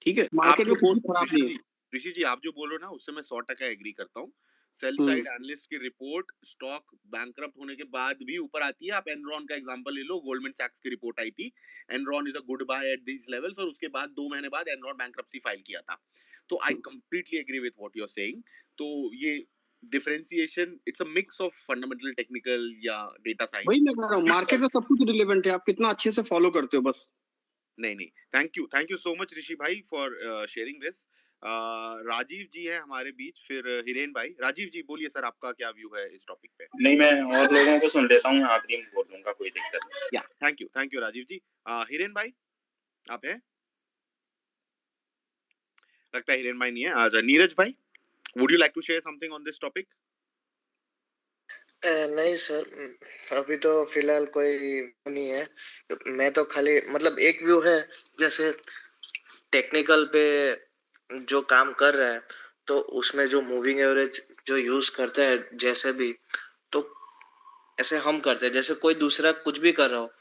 ठीक है, आप मार्केट जो में कुछ बोल भी खराब नहीं है। ऋषि जी आप जो बोल रहे हो ना उससे मैं 100% एग्री करता हूँ। सेल हम्म। साइड एनालिस्ट की रिपोर्ट स्टॉक बैंकरप्ट होने के बाद भी ऊपर आती है। आप एनरॉन का एग्जांपल ले लो, गोल्डमैन सैक्स की रिपोर्ट आई थी, Enron is a good buy at these levels, और उसके बाद 2 महीने बाद एनरॉन बैंकरप्सी फाइल किया था। तो I completely agree with what you are saying. तो ये differentiation it's a mix of fundamental technical या डेटा वही साइंस। मैं कह रहा हूँ, मार्केट में सब कुछ रिलेवेंट है, आप कितना अच्छे से फॉलो करते हो बस। नहीं नहीं, थैंक यू सो मच ऋषि भाई फॉर शेयरिंग दिस। राजीव जी है हमारे बीच, फिर हिरेन भाई। राजीव जी बोलिए सर, आपका क्या व्यू है इस टॉपिक पे? नहीं, मैं और लोगों को सुन लेता हूँ, आखिरी में बोल दूंगा, कोई दिक्कत नहीं। या थैंक यू राजीव जी। हिरेन भाई आप हैं? लगता है हिरेन भाई नहीं है। नीरज भाई, would you like to share something on this topic? नहीं सर, अभी तो फिलहाल कोई नहीं है। मैं तो खाली मतलब एक व्यू है, जैसे टेक्निकल पे जो काम कर रहा है तो उसमें जो मूविंग एवरेज जो यूज करता है, जैसे भी तो ऐसे हम करते हैं, जैसे कोई दूसरा कुछ भी कर रहा हो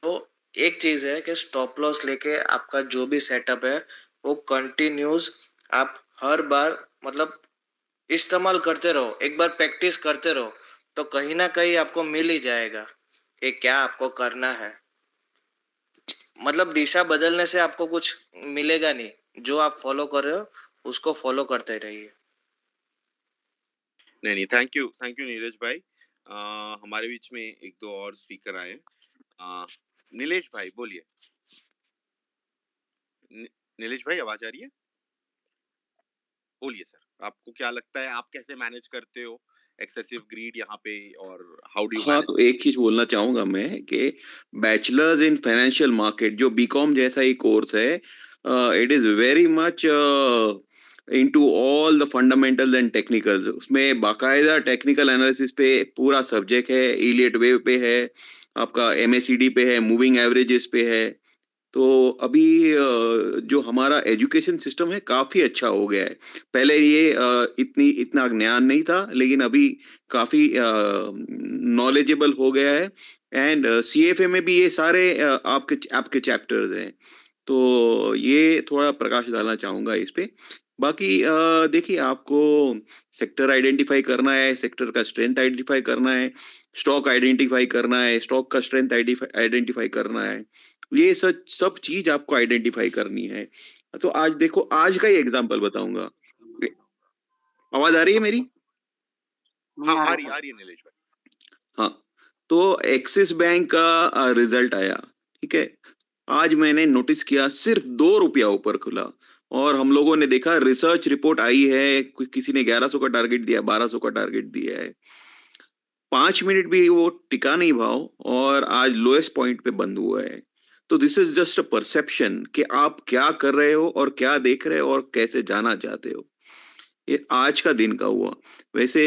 तो एक चीज है कि स्टॉप लॉस लेके आपका जो भी सेटअप है वो कंटिन्यूस आप हर बार मतलब इस्तेमाल करते रहो, एक बार प्रैक्टिस करते रहो, तो कहीं ना कहीं आपको मिल ही जाएगा कि क्या आपको करना है। मतलब दिशा बदलने से आपको कुछ मिलेगा नहीं, जो आप फॉलो कर रहे हो उसको फॉलो करते रहिए। नहीं नहीं, थैंक यू नीरज भाई। हमारे बीच में एक दो और स्पीकर आए हैं। नीलेश भाई बोलिए। नीलेश भाई आवाज आ रही है? बोलिए सर, आपको क्या लगता है, आप कैसे मैनेज करते हो एक्सेसिव ग्रीड यहाँ पे, और हाउ डू यू हाँ, मैनेज? तो एक चीज बोलना चाहूंगा मैं कि बैचलर्स इन फाइनेंशियल मार्केट जो बीकॉम जैसा ही कोर्स है, it is very much into all the fundamentals and technicals. उसमें बाकायदा टेक्निकल एनालिसिस पे पूरा सब्जेक्ट है, इलियट वेव पे है, आपका एमएसीडी पे है, मूविंग एवरेजेस पे है। तो अभी जो हमारा एजुकेशन सिस्टम है काफ़ी अच्छा हो गया है। पहले ये इतना ज्ञान नहीं था, लेकिन अभी काफ़ी नॉलेजेबल हो गया है। एंड सीएफए में भी ये सारे आपके आपके चैप्टर्स हैं। तो ये थोड़ा प्रकाश डालना चाहूँगा इस पे। बाकी देखिए, आपको सेक्टर आइडेंटिफ़ाई करना है, सेक्टर का स्ट्रेंथ आइडेंटिफ़ाई करना है, स्टॉक आइडेंटिफ़ाई करना है, स्टॉक का स्ट्रेंथ आइडेंटिफ़ाई करना है। ये सब चीज़ आपको आइडेंटिफ़ाई करनी है। तो आज देखो, आज का ही एग्ज़ाम्पल बताऊँगा। आवाज़ आ रही है मेरी? हाँ आ रही है नीलेश भाई। हाँ, तो एक्सिस बैंक का रिजल्ट आया, ठीक है? आज मैंने नोटिस किया सिर्फ 2 रुपया ऊपर खुला, और हम लोगों ने देखा रिसर्च रिपोर्ट आई है, किसी ने 1100 का टारगेट दिया, 1200 का टारगेट दिया है। 5 मिनट भी वो टिका नहीं भाव, और आज लोएस्ट पॉइंट पे बंद हुआ है। तो this is just a perception कि आप क्या कर रहे हो और क्या देख रहे हो और कैसे जाना चाहते हो। ये आज का दिन का हुआ। वैसे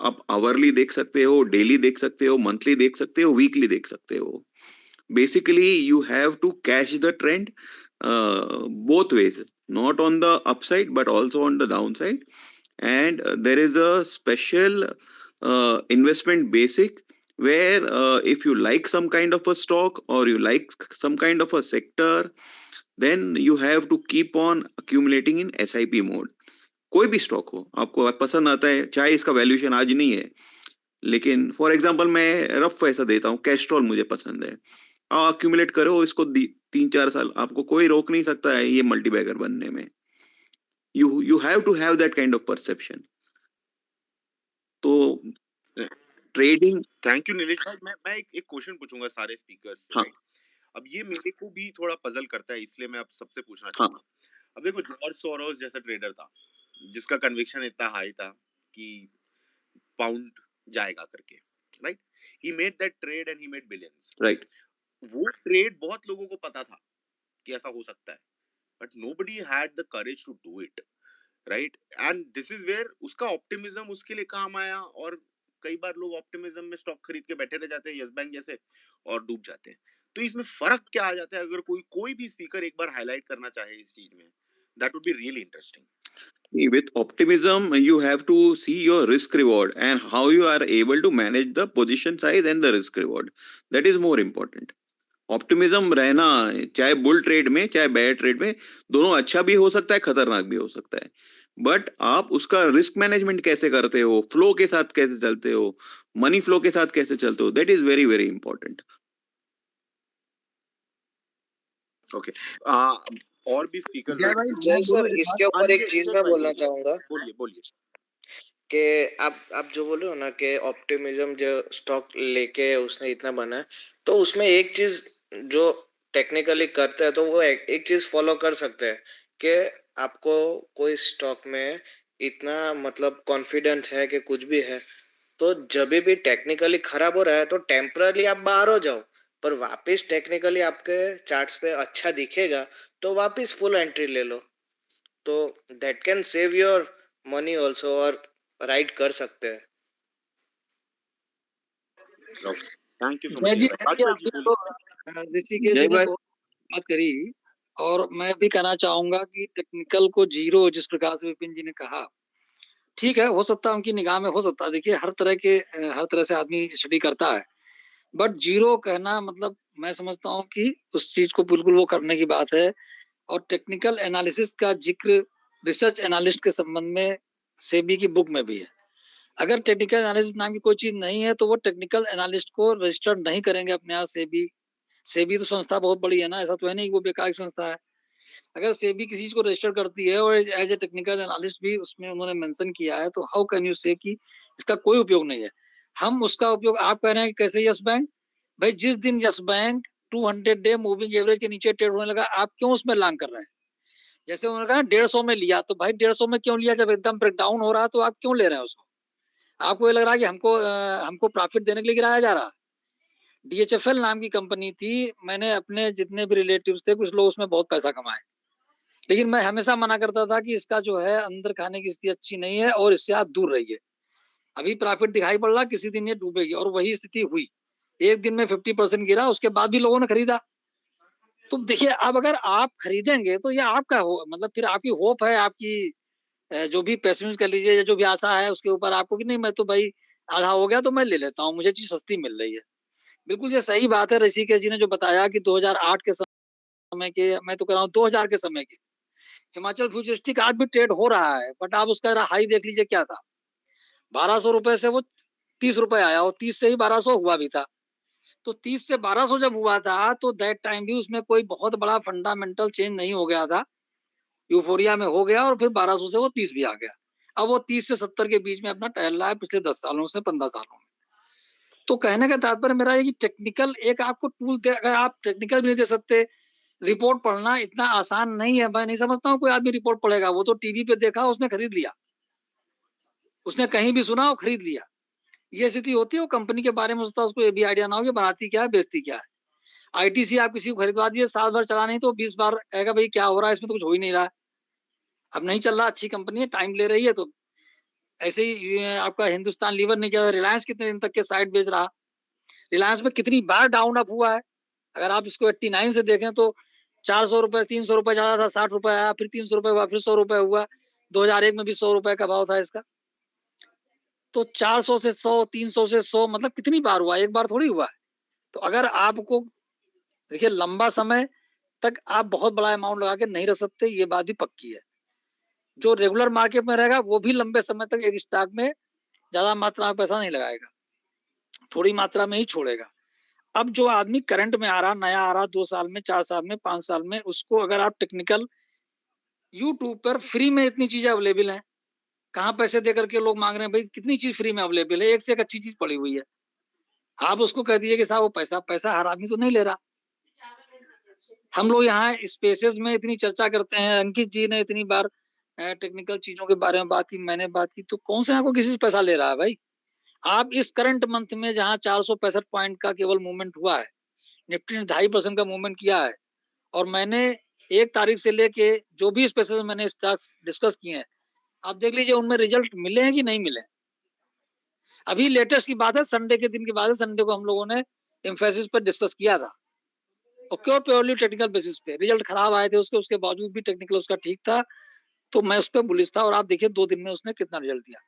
आप आवरली देख सकते हो, डेली देख सकते हो, मंथली देख सकते हो, वीकली देख सकते हो। Basically, you have to catch the trend both ways, not on the upside but also on the downside. And there is a special investment basic where if you like some kind of a stock or you like some kind of a sector, then you have to keep on accumulating in SIP mode. कोई भी stock हो, आपको पसंद आता है, चाहे इसका valuation आज नहीं है, लेकिन फॉर एग्जांपल मैं रफ ऐसा देता हूँ, कैस्ट्रॉल मुझे पसंद है, अक्यूमुलेट करो इसको 3-4 साल, आपको कोई रोक नहीं सकता है ये मल्टीबैगर बनने में। You have to have that kind of perception. तो ट्रेडिंग। थैंक यू नीलेश भाई। मैं एक क्वेश्चन पूछूंगा सारे स्पीकर्स से, हाँ राइट? अब ये मेरे को भी थोड़ा पजल करता है, इसलिए मैं अब सबसे पूछना हाँ चाहूंगा। अब देखो, जॉर्ज सोरोस जैसा ट्रेडर था जिसका कन्विक्शन इतना हाई था कि पाउंड जाएगा करके, right? He made that trade and he made billions. Right. वो ट्रेड बहुत लोगों को पता था कि ऐसा हो सकता है, but nobody had the courage to do it, right? And this is where उसका ऑप्टिमिज्म उसके लिए काम आया। और कई बार लोग ऑप्टिमिज्म में स्टॉक खरीद के बैठे रह जाते हैं, यस बैंक जैसे, और डूब जाते हैं। तो इसमें फर्क क्या आ जाता है? अगर कोई भी स्पीकर एक बार हाईलाइट करना चाहे इस चीज में, that would be really interesting. With optimism, you have to see your risk reward and how you are able to manage the position size and the risk reward. That is more important. Optimism रहना, चाहे bull trade में चाहे bear trade में, दोनों अच्छा भी हो सकता है, खतरनाक भी हो सकता है। बट आप उसका रिस्क मैनेजमेंट कैसे करते हो, फ्लो के साथ कैसे चलते हो, मनी फ्लो के साथ कैसे चलते हो, that is very very important. Okay, और भी स्पीकर जय भाई, जय मैं सर, बोलूं एक इसके बात? ऊपर एक चीज मैं बोलना चाहूंगा बोलिए बोलिए। कि आप जो बोले हो ना कि ऑप्टिमिज्म जो स्टॉक लेके उसने इतना बना है, तो उसमें एक चीज जो टेक्निकली करते हैं तो वो एक चीज फॉलो कर सकते हैं कि आपको कोई स्टॉक में इतना मतलब कॉन्फिडेंस है कि कुछ भी है, तो जब भी टेक्निकली खराब हो रहा है तो टेम्पररी आप बाहर हो जाओ, पर वापस टेक्निकली आपके चार्ट्स पे अच्छा दिखेगा तो वापस फुल एंट्री ले लो, तो that can save your money also, और राइट कर सकते हैं। ओके, थैंक यू सो जय मच। जी, राजपाल जी आपने बोलिए। तो ऋषिकेश जय जी ने भाई। बहुत बात करी, और मैं भी कहना चाहूंगा कि टेक्निकल को जीरो जिस प्रकार से विपिन जी ने कहा, ठीक है, हो सकता है उनकी निगाह में हो सकता है। देखिए हर तरह से आदमी स्टडी करता है, बट जीरो कहना मतलब मैं समझता हूँ कि उस चीज को बिल्कुल वो करने की बात है। और टेक्निकल एनालिसिस का जिक्र रिसर्च एनालिस्ट के संबंध में सेबी की बुक में भी है। अगर टेक्निकल एनालिसिस नाम की कोई चीज नहीं है तो वो टेक्निकल एनालिस्ट को रजिस्टर नहीं करेंगे अपने यहाँ। सेबी तो संस्था बहुत बड़ी है ना, ऐसा तो है नहीं कि वो बेकार की संस्था है। अगर सेबी किसी चीज को रजिस्टर करती है और एज ए टेक्निकल एनालिस्ट भी उसमें उन्होंने मेंशन किया है, तो हाउ कैन यू से कि इसका कोई उपयोग नहीं है। हम उसका उपयोग, आप कह रहे हैं कि कैसे यस बैंक, भाई जिस दिन yes bank 200 day moving average के नीचे ट्रेड होने लगा, आप क्यों उसमें लॉन्ग कर रहे हैं? जैसे उन्होंने कहा 150 में लिया, तो भाई 150 में क्यों लिया? जब एकदम ब्रेकडाउन हो रहा है तो आप क्यों ले रहे हैं उसको? आपको ये लग रहा है कि हमको प्रॉफिट देने के लिए गिराया जा रहा है? डीएचएफएल नाम की कंपनी थी, मैंने अपने जितने भी रिलेटिव्स थे, कुछ लोग उसमें बहुत पैसा कमाए, लेकिन मैं हमेशा मना करता था कि इसका जो है अंदर खाने की स्थिति अच्छी नहीं है और इससे आप दूर रहिए। अभी प्रॉफिट दिखाई पड़ रहा, किसी दिन ये डूबेगी, और वही स्थिति हुई। एक दिन में 50% गिरा, उसके बाद भी लोगों ने खरीदा। तो देखिए, अब अगर आप खरीदेंगे तो ये आपका हो, मतलब फिर आपकी होप है, आपकी जो भी पेसिमिस्ट कर लीजिए, या जो भी आशा है उसके ऊपर आपको कि नहीं मैं तो भाई आधा हो गया तो मैं ले लेता हूँ, मुझे चीज सस्ती मिल रही है। बिल्कुल ये सही बात है ऋषिकेश जी ने जो बताया कि 2008 के समय के, मैं तो कह रहा हूँ 2000 के समय के हिमाचल फ्यूचरिस्टिक आज भी ट्रेड हो रहा है, बट आप उसका हाई देख लीजिए क्या था। 1200 रुपए से वो 30 रुपए आया, और 30 से ही 1200 हुआ भी था। तो 30 से 1200 जब हुआ था तो दैट टाइम भी उसमें कोई बहुत बड़ा फंडामेंटल चेंज नहीं हो गया था, यूफोरिया में हो गया और फिर 1200 से वो 30 भी आ गया। अब वो 30 से 70 के बीच में अपना टहल रहा है पिछले 10 सालों से, 15 सालों में। तो कहने का तात्पर्य मेरा ये कि टेक्निकल एक आपको टूल दे, अगर आप टेक्निकल भी नहीं दे सकते, रिपोर्ट पढ़ना इतना आसान नहीं है। मैं नहीं समझता हूँ कोई आदमी रिपोर्ट पढ़ेगा, वो तो टीवी पे देखा उसने खरीद लिया, उसने कहीं भी सुना और खरीद लिया। ये स्थिति होती है, वो कंपनी के बारे में सोचता है, उसको ये भी आइडिया ना हो कि बनाती क्या है बेचती क्या है। आईटीसी आप किसी को खरीदवा दिए, साल भर चला नहीं तो 20 बार कहेगा भाई क्या हो रहा है इसमें, तो कुछ हो ही नहीं रहा है, अब नहीं चल रहा, अच्छी कंपनी है, टाइम ले रही है। तो ऐसे ही आपका हिंदुस्तान लीवर ने क्या, रिलायंस कितने दिन तक के साइड बेच रहा, रिलायंस में कितनी बार डाउन अप हुआ है। अगर आप इसको 89 से देखें तो 400 रुपए 300 रुपए ज्यादा था, 60 रुपए आया, फिर 300 रुपए हुआ, फिर 100 रुपए हुआ। 2001 में भी 100 रुपए का भाव था इसका। तो 400 से 100, 300 से 100, मतलब कितनी बार हुआ, एक बार थोड़ी हुआ है। तो अगर आपको देखिए लंबा समय तक आप बहुत बड़ा अमाउंट लगा के नहीं रख सकते, ये बात भी पक्की है। जो रेगुलर मार्केट में रहेगा वो भी लंबे समय तक एक स्टॉक में ज्यादा मात्रा में पैसा नहीं लगाएगा, थोड़ी मात्रा में ही छोड़ेगा। अब जो आदमी करंट में आ रहा, नया आ रहा, 2 साल में, 4 साल में, 5 साल में, उसको अगर आप टेक्निकल, यूट्यूब पर फ्री में इतनी चीजें अवेलेबल हैं, कहाँ पैसे दे करके लोग मांग रहे हैं भाई, कितनी चीज फ्री में अवेलेबल है, एक से एक अच्छी चीज पड़ी हुई है। आप उसको कह दिए कि साहब वो पैसा पैसा हर आदमी तो नहीं ले रहा। हम लोग यहाँ स्पेसेस में इतनी चर्चा करते हैं, अंकित जी ने इतनी बार टेक्निकल चीजों के बारे में बात की, मैंने बात की, तो कौन से आपको किसी से पैसा ले रहा है भाई? आप इस करंट मंथ में जहाँ 465 पॉइंट का केवल मूवमेंट हुआ है, निफ्टी ने 2.5% का मूवमेंट किया है, और मैंने 1 तारीख से लेके जो भी स्पेसेस मैंने स्टॉक्स डिस्कस किए हैं, आप देख लीजिए उनमें रिजल्ट मिले हैं कि नहीं मिले। अभी लेटेस्ट की बात है, संडे के दिन की बात है, संडे को हम लोगों ने एम्फेसिस पर डिस्कस किया था, और क्यों प्योरली टेक्निकल बेसिस पे। रिजल्ट खराब आए थे उसके बावजूद भी टेक्निकल उसका ठीक था, तो मैं उस पर बुलिश था, और आप देखिए 2 दिन में उसने कितना रिजल्ट दिया।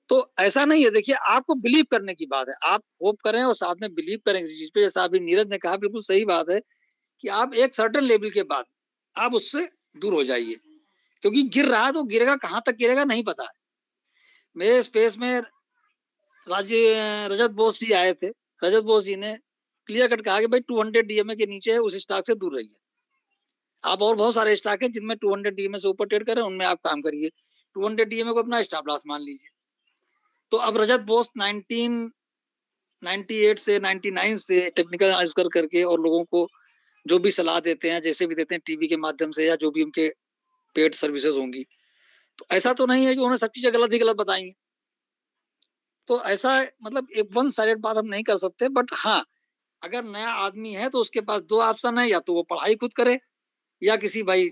तो ऐसा नहीं है, देखिए आपको बिलीव करने की बात है, आप होप करें और साथ में बिलीव करें किसी चीज पे। जैसा अभी नीरज ने कहा, बिल्कुल सही बात है कि आप एक सर्टेन लेवल के बाद आप उससे दूर हो जाइए, क्योंकि गिर रहा है तो गिरेगा कहाँ तक गिरेगा नहीं पता है। मेरे स्पेस में रजत बोस जी आए थे। रजत बोस जी ने क्लियर कट कहा कि भाई 200 डीएमए के नीचे है उस स्टॉक से दूर रहिए। आप और बहुत सारे स्टॉक हैं जिनमें 200 डीएमए से ऊपर ट्रेड करें, उनमें आप काम करिए। 200 डीएमए को अपना स्टॉप लॉस मान लीजिए। तो अब रजत बोस 1998 से 99 से टेक्निकल एनालिसिस कर करके और लोगों को जो भी सलाह देते हैं, जैसे भी देते हैं टीवी के माध्यम से या जो भी उनके पेड सर्विसेज होंगी, तो ऐसा तो नहीं है कि उन्होंने सब चीजें गलत ही गलत बताई हैं। तो ऐसा मतलब एक वन साइडेड बात हम नहीं कर सकते। बट हाँ, अगर नया आदमी है तो उसके पास दो ऑप्शन है, या तो वो पढ़ाई खुद करे या किसी भाई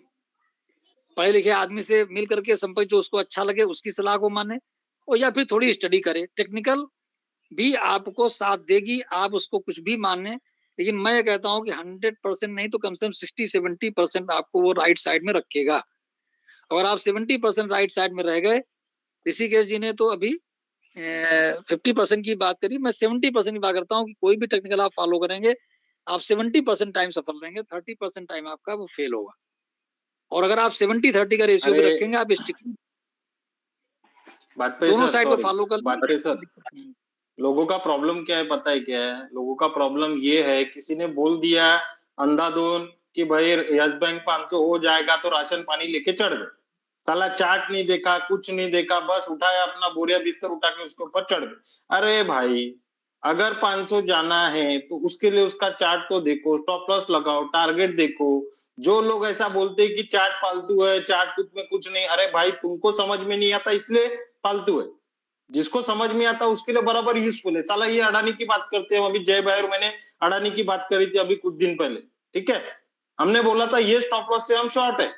पढ़े लिखे आदमी से मिल करके संपर्क, जो उसको अच्छा लगे उसकी सलाह को माने, और या फिर थोड़ी स्टडी करे। टेक्निकल भी आपको साथ देगी, आप उसको कुछ भी माने, लेकिन मैं ये कहता हूँ कि 100% नहीं तो कम से कम 60-70% आपको वो राइट साइड में रखेगा। अगर आप 70% राइट साइड में रह गए, ऋषिकेश जी ने तो अभी 50% की बात करी, मैं 70% की बात करता हूँ कि कोई भी टेक्निकल आप फॉलो करेंगे, आप 70% टाइम सफल रहेंगे, 30% टाइम आपका वो फेल होगा। और अगर आप 70-30 का रेशियो भी रखेंगे, आप स्टिक दोनों साइड को फॉलो कर बात सर, लोगों का प्रॉब्लम क्या है पता है क्या है? लोगों का प्रॉब्लम ये है, किसी ने बोल दिया अंधाधुन कि भाई यस बैंक 500 हो जाएगा तो राशन पानी लेके चढ़ गए। साला चार्ट नहीं देखा, कुछ नहीं देखा, बस उठाया अपना बोरिया बिस्तर उठा के उसके ऊपर चढ़ गए। अरे भाई, अगर 500 जाना है तो उसके लिए उसका चार्ट तो देखो, स्टॉप लॉस लगाओ, टारगेट देखो। जो लोग ऐसा बोलते हैं कि चार्ट फालतू है, चार्ट में कुछ नहीं, अरे भाई तुमको समझ में नहीं आता इसलिए फालतू है, जिसको समझ में आता उसके लिए बराबर यूजफुल है। साला ये अडानी की बात करते हैं, अभी जय भाई और मैंने अडानी की बात करी थी अभी कुछ दिन पहले, ठीक है? हमने बोला था ये स्टॉप लॉस से हम शॉर्ट है,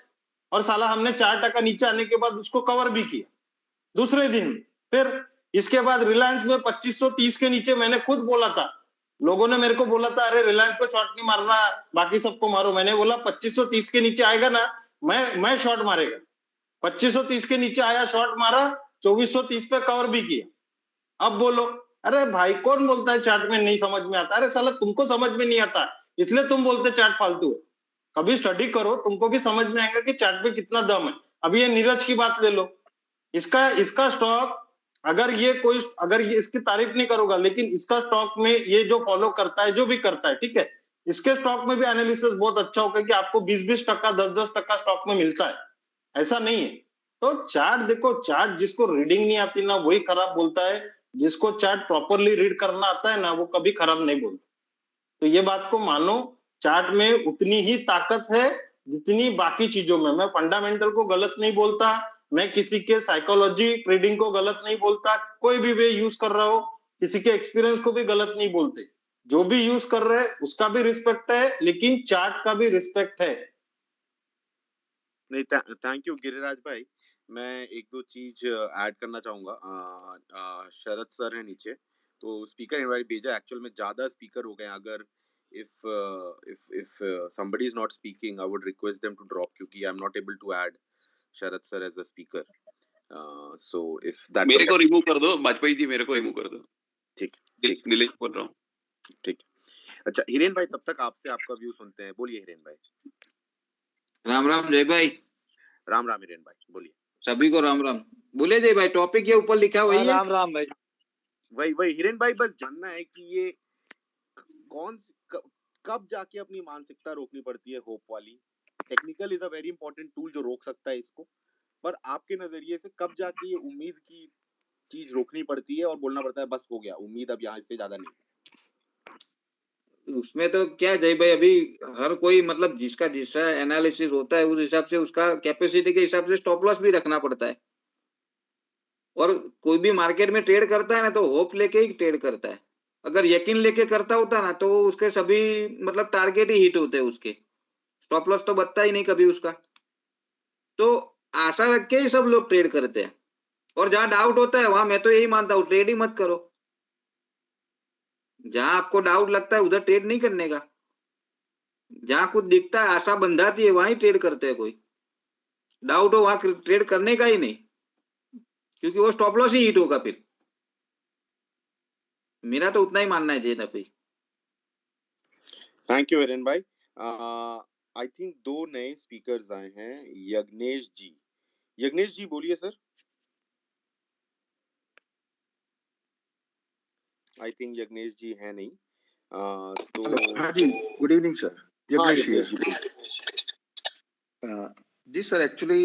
और साला हमने 4% नीचे आने के बाद उसको कवर भी किया दूसरे दिन। फिर इसके बाद रिलायंस में 2530 के नीचे मैंने खुद बोला था, लोगों ने मेरे को बोला था अरे रिलायंस को शॉर्ट नहीं मारना, बाकी सबको मारो। मैंने बोला 2530 के नीचे आएगा ना, मैं शॉर्ट मारेगा। 2530 के नीचे आया, शॉर्ट मारा, 2430 पे कवर भी किया। अब बोलो, अरे भाई कौन बोलता है चार्ट में नहीं समझ में आता? अरे साला तुमको समझ में नहीं आता इसलिए तुम बोलते चार्ट फालतू है। कभी स्टडी करो, तुमको भी समझ में आएगा कि चार्ट पे कितना दम है। अभी ये नीरज की बात ले लो, इसका स्टॉक, अगर ये इसकी तारीफ नहीं करूंगा, लेकिन इसका स्टॉक में ये जो फॉलो करता है, जो भी करता है, ठीक है, इसके स्टॉक में भी एनालिसिस बहुत अच्छा होगा कि आपको 20-20%, 10-10% स्टॉक में मिलता है, ऐसा नहीं है। तो चार्ट देखो, चार्ट जिसको रीडिंग नहीं आती ना वही खराब बोलता है, जिसको चार्ट प्रॉपरली रीड करना आता है ना वो कभी खराब नहीं बोलता। तो ये बात को मानो, चार्ट में उतनी ही ताकत है जितनी बाकी चीजों में। मैं फंडामेंटल को गलत नहीं बोलता, मैं किसी के साइकोलॉजी ट्रेडिंग को गलत नहीं बोलता, कोई भी वे यूज कर रहा हो, किसी के एक्सपीरियंस को भी गलत नहीं बोलते। जो भी यूज कर रहे हैं उसका भी रिस्पेक्ट है, लेकिन चार्ट का भी रिस्पेक्ट है। नहीं, थैंक यू गिरिराज भाई। मैं एक दो चीज ऐड करना चाहूंगा। शरद सर है नीचे, तो स्पीकर इनवाइट भेजा। एक्चुअल में ज्यादा स्पीकर हो गए, अगर if somebody is not speaking, I would request them to drop, क्योंकि I'm not able to add Sharad sir as a speaker. So if that मेरे को रिमूव कर दो, वाजपेयी जी मेरे को रिमूव कर दो। ठीक नीलेश बोल रहा हूँ। ठीक। अच्छा हिरेन भाई, तब तक आपसे आपका व्यू सुनते हैं। बोलिए हिरेन भाई। राम राम जय भाई। राम राम हिरेन भाई, बोलिए। सभी को राम राम। बोले जय भाई, टॉपिक ये ऊपर लिखा वही है। राम राम भाई। वही हिरेन भाई, बस जानना है कि ये कब जाके अपनी मानसिकता रोकनी पड़ती है होप वाली। Technical is a very important tool जो रोक सकता है इसको, पर आपके नजरिए से कब जाके ये उम्मीद की चीज रोकनी पड़ती है और बोलना पड़ता है बस हो गया, उम्मीद अब यहाँ इससे ज्यादा नहीं। उसमें तो क्या जय भाई, अभी हर कोई मतलब जिसका एनालिसिस होता है उस हिसाब से, उसका कैपेसिटी के हिसाब से स्टॉप लॉस भी रखना पड़ता है। और कोई भी मार्केट में ट्रेड करता है ना तो होप लेके ही ट्रेड करता है। अगर यकीन लेके करता होता ना तो उसके सभी मतलब टारगेट ही हिट होते हैं, उसके स्टॉप लॉस तो बचता ही नहीं कभी उसका। तो आशा रख के ही सब लोग ट्रेड करते हैं, और जहां डाउट होता है वहां मैं तो यही मानता हूँ ट्रेड ही मत करो। जहां आपको डाउट लगता है उधर ट्रेड नहीं करने का। जहां कुछ दिखता है, आशा बंधाती है, वहां ट्रेड करते हैं। कोई डाउट हो वहां ट्रेड करने का ही नहीं, क्योंकि वो स्टॉप लॉस ही हिट होगा फिर। मेरा तो उतना ही मानना है जे दफे। थैंक यू हिरेन भाई। आई थिंक 2 नए स्पीकर्स आए हैं, यज्ञेश जी। यज्ञेश जी बोलिए सर। आई थिंक यज्ञेश जी हैं नहीं। तो हेलो, हाँ जी, गुड इवनिंग सर, हाँ यज्ञेश यज्ञेश जी हियर। बोलिए। जी सर, एक्चुअली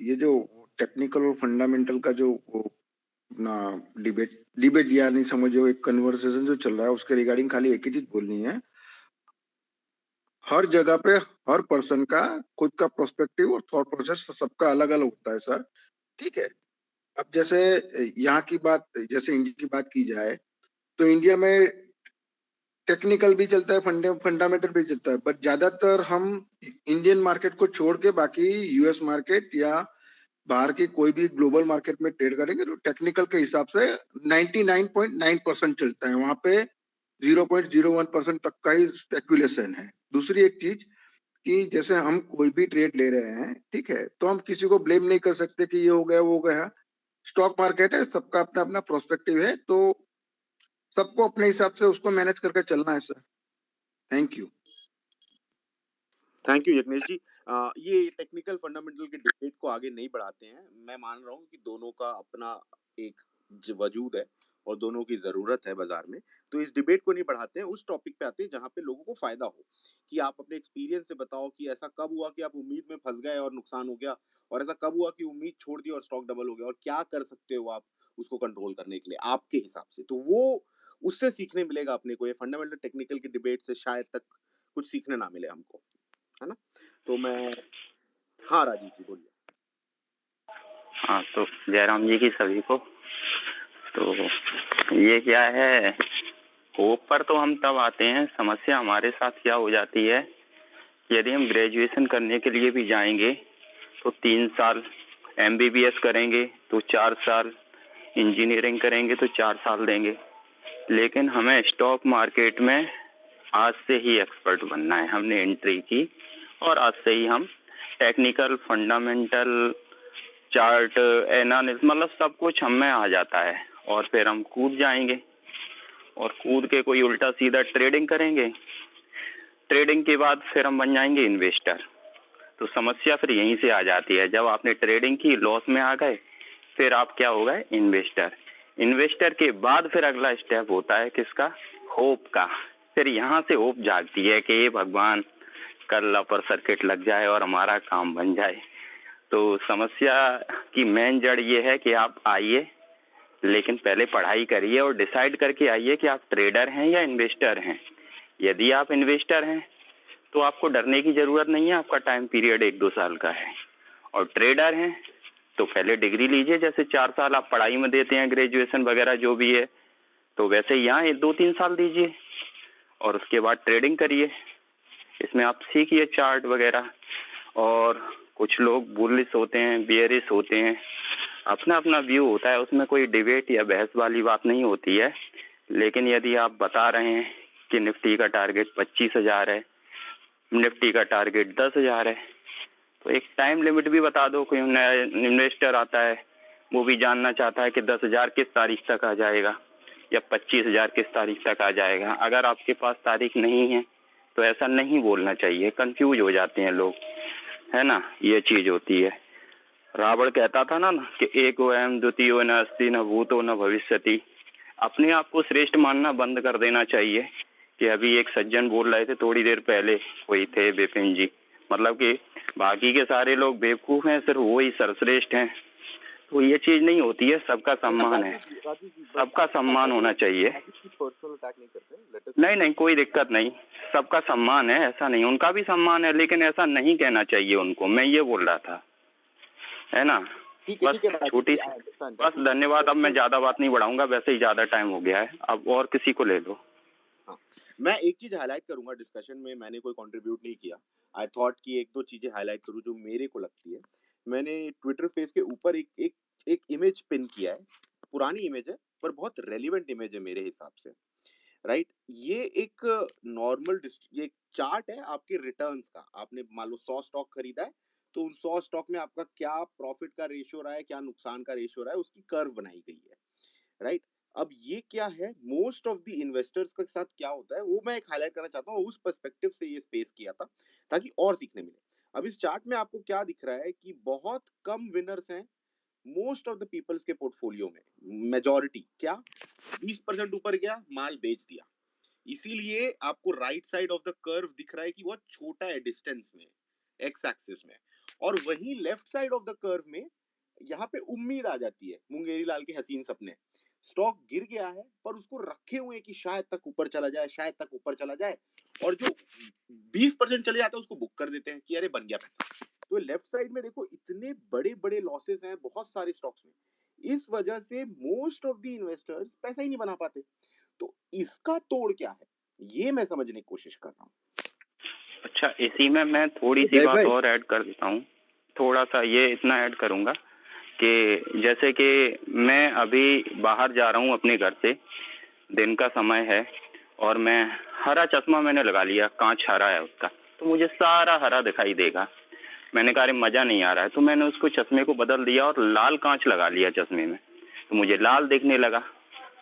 ये जो टेक्निकल और फंडामेंटल का जो अपना डिबेट या नहीं समझो, एक कन्वर्सेशन जो चल रहा है उसके रिगार्डिंग खाली एक ही चीज बोलनी है। हर जगह पे हर पर्सन का खुद का पर्सपेक्टिव और थॉट प्रोसेस सबका अलग अलग होता है सर, ठीक है। अब जैसे यहाँ की बात, जैसे इंडिया की बात की जाए तो इंडिया में टेक्निकल भी चलता है, फंडामेंटल भी चलता है, बट ज्यादातर हम इंडियन मार्केट को छोड़ के बाकी यूएस मार्केट या बाहर की कोई भी ग्लोबल मार्केट में ट्रेड करेंगे तो टेक्निकल के हिसाब से 99.9% चलता है, वहां पे 0.01% तक का ही स्पेकुलेशन है। दूसरी एक चीज कि जैसे हम कोई भी ट्रेड ले रहे हैं, ठीक है, तो हम किसी को ब्लेम नहीं कर सकते कि ये हो गया वो हो गया। स्टॉक मार्केट है, सबका अपना अपना प्रोस्पेक्टिव है, तो सबको अपने हिसाब से उसको मैनेज करके चलना है sir. Thank you. Thank you Yagnesh ji. ये टेक्निकल फंडामेंटल के डिबेट को आगे नहीं बढ़ाते हैं। मैं मान रहा हूँ कि दोनों का अपना एक वजूद है और दोनों की जरूरत है बाजार में। तो इस डिबेट को नहीं बढ़ाते हैं, उस टॉपिक पे आते हैं जहाँ पे लोगों को फायदा हो, कि आप अपने एक्सपीरियंस से बताओ कि ऐसा कब हुआ कि आप उम्मीद में फंस गए और नुकसान हो गया, और ऐसा कब हुआ कि उम्मीद छोड़ दी और स्टॉक डबल हो गया, और क्या कर सकते हो आप उसको कंट्रोल करने के लिए आपके हिसाब से। तो वो उससे सीखने मिलेगा अपने को। ये फंडामेंटल टेक्निकल की डिबेट से शायद तक कुछ सीखने ना मिले हमको, है ना। तो मैं, हाँ राजीव जी बोलिए। हाँ, तो जयराम जी की सभी को। तो ये क्या है, होप पर तो हम तब आते हैं, समस्या हमारे साथ क्या हो जाती है, यदि हम ग्रेजुएशन करने के लिए भी जाएंगे तो 3 साल, एमबीबीएस करेंगे तो 4 साल, इंजीनियरिंग करेंगे तो 4 साल देंगे, लेकिन हमें स्टॉक मार्केट में आज से ही एक्सपर्ट बनना है। हमने एंट्री की और आज से ही हम टेक्निकल, फंडामेंटल, चार्ट, एनालिसिस, मतलब सब कुछ हम में आ जाता है, और फिर हम कूद जाएंगे और कूद के कोई उल्टा सीधा ट्रेडिंग करेंगे। ट्रेडिंग के बाद फिर हम बन जाएंगे इन्वेस्टर। तो समस्या फिर यहीं से आ जाती है, जब आपने ट्रेडिंग की, लॉस में आ गए, फिर आप क्या हो गए, इन्वेस्टर। इन्वेस्टर के बाद फिर अगला स्टेप होता है किसका, होप का। फिर यहाँ से होप जागती है कि ये भगवान कल अपर सर्किट लग जाए और हमारा काम बन जाए। तो समस्या की मेन जड़ ये है कि आप आइए, लेकिन पहले पढ़ाई करिए और डिसाइड करके आइए कि आप ट्रेडर हैं या इन्वेस्टर हैं। यदि आप इन्वेस्टर हैं तो आपको डरने की जरूरत नहीं है, आपका टाइम पीरियड 1-2 साल का है। और ट्रेडर हैं तो पहले डिग्री लीजिए, जैसे 4 साल आप पढ़ाई में देते हैं, ग्रेजुएशन वगैरह जो भी है, तो वैसे यहाँ 2-3 साल दीजिए और उसके बाद ट्रेडिंग करिए। इसमें आप सीखिए चार्ट वगैरह। और कुछ लोग बुलिश होते हैं, बियरिश होते हैं, अपना अपना व्यू होता है, उसमें कोई डिबेट या बहस वाली बात नहीं होती है। लेकिन यदि आप बता रहे हैं कि निफ्टी का टारगेट 25,000 है, निफ्टी का टारगेट 10,000 है, तो एक टाइम लिमिट भी बता दो। कोई नया इन्वेस्टर आता है, वो भी जानना चाहता है कि 10,000 किस तारीख तक आ जाएगा या 25,000 किस तारीख तक आ जाएगा। अगर आपके पास तारीख नहीं है तो ऐसा नहीं बोलना चाहिए, कंफ्यूज हो जाते हैं लोग, है ना। ये चीज होती है। रावण कहता था ना कि एको एवं द्वितीयो न अस्ति न भूतो न भविष्यति। अपने आप को श्रेष्ठ मानना बंद कर देना चाहिए। कि अभी एक सज्जन बोल रहे थे थोड़ी देर पहले, कोई थे विपिन जी, मतलब कि बाकी के सारे लोग बेवकूफ हैं, सिर्फ वो ही सर्वश्रेष्ठ हैं। तो ये चीज नहीं होती है, सबका सम्मान है, सबका सम्मान होना चाहिए। पर्सनल अटैक नहीं करते, नहीं नहीं, कोई दिक्कत नहीं, सबका सम्मान है, ऐसा नहीं, उनका भी सम्मान है, लेकिन ऐसा नहीं कहना चाहिए उनको, मैं ये बोल रहा था, है ना। बस छोटी, बस धन्यवाद। अब मैं ज्यादा बात नहीं बढ़ाऊंगा, वैसे ही ज्यादा टाइम हो गया है, अब और किसी को ले लो। हाँ, मैं एक चीज हाईलाइट करूंगा डिस्कशन में, मैंने कोई कंट्रीब्यूट नहीं किया। आई थॉट कि 1-2 चीजें हाईलाइट करूं जो मेरे को लगती है। मैंने ट्विटर स्पेस के ऊपर एक इमेज पिन किया है, पुरानी इमेज है पर बहुत रेलिवेंट इमेज है मेरे हिसाब से, राइट। ये एक नॉर्मल, ये एक चार्ट है आपके रिटर्न्स का। आपने मान लो 100 स्टॉक खरीदा है, तो उन 100 स्टॉक में आपका क्या प्रॉफिट का रेशियो रहा है, क्या नुकसान का रेशियो रहा है, उसकी कर्व बनाई गई है, राइट। अब ये क्या है, मोस्ट ऑफ द इन्वेस्टर्स के साथ क्या होता है वो मैं एक हाईलाइट करना चाहता हूँ, उस पर्सपेक्टिव से ये स्पेस किया था ताकि और सीखने मिले। अब इस चार्ट में आपको क्या दिख रहा है कि बहुत कम विनर्स हैं मोस्ट ऑफ द पीपल्स के पोर्टफोलियो में। मेजॉरिटी क्या, 20% ऊपर गया माल बेच दिया, इसीलिए आपको right side of the curve दिख रहा है कि बहुत छोटा है डिस्टेंस में, एक्स एक्सिस में। और वहीं left side of the curve में यहाँ पे उम्मीद आ जाती है, मुंगेरी लाल के हसीन सपने। स्टॉक गिर गया है पर उसको रखे हुए कि शायद तक ऊपर चला जाए, शायद तक ऊपर चला जाए, और जो 20% चले जाता है उसको बुक कर देते हैं कि अरे बन गया पैसा। तो लेफ्ट साइड में देखो इतने बड़े बड़े लॉसेस हैं बहुत सारे स्टॉक्स में, इस वजह से मोस्ट ऑफ द इन्वेस्टर्स पैसा ही नहीं बना पाते। तो इसका तोड़ क्या है, ये मैं समझने की कोशिश कर रहा हूँ। अच्छा, इसी में मैं थोड़ी सी बात और ऐड कर देता हूँ। थोड़ा सा ये इतना ऐड करूँगा कि जैसे कि मैं अभी बाहर जा रहा हूँ अपने घर से, दिन का समय है और मैं हरा चश्मा मैंने लगा लिया, कांच हरा है उसका, तो मुझे सारा हरा दिखाई देगा। मैंने कहा अरे मज़ा नहीं आ रहा है, तो मैंने उसको चश्मे को बदल दिया और लाल कांच लगा लिया चश्मे में, तो मुझे लाल दिखने लगा।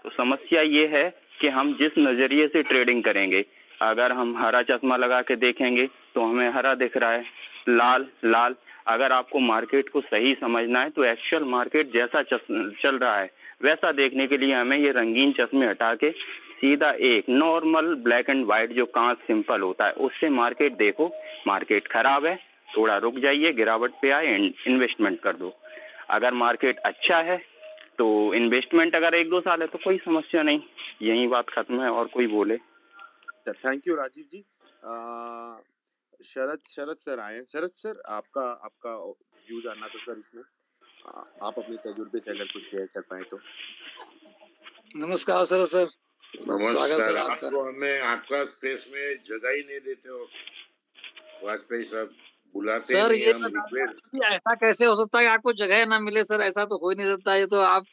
तो समस्या ये है कि हम जिस नज़रिए से ट्रेडिंग करेंगे, अगर हम हरा चश्मा लगा के देखेंगे तो हमें हरा दिख रहा है, लाल लाल। अगर आपको मार्केट को सही समझना है तो एक्चुअल मार्केट जैसा चल रहा है वैसा देखने के लिए हमें ये रंगीन चश्मे हटा के सीधा एक नॉर्मल ब्लैक एंड वाइट जो कांच सिंपल होता है उससे मार्केट देखो। मार्केट खराब है, थोड़ा रुक जाइए, गिरावट पे आए, इन्वेस्टमेंट कर दो। अगर मार्केट अच्छा है तो इन्वेस्टमेंट अगर 1-2 साल है तो कोई समस्या नहीं। यही बात खत्म है, और कोई बोले। Thank you Rajiv ji. Sharad sir आए हैं। शरद सर, आपका आपका व्यू जानना था सर इसमें। आप अपने तजुर्बे से अगर कुछ शेयर कर पाए तो। नमस्कार सर। स्वागत है नमस्कार। आपका। आपको हमें आपका स्पेस में जगह ही नहीं देते हो वाजपेयी साहब, बुलाते सर नहीं, ये हम बताइए रिक्वेस्ट। कि ऐसा कैसे हो सकता है कि आपको जगह ना मिले सर? ऐसा तो हो ही नहीं सकता। ये तो आप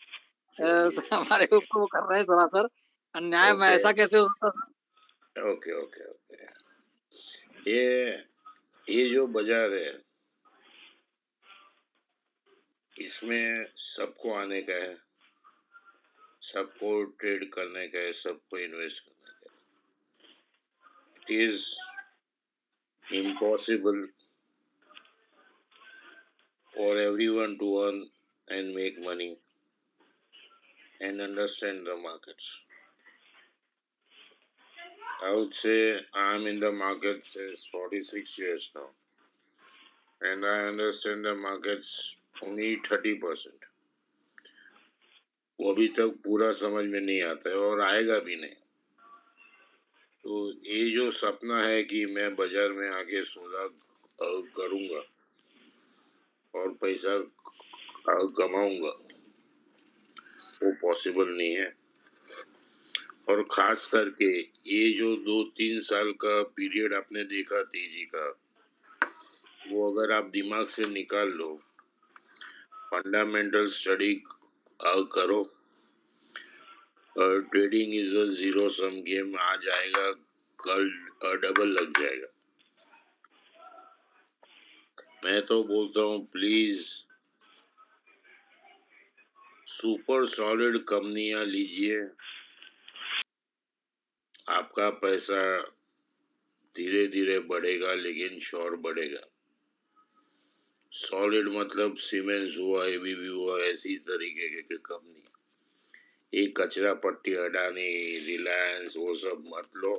हमारे ऊपर वो कर रहे हैं सरासर अन्याय में। ओके ऐसा कैसे हो सकता सर? Okay okay okay. ये जो बाजार है इसमें सबको आने का है, सबको ट्रेड करने का है, सबको इन्वेस्ट करने का है। It is impossible for everyone to earn and make money and understand the markets. I would say I'm in the market since 46 years now, and I understand the markets only 30%. वो अभी तक पूरा समझ में नहीं आता है और आएगा भी नहीं। तो ये जो सपना है कि मैं बाजार में आके सौदा करूंगा और पैसा कमाऊंगा, वो पॉसिबल नहीं है। और खास करके ये जो 2-3 साल का पीरियड आपने देखा तेजी का, वो अगर आप दिमाग से निकाल लो, फंडामेंटल स्टडी करो, trading is a zero sum game, आज आएगा कल डबल लग जाएगा। मैं तो बोलता हूँ प्लीज सुपर सॉलिड कंपनियां लीजिए, आपका पैसा धीरे धीरे बढ़ेगा लेकिन श्योर बढ़ेगा। सॉलिड मतलब सीमेंस हुआ, एबीबी हुआ, ऐसी तरीके के कंपनी। एक कचरा पट्टी अडानी, रिलायंस, वो सब मत लो,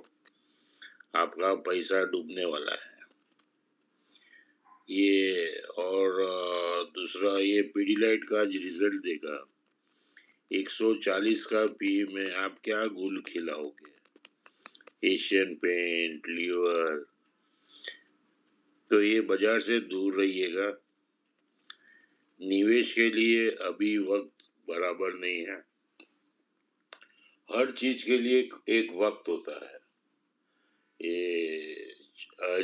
आपका पैसा डूबने वाला है। ये और दूसरा, ये पीडीलाइट का आज रिजल्ट देखा, 140 का पी में आप क्या गुल खिलाओगे? Asian Paint, Lever. तो ये बाजार से दूर रहिएगा। निवेश के लिए अभी वक्त बराबर नहीं है। हर चीज के लिए एक वक्त होता है। ये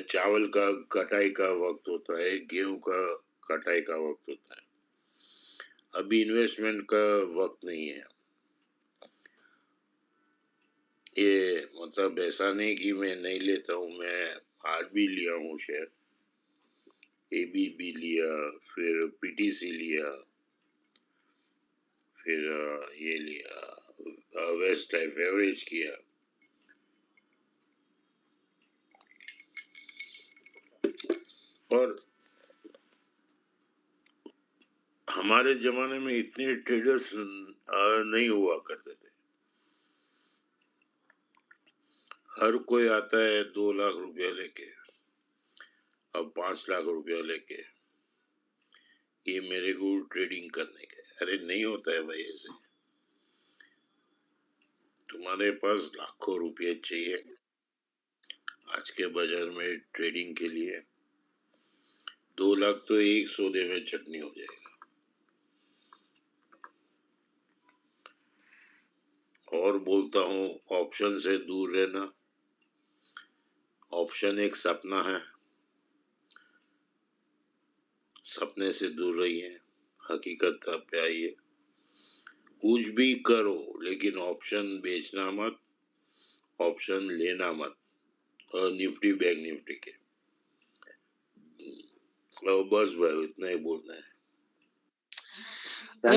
चावल का कटाई का वक्त होता है, गेहूं का कटाई का वक्त होता है। अभी इन्वेस्टमेंट का वक्त नहीं है। ये मतलब ऐसा नहीं कि मैं नहीं लेता हूँ, मैं आज भी लिया हूँ शेयर, एबीबी लिया, फिर पीटीसी लिया, फिर ये लिया वेस्ट लाइफ एवरेज किया, और हमारे जमाने में इतने ट्रेडर्स नहीं हुआ करते थे। हर कोई आता है 2 लाख रुपया लेके, अब 5 लाख रुपया लेके, ये मेरे को ट्रेडिंग करने का। अरे नहीं होता है भाई ऐसे। तुम्हारे पास लाखों रुपये चाहिए आज के बाजार में ट्रेडिंग के लिए, 2 लाख तो एक सौदे में चटनी हो जाएगा। और बोलता हूँ ऑप्शन से दूर रहना। ऑप्शन एक सपना है, सपने से दूर रहिए, हकीकत पे आइए। कुछ भी करो लेकिन ऑप्शन बेचना मत, ऑप्शन लेना मत, और निफ्टी बैंक निफ्टी के। और बस भाई इतना ही बोलना है।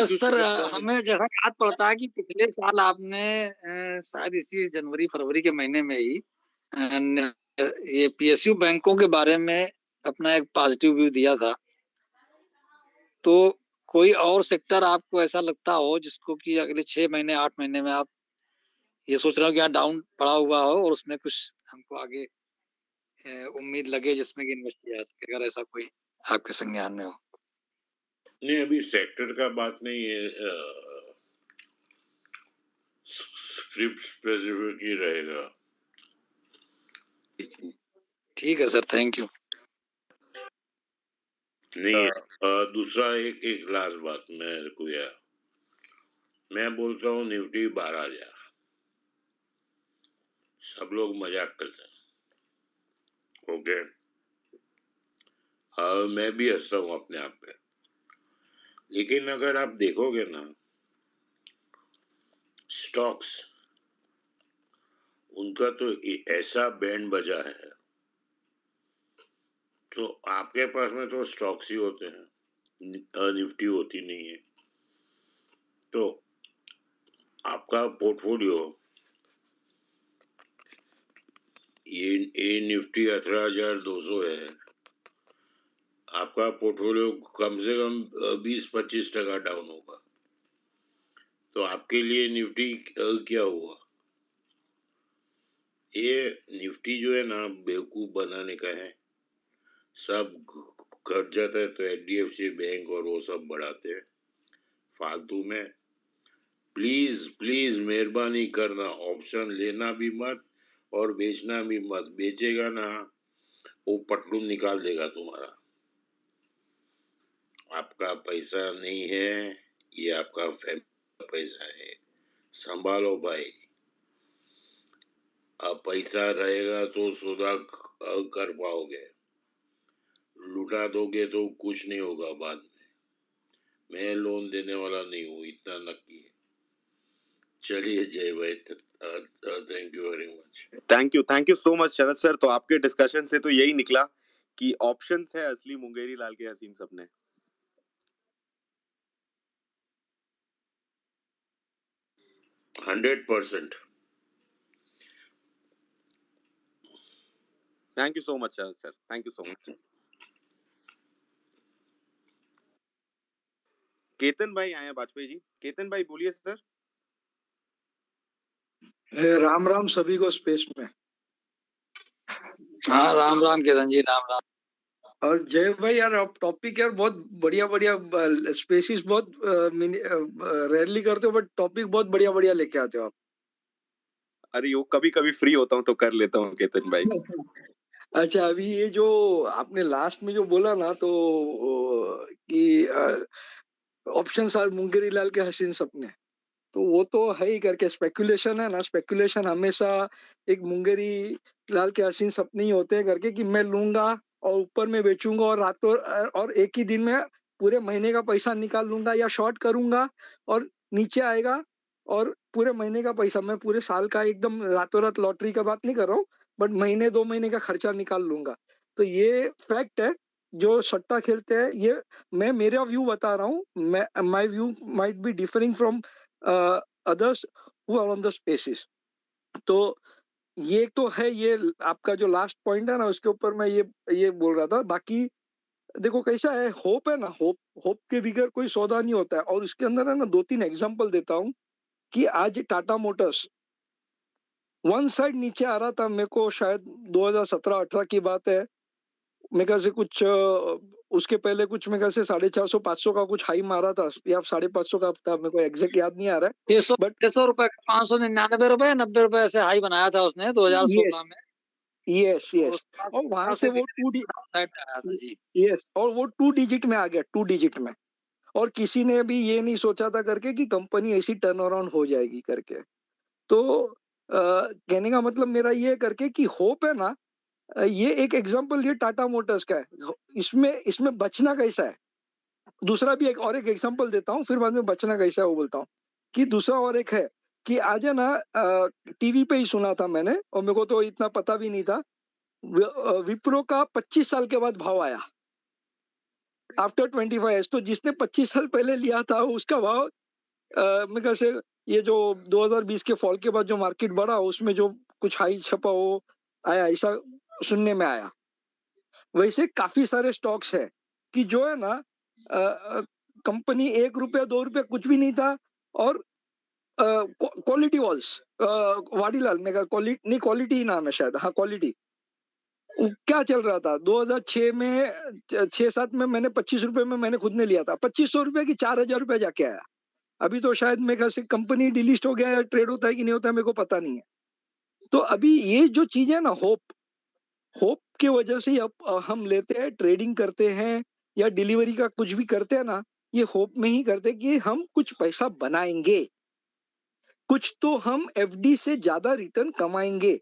सर हमें जैसा याद पड़ता है कि पिछले साल आपने शायद इसी जनवरी फरवरी के महीने में ही ये पीएसयू बैंकों के बारे में अपना एक पॉजिटिव व्यू दिया था। तो कोई और सेक्टर आपको ऐसा लगता हो जिसको कि अगले 6 महीने 8 महीने में आप ये सोच रहे हो कि यहाँ डाउन पड़ा हुआ हो और उसमें कुछ हमको आगे उम्मीद लगे जिसमें कि इन्वेस्ट किया जा सके, अगर ऐसा कोई आपके संज्ञान में हो? नहीं, अभी सेक्टर का बात नहीं है, स्क्रिप्ट स्पेसिफिक ही रहेगा। ठीक है सर, थैंक यू। नहीं, दूसरा एक लास्ट बात मेरे को यार, मैं बोलता हूँ निफ्टी 12,000। सब लोग मजाक करते हैं, ओके, मैं भी हंसता हूँ अपने आप पे, लेकिन अगर आप देखोगे ना स्टॉक्स, उनका तो ऐसा बैंड बजा है, तो आपके पास में तो स्टॉक्स ही होते हैं, निफ्टी होती नहीं है। तो आपका पोर्टफोलियो ये निफ्टी 18,200 है, आपका पोर्टफोलियो कम से कम 20-25% डाउन होगा। तो आपके लिए निफ्टी क्या हुआ? ये निफ्टी जो है ना बेवकूफ बनाने का है, सब घट जाता है तो एचडीएफसी बैंक और वो सब बढ़ाते हैं फालतू में। प्लीज प्लीज मेहरबानी करना, ऑप्शन लेना भी मत और बेचना भी मत। बेचेगा ना वो पटलून निकाल देगा तुम्हारा। आपका पैसा नहीं है, ये आपका फैमिली पैसा है, संभालो भाई। अब पैसा रहेगा तो सौदा कर पाओगे, लुटा दोगे तो कुछ नहीं होगा बाद में। मैं लोन देने वाला नहीं हूँ, इतना नक्की है। चलिए जय भाई, thank you very much. Thank you so much Sharad sir. तो आपके डिस्कशन से तो यही निकला कि ऑप्शंस है असली मुंगेरी लाल के हसीन सपने। %100%। Thank you so much Sharad sir, thank you so much. Ketan भाई आए हैं वाजपेयी जी। केतन भाई बोलिए सर। राम राम सभी को स्पेस में। हाँ राम राम केतन जी, राम राम। और जय भाई यार, आप टॉपिक यार बहुत बढ़िया बढ़िया, स्पेसिस बहुत रेयरली करते हो, बट टॉपिक बहुत बढ़िया बढ़िया लेके आते हो आप। अरे वो कभी कभी फ्री होता हूँ तो कर लेता हूँ केतन भाई। अच्छा, अभी ये जो आपने लास्ट में जो बोला ना, तो कि ऑप्शन आर मुंगेरी लाल के हसीन सपने, तो वो तो है ही करके स्पेकुलेशन है ना। स्पेकुलेशन हमेशा एक मुंगेरी लाल के हसीन सपने ही होते हैं करके, कि मैं लूंगा और ऊपर में बेचूंगा और रातों और एक ही दिन में पूरे महीने का पैसा निकाल लूंगा, या शॉर्ट करूंगा और नीचे आएगा और पूरे महीने का पैसा, मैं पूरे साल का एकदम रातों रात लॉटरी का बात नहीं कर रहा हूँ, बट महीने 2 महीने का खर्चा निकाल लूंगा। तो ये फैक्ट है। जो सट्टा खेलते हैं, ये मैं मेरा व्यू बता रहा हूँ, my view might be differing from others who are on the spaces. तो ये तो है, ये आपका जो लास्ट पॉइंट है ना, उसके ऊपर मैं ये बोल रहा था। बाकी देखो कैसा है, होप है ना, होप के बिगर कोई सौदा नहीं होता है। और उसके अंदर है ना 2-3 एग्जांपल देता हूँ कि आज टाटा मोटर्स वन साइड नीचे आ रहा था। मेरे को शायद 2017-18 की बात है, मेरे ख्याल से कुछ उसके पहले कुछ मेरे ख्याल से 450-500 का कुछ हाई मारा था, या 550 का था, मेरे को एग्जैक्ट याद नहीं आ रहा है। 600 रुपए, 599 रुपए, 90 रुपए ऐसे हाई बनाया था उसने 2016 में। यस और वहां से वो 2 डिजिट में आ गया, 2 डिजिट में। और किसी ने भी ये नहीं सोचा था करके कि कंपनी ऐसी टर्न अराउंड हो जाएगी करके। तो कहने का मतलब मेरा ये करके कि होप है ना, ये एक एग्जांपल ये टाटा मोटर्स का है। इसमें बचना कैसा है, दूसरा भी एक एग्जांपल देता हूँ, फिर बाद में बचना कैसा है वो बोलता हूँ। कि दूसरा और एक है कि आज है ना, टीवी पे ही सुना था मैंने, और मेरे को तो इतना पता भी नहीं था। विप्रो का 25 साल के बाद भाव आया, आफ्टर 25 ईयर्स। तो जिसने 25 साल पहले लिया था उसका भाव मेरे ख्याल से ये जो 2020 के फॉल के बाद जो मार्केट बढ़ा, उसमें जो कुछ हाई छपा वो आया, ऐसा सुनने में आया। वैसे काफी सारे स्टॉक्स है कि जो है ना, कंपनी 1 रुपया 2 रुपया कुछ भी नहीं था, और quality Walls Vadilal mega quality ही नाम है शायद, हाँ क्वालिटी। क्या चल रहा था 2006 में, 6-7 में मैंने 25 रुपए में मैंने खुद ने लिया था, 2500 रुपए की 4000 रुपए जाके आया। अभी तो शायद मेरे ख्याल से कंपनी डिलिस्ट हो गया है, ट्रेड होता है कि नहीं होता है मेरे को पता नहीं है। तो अभी ये जो चीज है ना, होप की वजह से अब हम लेते हैं, ट्रेडिंग करते हैं या डिलीवरी का कुछ भी करते हैं ना, ये होप में ही करते हैं कि हम कुछ पैसा बनाएंगे, कुछ तो हम एफडी से ज्यादा रिटर्न कमाएंगे,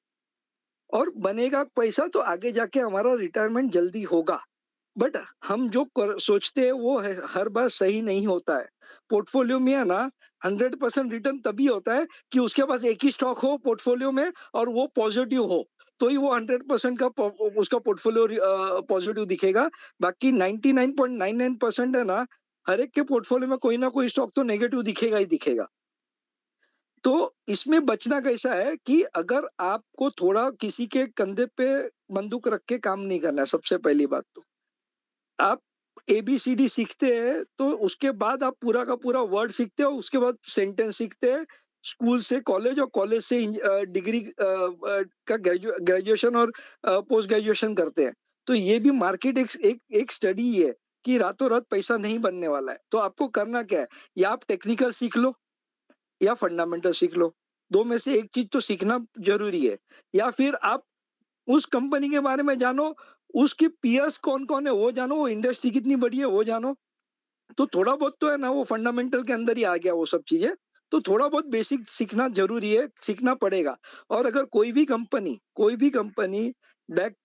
और बनेगा पैसा तो आगे जाके हमारा रिटायरमेंट जल्दी होगा। बट हम जो सोचते हैं वो हर बार सही नहीं होता है। पोर्टफोलियो में है ना 100% रिटर्न तभी होता है कि उसके पास एक ही स्टॉक हो पोर्टफोलियो में और वो पॉजिटिव हो, तो ही वो 100% का उसका पोर्टफोलियो पॉजिटिव दिखेगा। बाकी 99.99% है ना, हर एक के पोर्टफोलियो में कोई ना कोई स्टॉक तो नेगेटिव दिखेगा ही दिखेगा। तो इसमें बचना कैसा है कि अगर आपको थोड़ा किसी के कंधे पे बंदूक रख के काम नहीं करना है, सबसे पहली बात तो आप ABCD सीखते हैं, तो उसके बाद आप पूरा का पूरा वर्ड सीखते हो, उसके बाद सेंटेंस सीखते हैं, स्कूल से कॉलेज और कॉलेज से डिग्री का ग्रेजुएशन और पोस्ट ग्रेजुएशन करते हैं। तो ये भी मार्केट एक स्टडी है कि रातों रात पैसा नहीं बनने वाला है। तो आपको करना क्या है, या आप टेक्निकल सीख लो या फंडामेंटल सीख लो, 2 में से एक चीज तो सीखना जरूरी है। या फिर आप उस कंपनी के बारे में जानो, उसके पीयर्स कौन-कौन है वो जानो, वो इंडस्ट्री कितनी बड़ी है वो जानो। तो थोड़ा बहुत तो है ना, वो फंडामेंटल के अंदर ही आ गया वो सब चीजें। तो थोड़ा बहुत बेसिक सीखना जरूरी है, सीखना पड़ेगा। और अगर कोई भी कंपनी बैक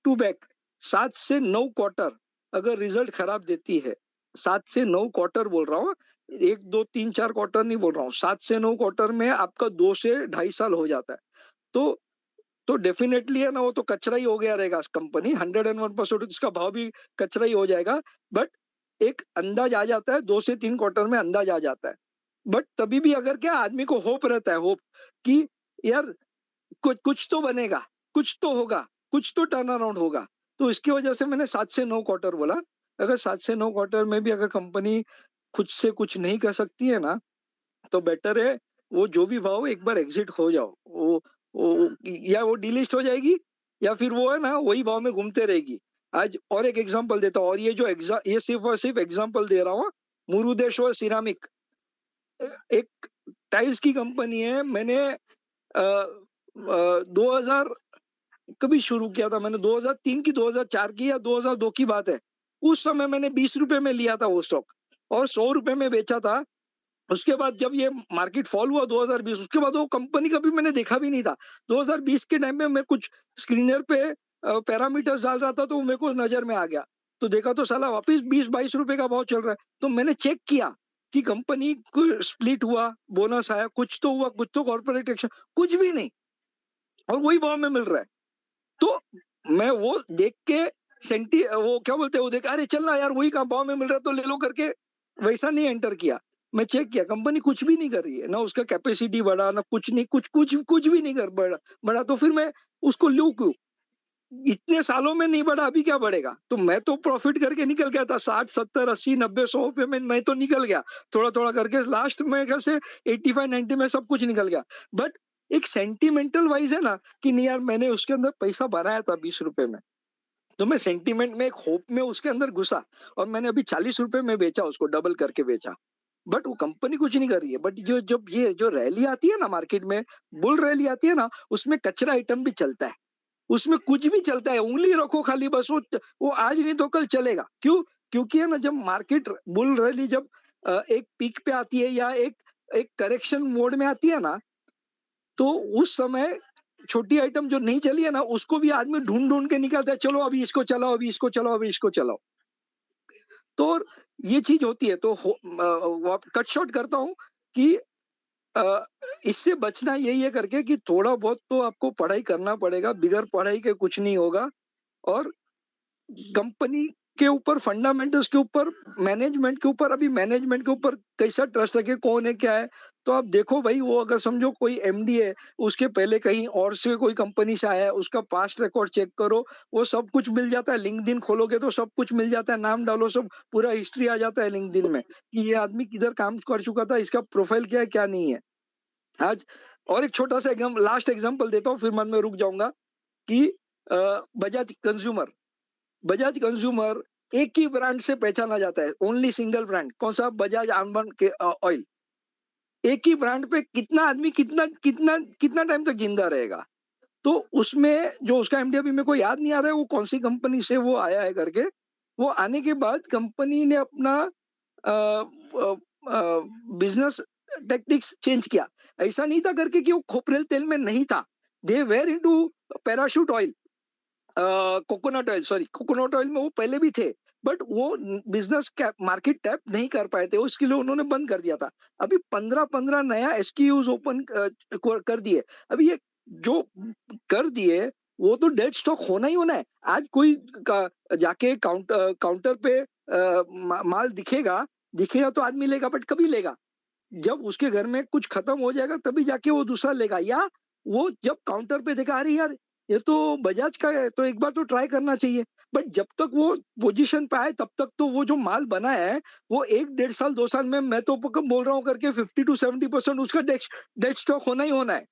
टू बैक 7 से 9 क्वार्टर अगर रिजल्ट खराब देती है, 7 से 9 क्वार्टर बोल रहा हूँ, 1, 2, 3, 4 क्वार्टर नहीं बोल रहा हूँ, 7 से 9 क्वार्टर में आपका 2 से 2.5 साल हो जाता है, तो डेफिनेटली है ना, वो तो कचरा ही हो गया रहेगा कंपनी, 101% उसका भाव भी कचरा ही हो जाएगा। बट एक अंदाज आ जाता है, 2 से 3 क्वार्टर में अंदाज आ जाता है। बट तभी भी अगर क्या आदमी को होप रहता है, होप कि यार कुछ तो बनेगा, कुछ तो होगा, कुछ तो टर्न अराउंड होगा। तो इसकी वजह से मैंने 7 से 9 क्वार्टर बोला। अगर 7 से 9 क्वार्टर में भी अगर कंपनी खुद से कुछ नहीं कर सकती है ना, तो बेटर है वो जो भी भाव एक बार एग्जिट हो जाओ। वो या वो डिलिस्ट हो जाएगी, या फिर वो है ना वही भाव में घूमते रहेगी। आज और एक एग्जांपल देता हूँ, और ये सिर्फ और सिर्फ एग्जांपल दे रहा हूँ। मुरुदेश्वर सिरामिक एक टाइल्स की कंपनी है। मैंने 2000 कभी शुरू किया था, मैंने 2003 की 2004 की या 2002 की बात है। उस समय मैंने 20 रुपए में लिया था वो स्टॉक और 100 रुपए में बेचा था। उसके बाद जब ये मार्केट फॉल हुआ 2020, उसके बाद वो कंपनी कभी मैंने देखा भी नहीं था। 2020 के टाइम में मैं कुछ स्क्रीनर पे पैरामीटर्स डाल रहा था, तो मेरे को नजर में आ गया, तो देखा तो साला वापस 20-22 रुपए का भाव चल रहा है। तो मैंने चेक किया कि कंपनी को स्प्लिट हुआ, बोनस आया, कुछ तो हुआ, कुछ तो कॉर्पोरेट एक्शन, कुछ भी नहीं, और वही भाव में मिल रहा है। तो मैं वो देख के वो क्या बोलते हैं, वो देख, अरे चल ना यार, वही का भाव में मिल रहा है तो ले लो करके वैसा नहीं एंटर किया। मैं चेक किया कंपनी कुछ भी नहीं कर रही है, ना उसका कैपेसिटी बढ़ा, ना कुछ नहीं, कुछ भी नहीं कर बढ़ा, तो फिर मैं उसको लूँ क्यों? इतने सालों में नहीं बढ़ा, अभी क्या बढ़ेगा? तो मैं तो प्रॉफिट करके निकल गया था 60, 70, 80, 90, 100 पे मैं तो निकल गया। थोड़ा-थोड़ा करके लास्ट में कैसे 85, 90 में सब कुछ निकल गया। बट एक सेंटिमेंटल वाइज़ है ना कि नहीं यार मैंने उसके अंदर पैसा भराया था ₹20 में। तो मैं सेंटिमेंट में एक होप में उसके अंदर घुसा और मैंने अभी ₹40 में बेचा उसको, डबल करके बेचा। बट वो कंपनी कुछ नहीं कर रही है। बट जो जब ये जो रैली आती है ना मार्केट में, बुल रैली आती है ना, उसमें कचरा आइटम भी चलता है। उसमें कुछ भी चलता है, उँगली रखो खाली बस वो आज नहीं तो कल चलेगा। क्यों? क्योंकि है ना जब मार्केट बुल रैली जब एक पीक पे आती है या एक एक करेक्शन मोड में आती है ना, तो उस समय छोटी आइटम जो नहीं चली है ना, उसको भी आदमी ढूँढ-ढूँढ के निकालता है, चलो अभी इसको चलाओ, अभी इसको चलाओ, अभी इसको चलाओ। तो ये चीज़ होती है। तो वो कट शॉर्ट करता हूँ कि अ, इससे बचना यही है करके कि थोड़ा बहुत तो आपको पढ़ाई करना पड़ेगा, बगैर पढ़ाई के कुछ नहीं होगा और कंपनी के ऊपर फंडामेंटल्स के ऊपर, मैनेजमेंट के ऊपर, अभी मैनेजमेंट के ऊपर कैसा ट्रस्ट रखें, कौन है, क्या है? तो आप देखो भाई वो अगर समझो कोई एमडी है, उसके पहले कहीं और से कोई कंपनी से आया है, उसका पास्ट रिकॉर्ड चेक करो, वो सब कुछ मिल जाता है। लिंक्डइन खोलोगे तो सब कुछ मिल जाता है, नाम डालो सब पूरा हिस्ट्री आ जाता है लिंक्डइन में कि ये आदमी किधर काम कर चुका था, इसका प्रोफाइल क्या है, क्या नहीं है। आज और एक छोटा-सा लास्ट एग्ज़ाम्पल देता हूँ, फिर मन में रुक जाऊँगा कि अ, बजाज कंज्यूमर बजाज कंज्यूमर एक ही ब्रांड से पहचाना जाता है, ओनली सिंगल ब्रांड, कौन-सा? बजाज आलमंड के ऑयल। एक ही ब्रांड पे कितना आदमी कितना कितना कितना टाइम तक ज़िंदा रहेगा? तो उसमें जो उसका एमडी अभी मेरे को याद नहीं आ रहा है वो कौन-सी कंपनी से वो आया है करके। वो आने के बाद कंपनी ने अपना अ बिज़नेस टैक्टिक्स चेंज किया। ऐसा नहीं था करके कि वो खोपरेल तेल में नहीं था। They were into parachute oil. Coconut oil, sorry, coconut oil में वो पहले भी थे, बट वो बिज़नेस कैप मार्केट टैप नहीं कर पाए थे, उसके लिए उन्होंने बंद कर दिया था। अभी 15-15 नया एसक्यूज़ ओपन कर दिए। अभी ये जो कर दिए, वो तो डेड स्टॉक होना ही होना है। आज कोई जाके काउंटर पे माल दिखेगा तो आदमी लेगा, बट कभी लेगा? जब उसके घर में कुछ खत्म हो जाएगा तभी जाके वो दूसरा लेगा, या वो जब काउंटर पे देखा अरे यार ये तो बजाज का है, तो एक बार तो ट्राई करना चाहिए। बट जब तक वो पोजीशन पे आए तब तक तो वो जो माल बना है वो 1 डेढ़ साल 2 साल में मैं तो बोल रहा हूँ करके 50 टू 70% उसका डेड स्टॉक होना ही होना है।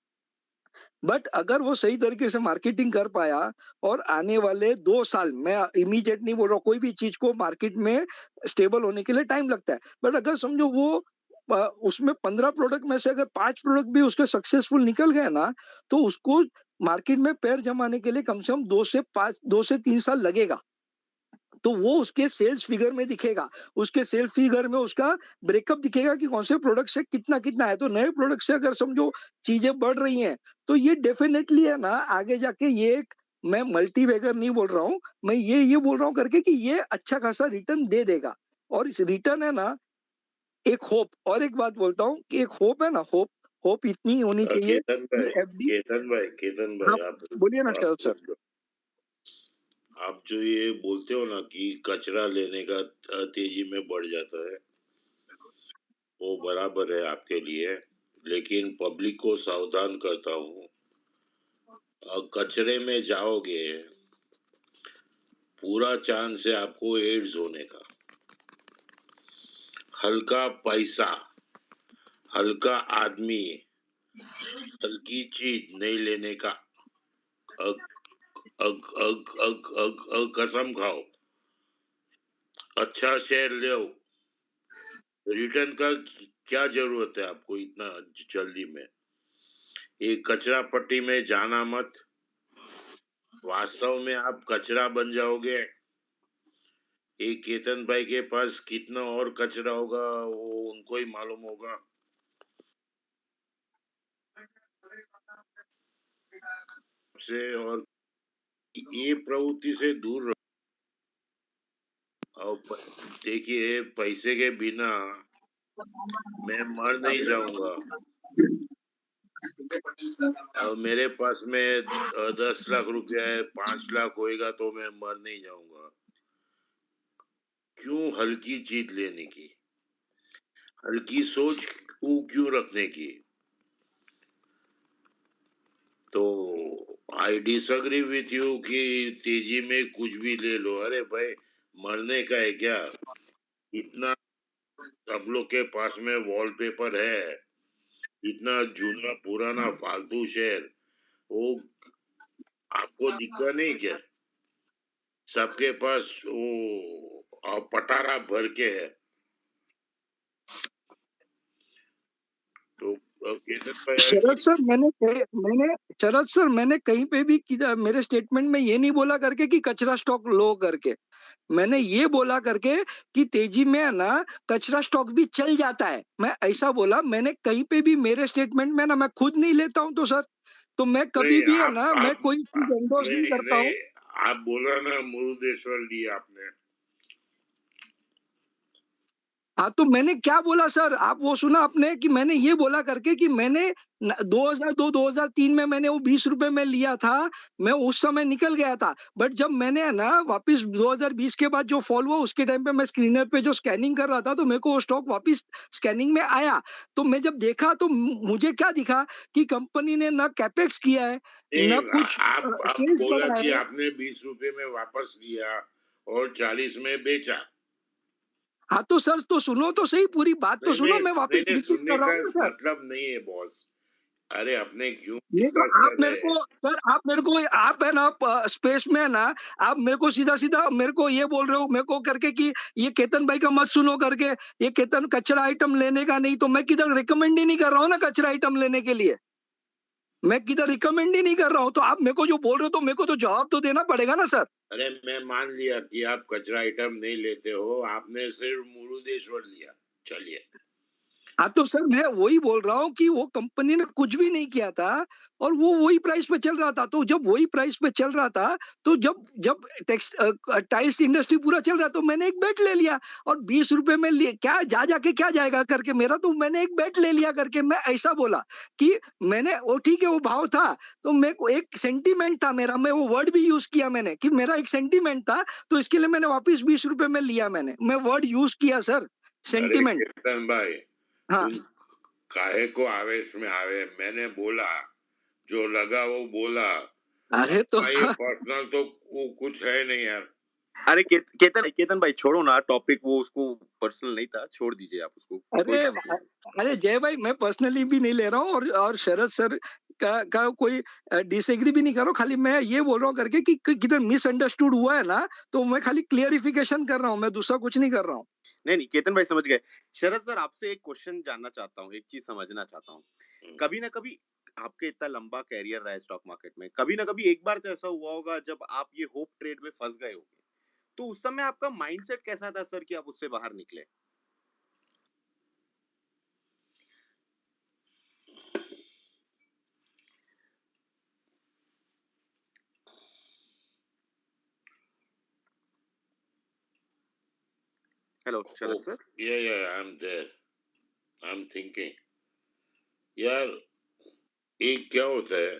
बट अगर वो सही तरीके से मार्केटिंग कर पाया और आने वाले 2 साल, मैं इमीडिएट नहीं बोल रहा हूँ, कोई भी चीज़ को मार्केट में स्टेबल होने के लिए टाइम लगता है। बट अगर समझो वो उसमें 15 प्रोडक्ट में से अगर 5 प्रोडक्ट भी उसके सक्सेसफुल निकल गए ना, तो उसको मार्केट में पैर जमाने के लिए कम से कम 2 से 3 साल लगेगा। तो वो उसके सेल्स फिगर में दिखेगा। उसके सेल्स फिगर में उसका ब्रेकअप दिखेगा कि कौन से प्रोडक्ट से कितना-कितना है। तो नए प्रोडक्ट से अगर समझो चीज़ें बढ़ रही हैं, तो ये डेफ़िनेटली है ना आगे जाके ये एक, मैं मल्टीबैगर नहीं बोल रहा हूँ, मैं ये बोल रहा हूँ करके कि ये अच्छा खासा रिटर्न दे देगा। और इस रिटर्न है ना, एक होप, और एक बात बोलता हूँ कि एक होप है ना, होप होप इतनी होनी चाहिए कि एफडी। केतन हाँ, भाई बोलिए ना सर। आप जो ये बोलते हो ना कि कचरा लेने का तेजी में बढ़ जाता है, वो बराबर है आपके लिए, लेकिन पब्लिक को सावधान करता हूँ, कचरे में जाओगे पूरा चांस है आपको एड्स होने का। हल्का पैसा, हल्का आदमी, हल्की चीज नहीं लेने का। अग, अग, अग, अग, अग, अग, कसम खाओ, अच्छा शेयर ले, रिटर्न का क्या जरूरत है आपको इतना जल्दी में? ये कचरा पट्टी में जाना मत, वास्तव में आप कचरा बन जाओगे। ये केतन भाई के पास कितना और कचरा होगा वो उनको ही मालूम होगा। से और ये प्रवृत्ति से दूर रहो। और देखिए, पैसे के बिना मैं मर नहीं जाऊंगा, और मेरे पास में 10 लाख रुपया है, 5 लाख होएगा तो मैं मर नहीं जाऊंगा। क्यों हल्की चीज लेने की? हल्की सोच वो क्यों रखने की? तो आई डिसएग्री विथ यू कि तेजी में कुछ भी ले लो। अरे भाई मरने का है क्या? इतना सब लोग के पास में वॉलपेपर है, इतना जूना पुराना फालतू शेयर, वो आपको दिखता नहीं क्या? सबके पास वो पटारा भर के है। तो केतन भाई शरद सर शरद सर मैंने कहीं पे भी मेरे स्टेटमेंट में ये नहीं बोला करके कि कचरा स्टॉक लो करके, मैंने ये बोला करके कि तेजी में है ना कचरा स्टॉक भी चल जाता है, मैं ऐसा बोला। मैंने कहीं पे भी मेरे स्टेटमेंट में ना, मैं खुद नहीं लेता हूं तो सर, तो मैं कभी नहीं भी है ना, मैं आप कोई चीज एंडोर्स नहीं नहीं करता नहीं हूँ। आप बोला ना मुरुदेश्वर लिया आपने। हाँ तो मैंने क्या बोला सर, आप वो सुना आपने कि मैंने ये बोला करके कि मैंने 2002-2003 में मैंने वो 20 रुपए में लिया था, मैं उस समय निकल गया था। बट जब मैंने है ना वापस 2020 के बाद जो फॉल हुआ उसके टाइम पे मैं स्क्रीनर पे जो स्कैनिंग कर रहा था तो मेरे को वो स्टॉक वापस स्कैनिंग में आया। तो मैं जब देखा तो मुझे क्या दिखा कि कंपनी ने ना कैपेक्स किया है, नहीं ना कुछ आप सेल्स बोला बढ़ा कि है। आपने 20 रुपए में वापस लिया और 40 में बेचा। हाँ तो सर तो सुनो तो सही, पूरी बात तो नहीं सुनो, नहीं मैं नहीं वापस नहीं रिपीट सुनने कर रहा का हूँ ना सर। मतलब नहीं है बॉस। अरे अपने क्यों नहीं तो डिस्कस आप कर मेरे रहे हैं? को सर, आप है ना स्पेस में है ना, आप मेरे को सीधा सीधा मेरे को ये बोल रहे हो मेरे को करके कि ये केतन भाई का मत सुनो करके, ये केतन कचरा आइटम लेने का नहीं, तो मैं किधर रिकमेंड ही नहीं कर रहा हूँ ना कचरा आइटम लेने के लिए, मैं किधर रिकमेंड ही नहीं कर रहा हूँ। तो आप मेरे को जो बोल रहे हो तो मेरे को तो जवाब तो देना पड़ेगा ना सर। अरे मैं मान लिया कि आप कचरा आइटम नहीं लेते हो, आपने सिर्फ मुरुदेश्वर लिया। चलिए हाँ तो सर मैं वही बोल रहा हूँ कि वो कंपनी ने कुछ भी नहीं किया था और वो वही प्राइस पे चल रहा था। तो जब वही प्राइस पे चल रहा था तो जब जब टाइल्स इंडस्ट्री पूरा चल रहा तो मैंने एक बेट ले लिया और 20 रुपए में क्या जाके क्या जाएगा करके मेरा, तो मैंने एक बेट ले लिया करके मैं ऐसा बोला कि मैंने वो ठीक है वो भाव था तो मेरे को एक सेंटीमेंट था मेरा, मैं वो वर्ड भी यूज किया मैंने कि मेरा एक सेंटीमेंट था तो इसके लिए मैंने वापिस 20 रुपए में लिया, मैं वर्ड यूज किया सर, अरे सेंटीमेंट। कीर्तन भाई हाँ तुम काहे को आवेश में आवे? मैंने बोला जो लगा वो बोला। अरे तो अपना ये पर्सनल तो वो कुछ है नहीं यार। अरे केतन भाई छोड़ो ना टॉपिक, वो उसको पर्सनल नहीं था, छोड़ दीजिए आप उसको, कोई अरे बात नहीं। अरे जय भाई मैं पर्सनली भी नहीं ले रहा हूँ और शरद सर का कोई डिसएग्री भी नहीं कर रहा हूँ, खाली मैं ये बोल रहा हूँ करके कि किधर मिसअंडरस्टूड हुआ है ना तो मैं खाली क्लियरिफिकेशन कर रहा हूँ, मैं दूसरा कुछ नहीं कर रहा हूँ। नहीं नहीं केतन भाई समझ गए। शरद सर आपसे एक क्वेश्चन जानना चाहता हूँ, एक चीज समझना चाहता हूँ। कभी ना कभी आपके इतना लंबा कैरियर रहा है स्टॉक मार्केट में, कभी ना कभी एक बार तो ऐसा हुआ होगा जब आप ये होप ट्रेड में फंस गए होंगे, तो उस समय आपका माइंडसेट कैसा था सर कि आप उससे बाहर निकले? Hello Sharad sir. Yeah, I'm there. I'm thinking. यार एक क्या होता है,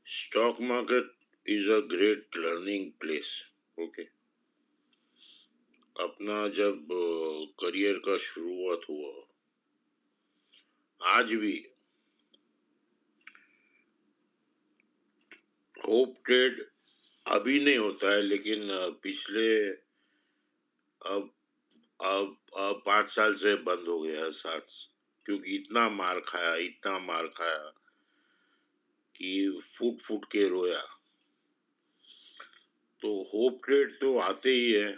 stock market is a great learning place. Okay, अपना जब करियर का शुरुआत हुआ, आज भी होप ट्रेड अभी नहीं होता है, लेकिन पिछले अब अब 5 साल से बंद हो गया, 7, क्योंकि इतना मार खाया कि फूट फूट के रोया। तो होप ट्रेड तो आते ही है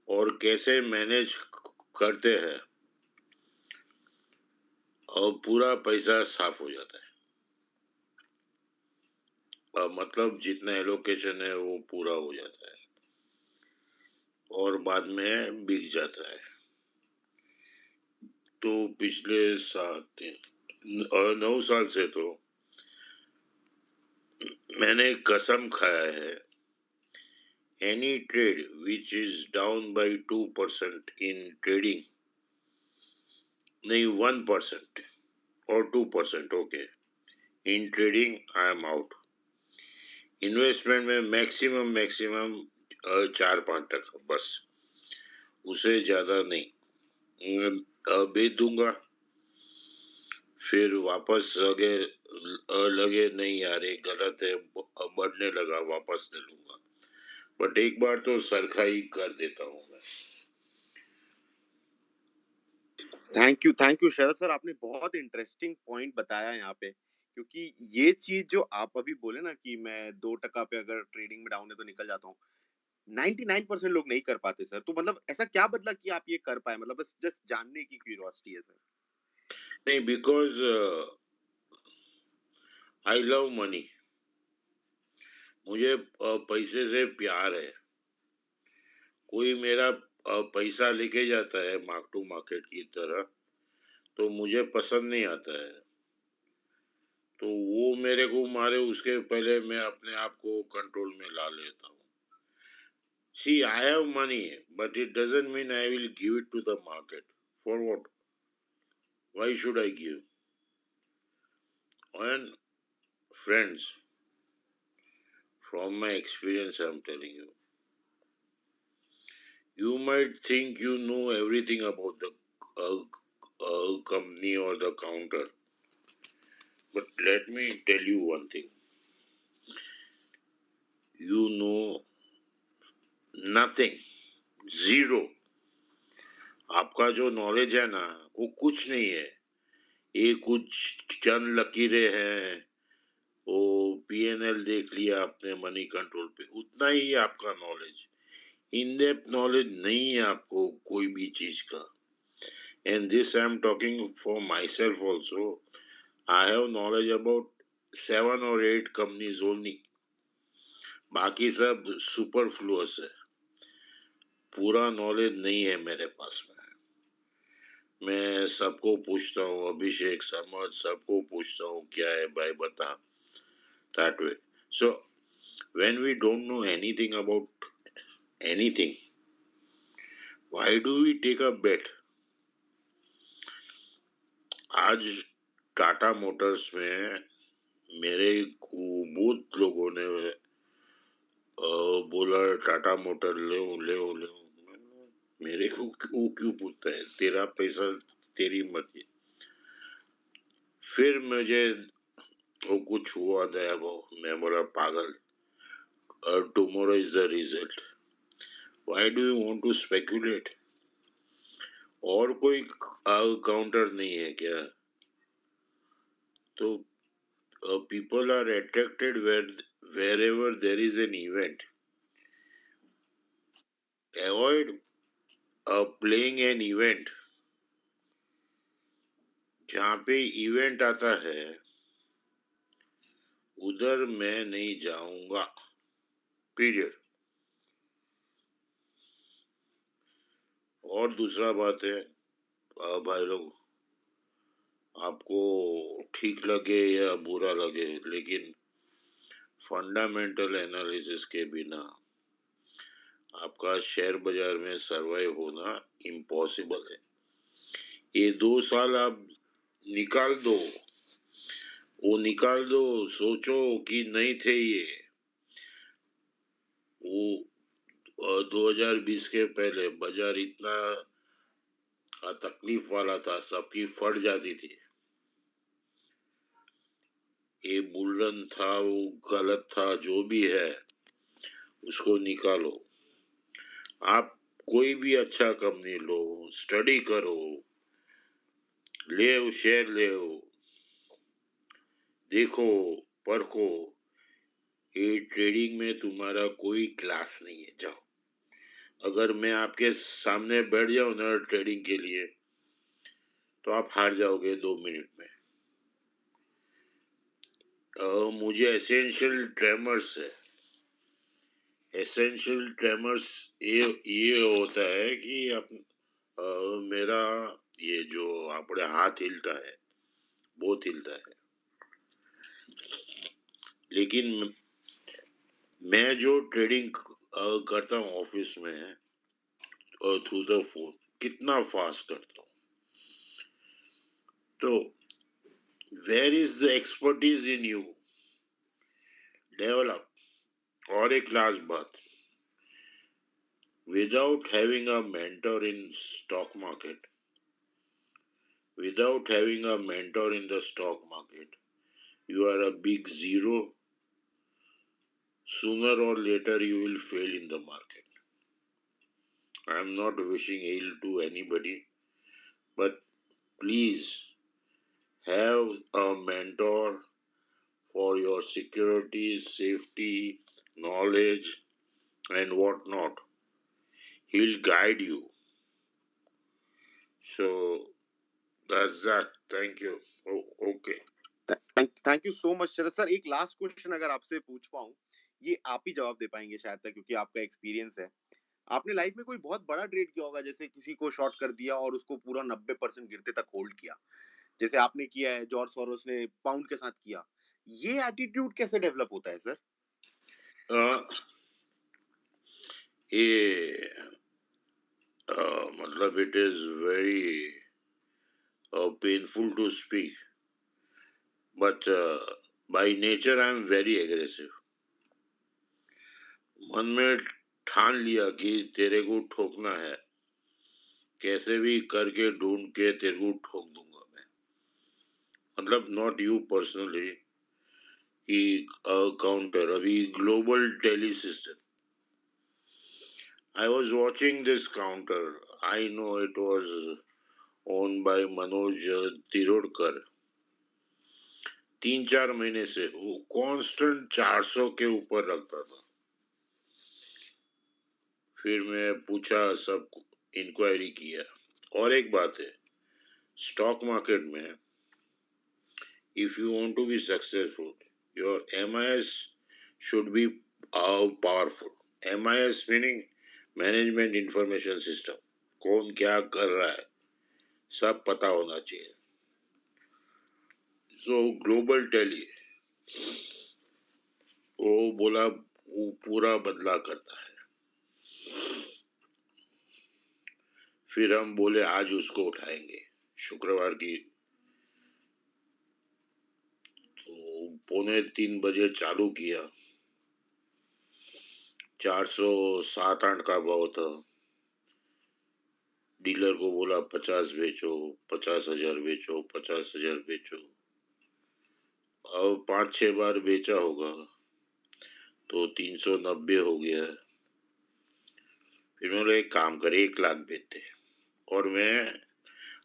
और कैसे मैनेज करते हैं और पूरा पैसा साफ हो जाता है। मतलब जितना एलोकेशन है वो पूरा हो जाता है और बाद में बिक जाता है। तो पिछले 9 साल से तो मैंने कसम खाया है, any trade which is down by 2% in trading, नहीं 1% और 2%, okay, in trading I am out. Investment में मैक्सिमम 4-5% बस, उससे ज्यादा नहीं। बेच दूंगा, फिर वापस लगे नहीं यार ये गलत है, बढ़ने लगा, वापस ले लूंगा, बट एक बार तो सरखाई कर देता हूँ मैं। थैंक यू शरद सर, आपने बहुत इंटरेस्टिंग पॉइंट बताया यहाँ पे, क्योंकि ये चीज जो आप अभी बोले ना कि मैं 2% पे अगर ट्रेडिंग में डाउन है तो निकल जाता हूँ, 99% लोग नहीं कर पाते सर। तो मतलब ऐसा क्या बदला कि आप ये कर पाए? मतलब बस जस्ट जानने की क्यूरियोसिटी है सर। नहीं, बिकॉज आई लव मनी, मुझे पैसे से प्यार है। कोई मेरा पैसा लेके जाता है मार्क टू मार्केट की तरह, तो मुझे पसंद नहीं आता है, तो वो मेरे को मारे उसके पहले मैं अपने आप को कंट्रोल में ला लेता हूँ। See, I have money, but it doesn't mean I will give it to the market. For what? Why should I give? And friends, from my experience, I'm telling you, you might think you know everything about the company or the counter, but let me tell you one thing. You know nothing, zero. आपका जो knowledge है ना वो कुछ नहीं है, ये कुछ चंद लकीरें हैं, वो पीएनएल देख लिया आपने मनी कंट्रोल पे, उतना ही आपका नॉलेज, इन डेप्थ नॉलेज नहीं है आपको कोई भी चीज का। And this I am talking for my self also, I have knowledge about 7 or 8 companies only, बाकी सब सुपरफ्लुअस है, पूरा नॉलेज नहीं है मेरे पास में। मैं सबको पूछता हूँ, अभिषेक समझ सबको पूछता हूँ क्या है भाई बता, that way. So when we don't know anything about anything, why do we take a bet? आज टाटा मोटर्स में मेरे को बहुत लोगों ने बोला टाटा मोटर ले ले, मेरे को क्यों पूछता है, तेरा पैसा तेरी मर्जी। फिर मुझे वो कुछ हुआ दया वो, मैं बोला पागल, tomorrow is the result, why do you want to speculate? और कोई काउंटर नहीं है क्या? तो people are attracted wherever there is an event. Avoid playing an event. जहाँ पे इवेंट आता है उधर मैं नहीं जाऊंगा, पीरियड। और दूसरा बात है भाई लोग, आपको ठीक लगे या बुरा लगे, लेकिन फंडामेंटल एनालिसिस के बिना आपका शेयर बाजार में सर्वाइव होना इम्पॉसिबल है। ये 2 साल आप निकाल दो, वो निकाल दो, सोचो कि नहीं थे ये, वो 2020 के पहले बाजार इतना तकलीफ वाला था, सबकी फट जाती थी, ये बुलरन था, वो गलत था, जो भी है उसको निकालो। आप कोई भी अच्छा कंपनी लो, स्टडी करो, ले शेयर ले, देखो परखो, ये ट्रेडिंग में तुम्हारा कोई क्लास नहीं है। जाओ, अगर मैं आपके सामने बैठ जाऊं ना ट्रेडिंग के लिए तो आप हार जाओगे 2 मिनट में। मुझे एसेंशियल ट्रेमर्स है, एसेंशियल ट्रेमर्स ये होता है कि मेरा ये जो अपने हाथ हिलता है बहुत हिलता है, लेकिन मैं जो ट्रेडिंग करता हूँ ऑफिस में थ्रू द फोन, कितना फास्ट करता हूँ। तो where is the expertise in you, develop. और एक लास्ट बात, without having a mentor in stock market, without having a mentor in the stock market, you are a big zero. Sooner or later, you will fail in the market. I am not wishing ill to anybody, but please have a mentor for your security, safety, knowledge, and whatnot. He'll guide you. So that's that. Thank you. Oh, okay. Thank you so much Sharad sir. एक last question अगर आपसे पूछ पाऊं, ये आप ही जवाब दे पाएंगे शायद तक, क्योंकि आपका एक्सपीरियंस है। आपने लाइफ में कोई बहुत बड़ा ट्रेड किया होगा, जैसे किसी को शॉर्ट कर दिया और उसको पूरा 90% गिरते तक होल्ड किया, जैसे आपने किया है, जॉर्ज सोरोस ने पाउंड के साथ किया। ये एटीट्यूड कैसे डेवलप होता है सर? ये मतलब it is very painful to speak, but by nature I am very aggressive. मन में ठान लिया कि तेरे को ठोकना है, कैसे भी करके ढूंढ के तेरे को ठोक दूंगा मैं। मतलब नॉट यू पर्सनली, कि काउंटर अभी global tele system, I was watching this counter. I know it was owned by Manoj Tirodkar. 3-4 महीने से वो कांस्टेंट 400 के ऊपर रखता था। फिर मैं पूछा, सब इंक्वायरी किया। और एक बात है, स्टॉक मार्केट में if you want to be successful, your MIS should be powerful. MIS meaning management information system, कौन क्या कर रहा है सब पता होना चाहिए। सो ग्लोबल टेली वो बोला वो पूरा बदला करता है। फिर हम बोले आज उसको उठाएंगे, शुक्रवार की, तो 2:45 बजे चालू किया। 407-8 का भाव था। डीलर को बोला 50 बेचो, 50,000 बेचो, 50,000 बेचो। अब 5-6 बार बेचा होगा तो 390 हो गया। फिर मैंने एक काम करे, 1 लाख बेचते। और मैं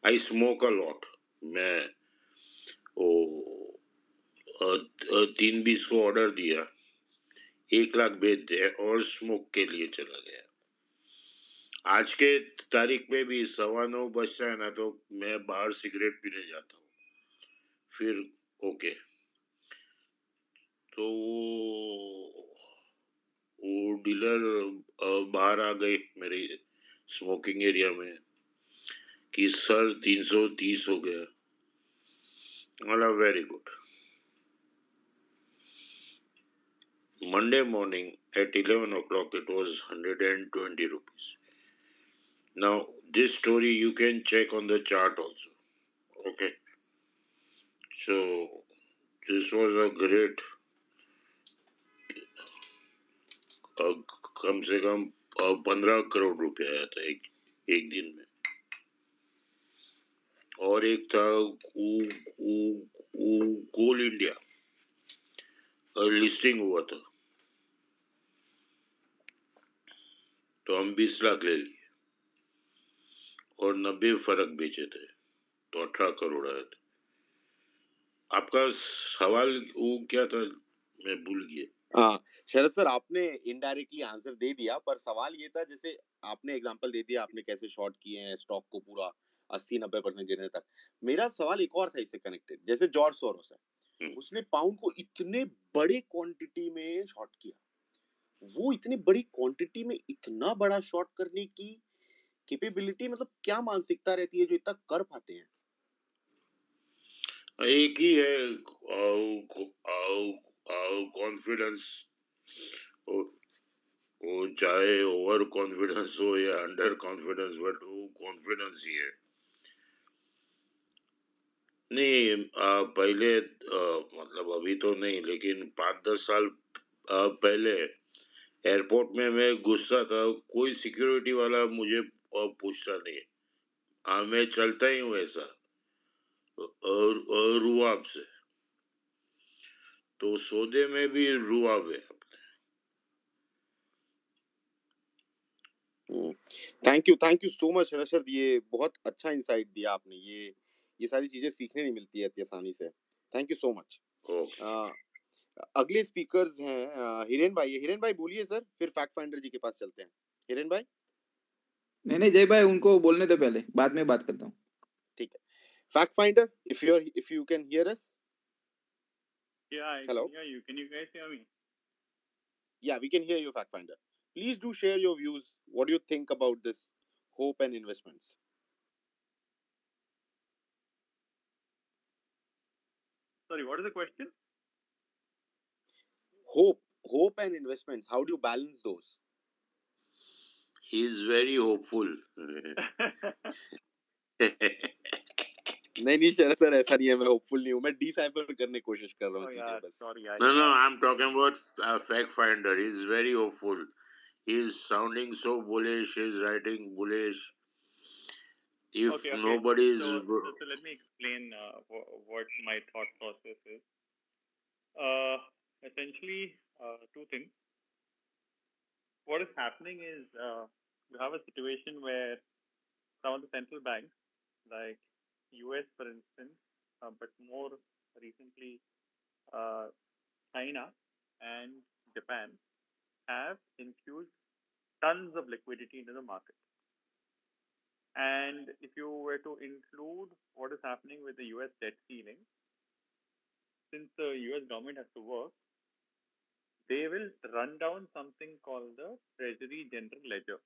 आई स्मोक अ लॉट, मैं वो 3-20 को ऑर्डर दिया, 1 लाख बेच दे और स्मोक के लिए चला गया। आज के तारीख में भी 9:15 बजता है ना, तो मैं बाहर सिगरेट पीने जाता हूँ। फिर ओके, तो वो डीलर बाहर आ गए मेरे स्मोकिंग एरिया में कि सर 330 हो गया। मतलब very good. Monday morning at 11 o'clock it was 120 rupees. Now this story you can check on the chart also. Okay. So this was a great कम से कम 15 करोड़ रुपया आया था एक दिन में। और एक था कोल इंडिया, लिस्टिंग हुआ था, तो हम 20 लाख ले लिए और 90 फर्क बेचे थे, तो 18 करोड़ आए थे। आपका सवाल वो क्या था, मैं भूल गया। हाँ शरद सर, आपने इनडायरेक्टली आंसर दे दिया, पर सवाल ये था, जैसे आपने एग्जांपल दे दिया आपने कैसे शॉर्ट किए हैं स्टॉक को पूरा 80-90% गिरने तक। मेरा सवाल एक और था इससे कनेक्टेड, जैसे जॉर्ज सोरोस है, उसने पाउंड को इतने बड़े क्वांटिटी में शॉर्ट किया, वो इतनी बड़ी क्वांटिटी में इतना बड़ा शॉर्ट करने की कैपेबिलिटी, मतलब क्या मानसिकता रहती है जो इतना कर पाते हैं? एक ही है, कॉन्फिडेंस। वो चाहे ओवर कॉन्फिडेंस हो या अंडर कॉन्फिडेंस, बट वो कॉन्फिडेंस ही है। नहीं पहले मतलब अभी तो नहीं, लेकिन 5-10 साल पहले एयरपोर्ट में मैं घुसता था, कोई सिक्योरिटी वाला मुझे पूछता नहीं। मैं चलता ही हूँ ऐसा, और रुआब से, तो सौदे में भी रुआब है। थैंक यू सो मच रशद, ये बहुत अच्छा इंसाइट दिया आपने। ये सारी चीजें सीखने नहीं मिलती है इतनी आसानी से। Thank you so much. अगले स्पीकर्स हैं हिरेन भाई। हिरेन भाई बोलिए सर, फिर फैक्ट फाइंडर जी के पास चलते हैं। हिरेन भाई। नहीं जय भाई, उनको बोलने दो पहले, बाद में बात करता हूँ। ठीक है, fact finder, if you can hear us. Yeah, I Hello. can hear you. Can you guys hear me? Yeah, we can hear you, fact finder. Please do share your views. What do you think about this hope and investments? Sorry, what is the question? Hope and investments. How do you balance those? He is very hopeful. नहीं शरद sir, ऐसा नहीं है, मैं hopeful नहीं हूँ, मैं decipher करने की कोशिश कर रहा हूँ चीजें बस। Sorry, No, I'm talking about fact finder. He's very hopeful. He's sounding so bullish. He's writing bullish. If Okay. nobody's So let me explain what my thought process is. Essentially, two things. What is happening is you have a situation where some of the central banks, like US for instance, but more recently China and Japan, have infused tons of liquidity into the market. And if you were to include what is happening with the US debt ceiling, since the US government has to work, they will run down something called the Treasury General Ledger.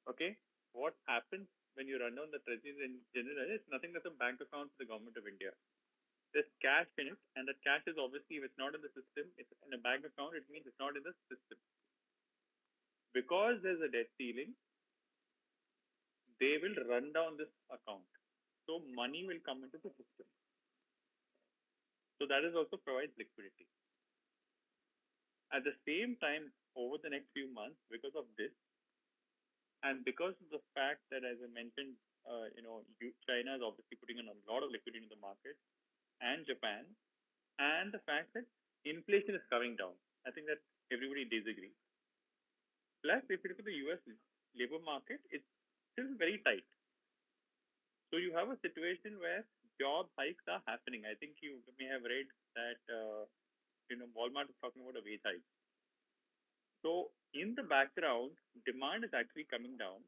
Okay? What happens when you run down the Treasury General Ledger? It's nothing but a bank account for the government of India. There's cash in it, and that cash is obviously, if it's not in the system, it's in a bank account, it means it's not in the system. Because there's a debt ceiling, they will run down this account. So money will come into the system. So that is also provides liquidity. At the same time, over the next few months, because of this, and because of the fact that, as I mentioned, China is obviously putting in a lot of liquidity in the market, and Japan, and the fact that inflation is coming down. I think that everybody disagrees. Plus, if you look at the US labor market, it's still very tight. So you have a situation where job hikes are happening. I think you may have read that Walmart is talking about a wage hike. So in the background, demand is actually coming down,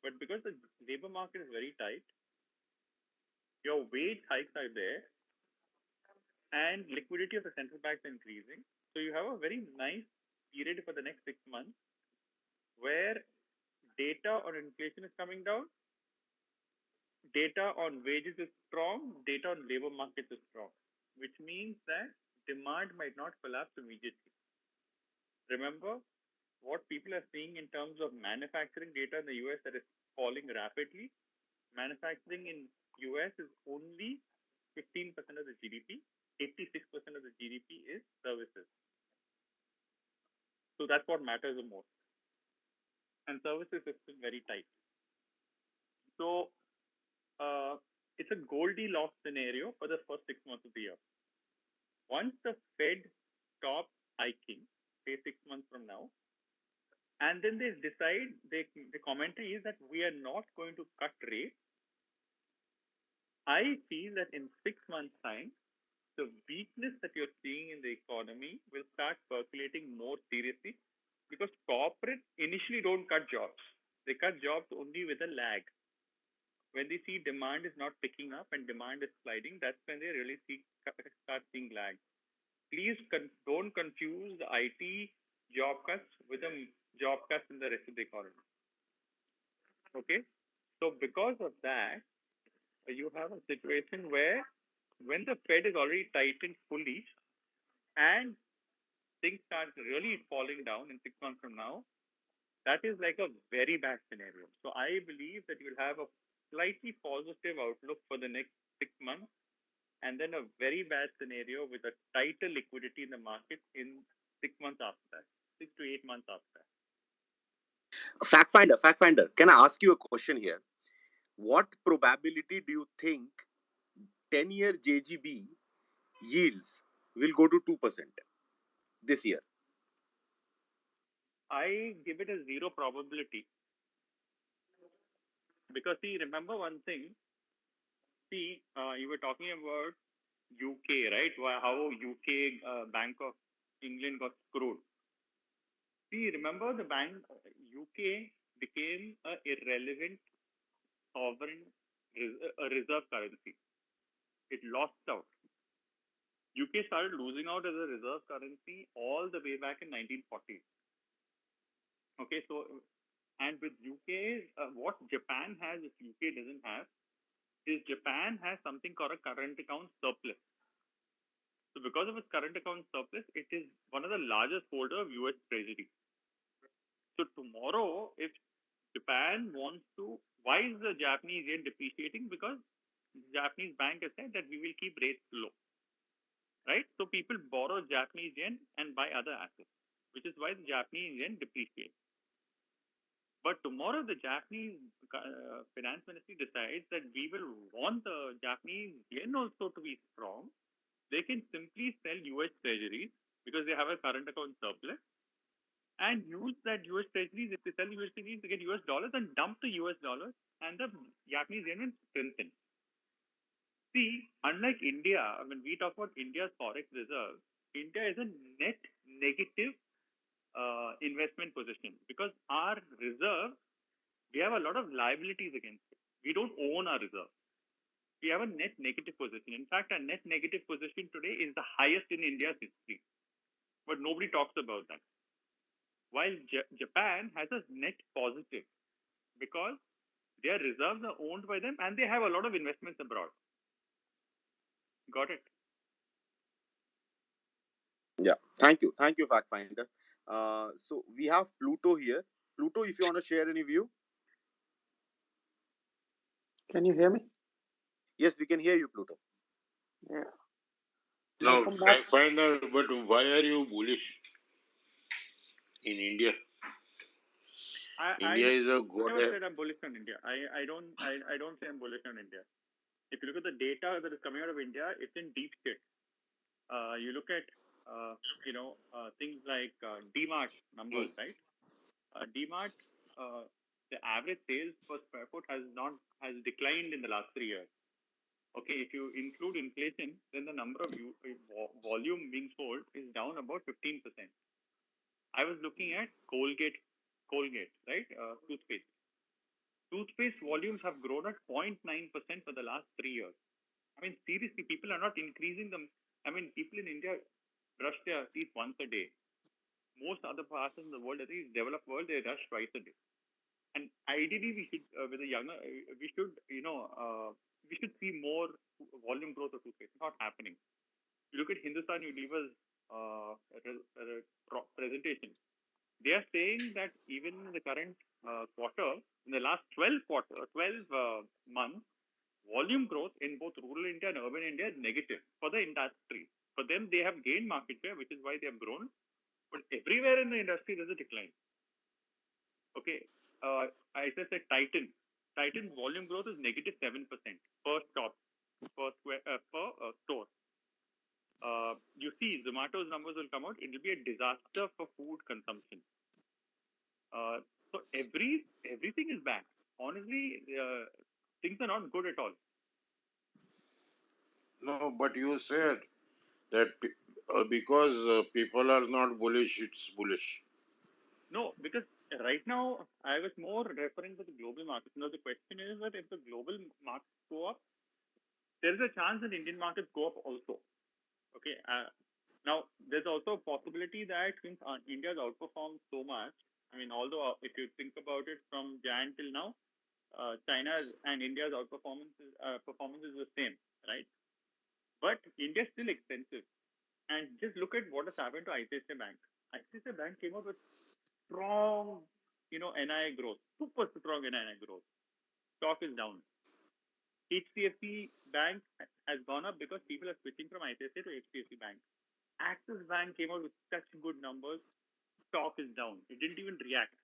but because the labor market is very tight, your wage hikes are there, and liquidity of the central banks is increasing. So you have a very nice period for the next 6 months where data on inflation is coming down, data on wages is strong, data on labor markets is strong, which means that demand might not collapse immediately. Remember, what people are seeing in terms of manufacturing data in the US that is falling rapidly. Manufacturing in US is only 15% of the GDP. 86% of the GDP is services. So that's what matters the most. And services is still very tight. So it's a Goldilocks scenario for the first 6 months of the year. Once the Fed stops hiking, say 6 months from now, and then they decide, the commentary is that we are not going to cut rates, I feel that in 6 months' time, the weakness that you're seeing in the economy will start percolating more seriously, because corporates initially don't cut jobs. They cut jobs only with a lag. When they see demand is not picking up and demand is sliding, that's when they really start seeing lag. Please don't confuse the IT job cuts with the job cuts in the rest of the economy. Okay? So because of that, you have a situation where when the Fed is already tightened fully and things start really falling down in 6 months from now, that is like a very bad scenario. So I believe that you'll have a slightly positive outlook for the next 6 months, and then a very bad scenario with a tighter liquidity in the market in 6 months after that, 6 to 8 months after that. Fact finder, can I ask you a question here? what probability do you think 10-year JGB yields will go to 2% this year? I give it a zero probability because see, remember one thing. See, you were talking about UK, right? How UK Bank of England got screwed. See, remember the UK became a irrelevant sovereign reserve currency. It lost out. UK started losing out as a reserve currency all the way back in 1940. Okay, so and with UK, what Japan has, if UK doesn't have, is Japan has something called a current account surplus. So because of its current account surplus, it is one of the largest holder of US Treasury. So tomorrow, if Japan wants to, why is the Japanese yen depreciating? Because the Japanese bank has said that we will keep rates low, right? So people borrow Japanese yen and buy other assets, which is why the Japanese yen depreciates. But tomorrow, the Japanese finance ministry decides that we will want the Japanese yen also to be strong. They can simply sell US treasuries because they have a current account surplus and use that US treasuries. If they sell US treasuries, they get US dollars and dump the US dollars, and the Japanese yen will strengthen. See, unlike India, when we talk about India's forex reserve, India is a net negative investment position because our reserve, we have a lot of liabilities against it. We don't own our reserve. We have a net negative position. In fact, our net negative position today is the highest in India's history. But nobody talks about that. While Japan has a net positive because their reserves are owned by them and they have a lot of investments abroad. Got it? Yeah. Thank you, Fact Finder. So we have Pluto here. Pluto, if you want to share any view. Can you hear me? Yes, we can hear you, Pluto. Yeah. No, Welcome back. Fact Finder, but why are you bullish in India? India is a I never god. said I'm bullish on India. I don't say I'm bullish on India. If you look at the data that is coming out of India, it's in deep shit. You look at things like DMart numbers, right? DMart, the average sales per square foot has declined in the last 3 years. Okay, if you include inflation, then the number of volume being sold is down about 15%. I was looking at Colgate, right? Toothpaste. Toothpaste volumes have grown at 0.9% for the last 3 years. I mean, seriously, people are not increasing them. I mean, people in India brush their teeth once a day. Most other parts of the world, I think, developed world, they brush twice a day. And ideally, we should, with the younger, we should, we should see more volume growth of toothpaste. It's not happening. You look at Hindustan Unilever's presentation. They are saying that even in the current quarter, in the last 12 months, volume growth in both rural India and urban India is negative for the industry. For them, they have gained market share, which is why they have grown. But everywhere in the industry, there's a decline. Okay, I just said Titan. Titan's volume growth is negative 7% per store. You see, Zomato's numbers will come out. It will be a disaster for food consumption. So everything is bad. Honestly, things are not good at all. No, but you said that because people are not bullish, it's bullish. No, because right now I was more referring to the global markets. Now the question is that if the global markets go up, there is a chance that Indian markets go up also. Okay. Now there's also a possibility that since India has outperformed so much, I mean, although if you think about it from Jan till now, China's and India's performance is the same, right? But India is still expensive. And just look at what has happened to ICICI Bank. ICICI Bank came up with strong, NII growth, super strong NII growth. Stock is down. HDFC Bank has gone up because people are switching from ICICI to HDFC Bank. Axis Bank came out with such good numbers. Stock is down. It didn't even react.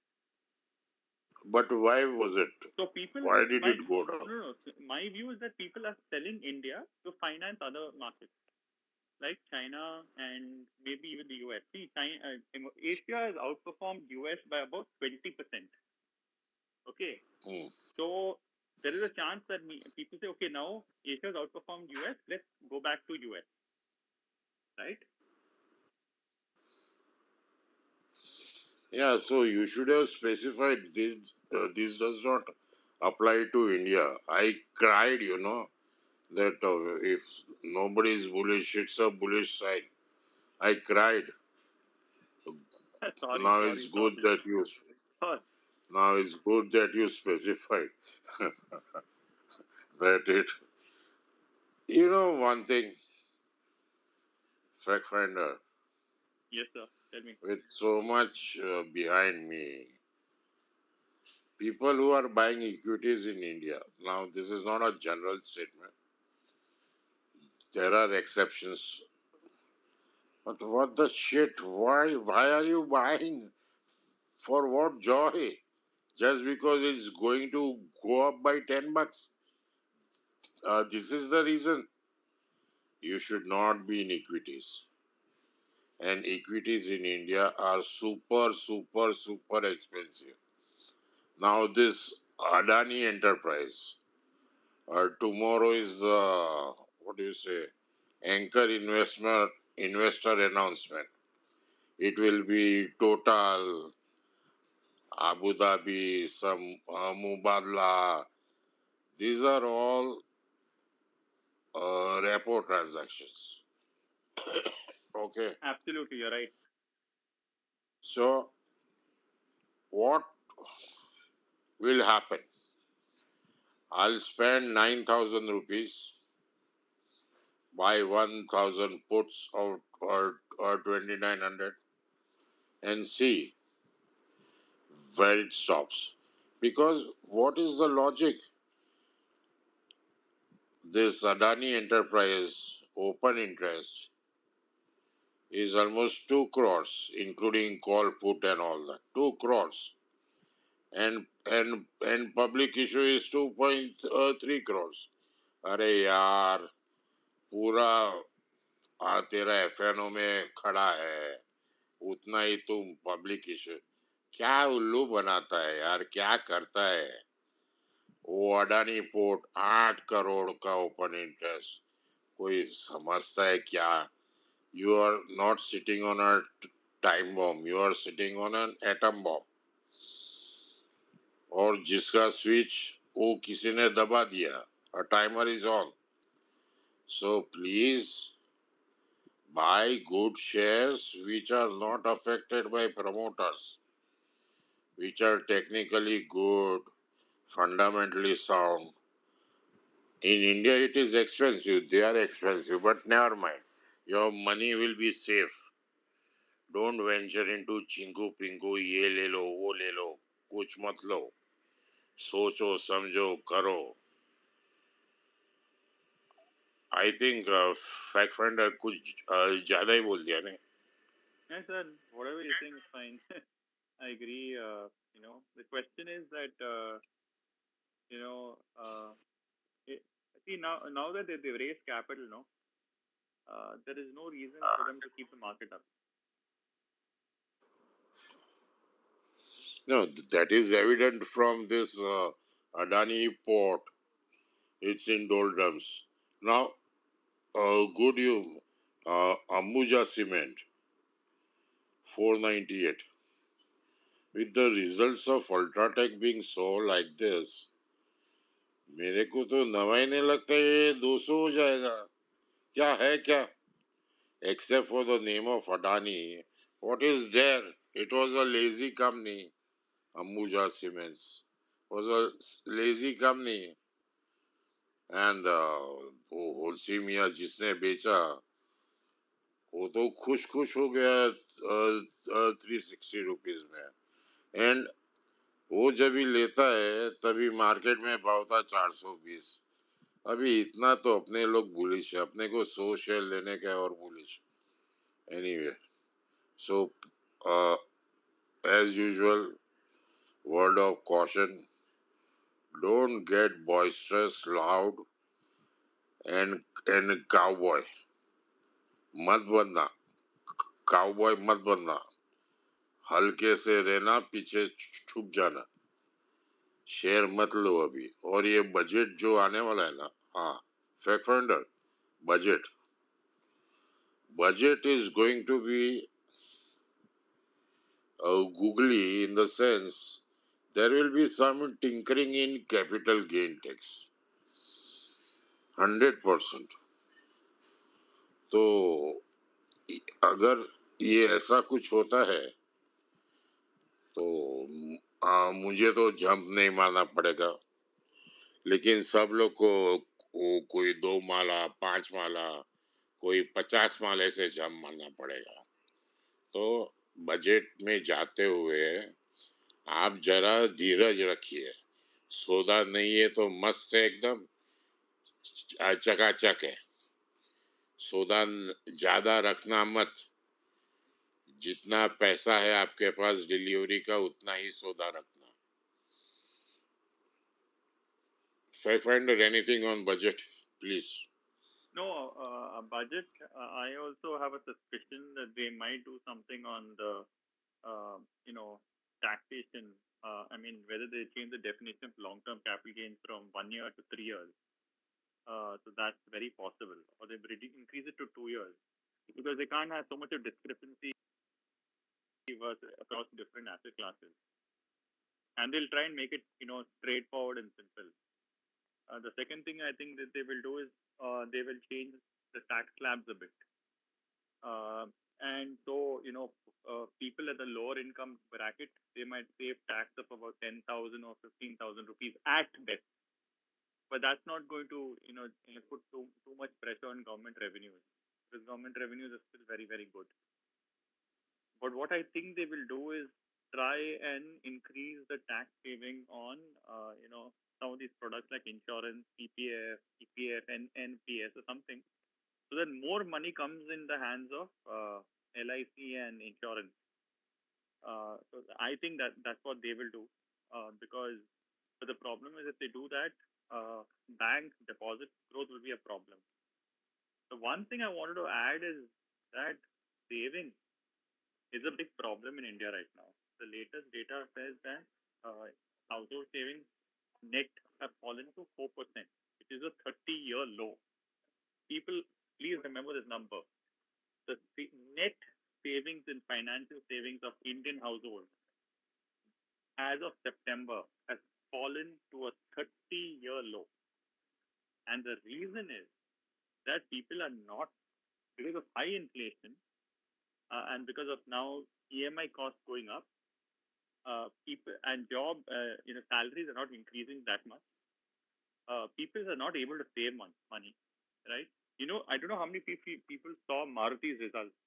But why was it? So people, Why did my it go down? no, my view is that people are selling India to finance other markets like China and maybe even the US. See, Asia has outperformed US by about 20%. Okay, so there is a chance that people say, okay, now Asia has outperformed US. Let's go back to US, right? Yeah, so you should have specified this. This does not apply to India. I cried, that if nobody is bullish, it's a bullish sign. I cried. sorry, Now sorry, it's good sorry. that you. Sorry. Now it's good that you specified that it. You know one thing, fact finder. Yes, sir. Tell me. With so much behind me, people who are buying equities in India. Now this is not a general statement. There are exceptions. But what the shit? Why are you buying? For what joy? Just because it's going to go up by $10. This is the reason. You should not be in equities. And equities in India are super, super, super expensive. Now this Adani Enterprise, tomorrow is the, what do you say, anchor investor announcement. It will be Total, Abu Dhabi, some Mubadala. These are all repo transactions. Okay. Absolutely, you're right. So, what will happen? I'll spend 9,000 rupees, buy 1,000 puts or 2,900 and see where it stops. Because what is the logic? This Adani Enterprise open interest is almost 2 crores, including call, put and all that. 2 crores. And public issue is 2.3 crores. अरे यार पूरा तेरा F&O में खड़ा है उतना ही तुम public issue क्या उल्लू बनाता है यार क्या करता है वो अडानी पोर्ट 8 करोड़ का ओपन इंटरेस्ट कोई समझता है क्या you are not sitting on a time bomb you are sitting on an atom bomb और जिसका स्विच वो किसी ने दबा दिया a timer is on so please buy good shares which are not affected by promoters which are technically good fundamentally sound in India it is expensive they are expensive but never mind your money will be safe don't venture into Chinku Pinku ये ले लो वो ले लो कुछ मत लो सोचो समझो करो I think fact finder कुछ ज्यादा ही बोल दिया ने Yes, sir. Whatever you're saying is fine. I agree. The question is that see now that they've raised capital, there is no reason for them to keep the market up. No, that is evident from this Adani port. It's in doldrums. Now, good you, Ambuja Cement, 498. With the results of Ultratech being sold like this, मेरे को तो नवा ही नहीं लगता ये 200 हो जाएगा क्या है क्या except for the name of Adani what is there it was a lazy company Ambuja Cements was a lazy company and वो होलसी मियाँ जिसने बेचा वो तो खुश हो गया 360 रुपीज में एंड वो जब भी लेता है तभी मार्केट में भाव था 420 अभी इतना तो अपने लोग बुलिश है अपने को 100 शेयर लेने का और bullish anyway so as usual word of caution, don't get boisterous, loud and cowboy. मत बनना, cowboy मत बनना, हल्के से रहना, पीछे छुप जाना, शेयर मत लो अभी। और ये बजट जो आने वाला है ना, हाँ, fact finder, budget is going to be googly in the sense there will be some tinkering in capital gain tax, 100%। तो अगर ये ऐसा कुछ होता है तो मुझे तो जंप नहीं मारना पड़ेगा, लेकिन सब लोग को कोई 2 माला 5 माला कोई 50 माले से जंप मारना पड़ेगा। तो बजट में जाते हुए आप जरा धीरज रखिए, सौदा नहीं है तो मस्त है एकदम, चकाचक है। सौदा ज्यादा रखना मत, जितना पैसा है आपके पास डिलीवरी का उतना ही सौदा रखना। Fact finder, anything on budget, please? No, a budget. I also have a suspicion that they might do something on the, taxation. I mean, whether they change the definition of long-term capital gains from 1 year to 3 years. So that's very possible. Or they increase it to 2 years, because they can't have so much of discrepancy across different asset classes. And they'll try and make it, straightforward and simple. The second thing I think that they will do is they will change the tax slabs a bit. And so, people at the lower income bracket, they might save tax of about 10,000 or 15,000 rupees at best. But that's not going to, put too much pressure on government revenues, because government revenues are still very, very good. But what I think they will do is try and increase the tax saving on, some of these products like insurance, EPF, and NPS or something, so that more money comes in the hands of LIC and insurance. So I think that's what they will do, because the problem is if they do that, bank deposit growth will be a problem. The one thing I wanted to add is that saving is a big problem in India right now. The latest data says that household savings net have fallen to 4%, which is a 30-year low. People, please remember this number. The net savings and financial savings of Indian households as of September has fallen to a 30-year low. And the reason is that people are not, because of high inflation and because of now EMI costs going up, people and salaries are not increasing that much. People are not able to save money, right? I don't know how many people saw Maruti's results.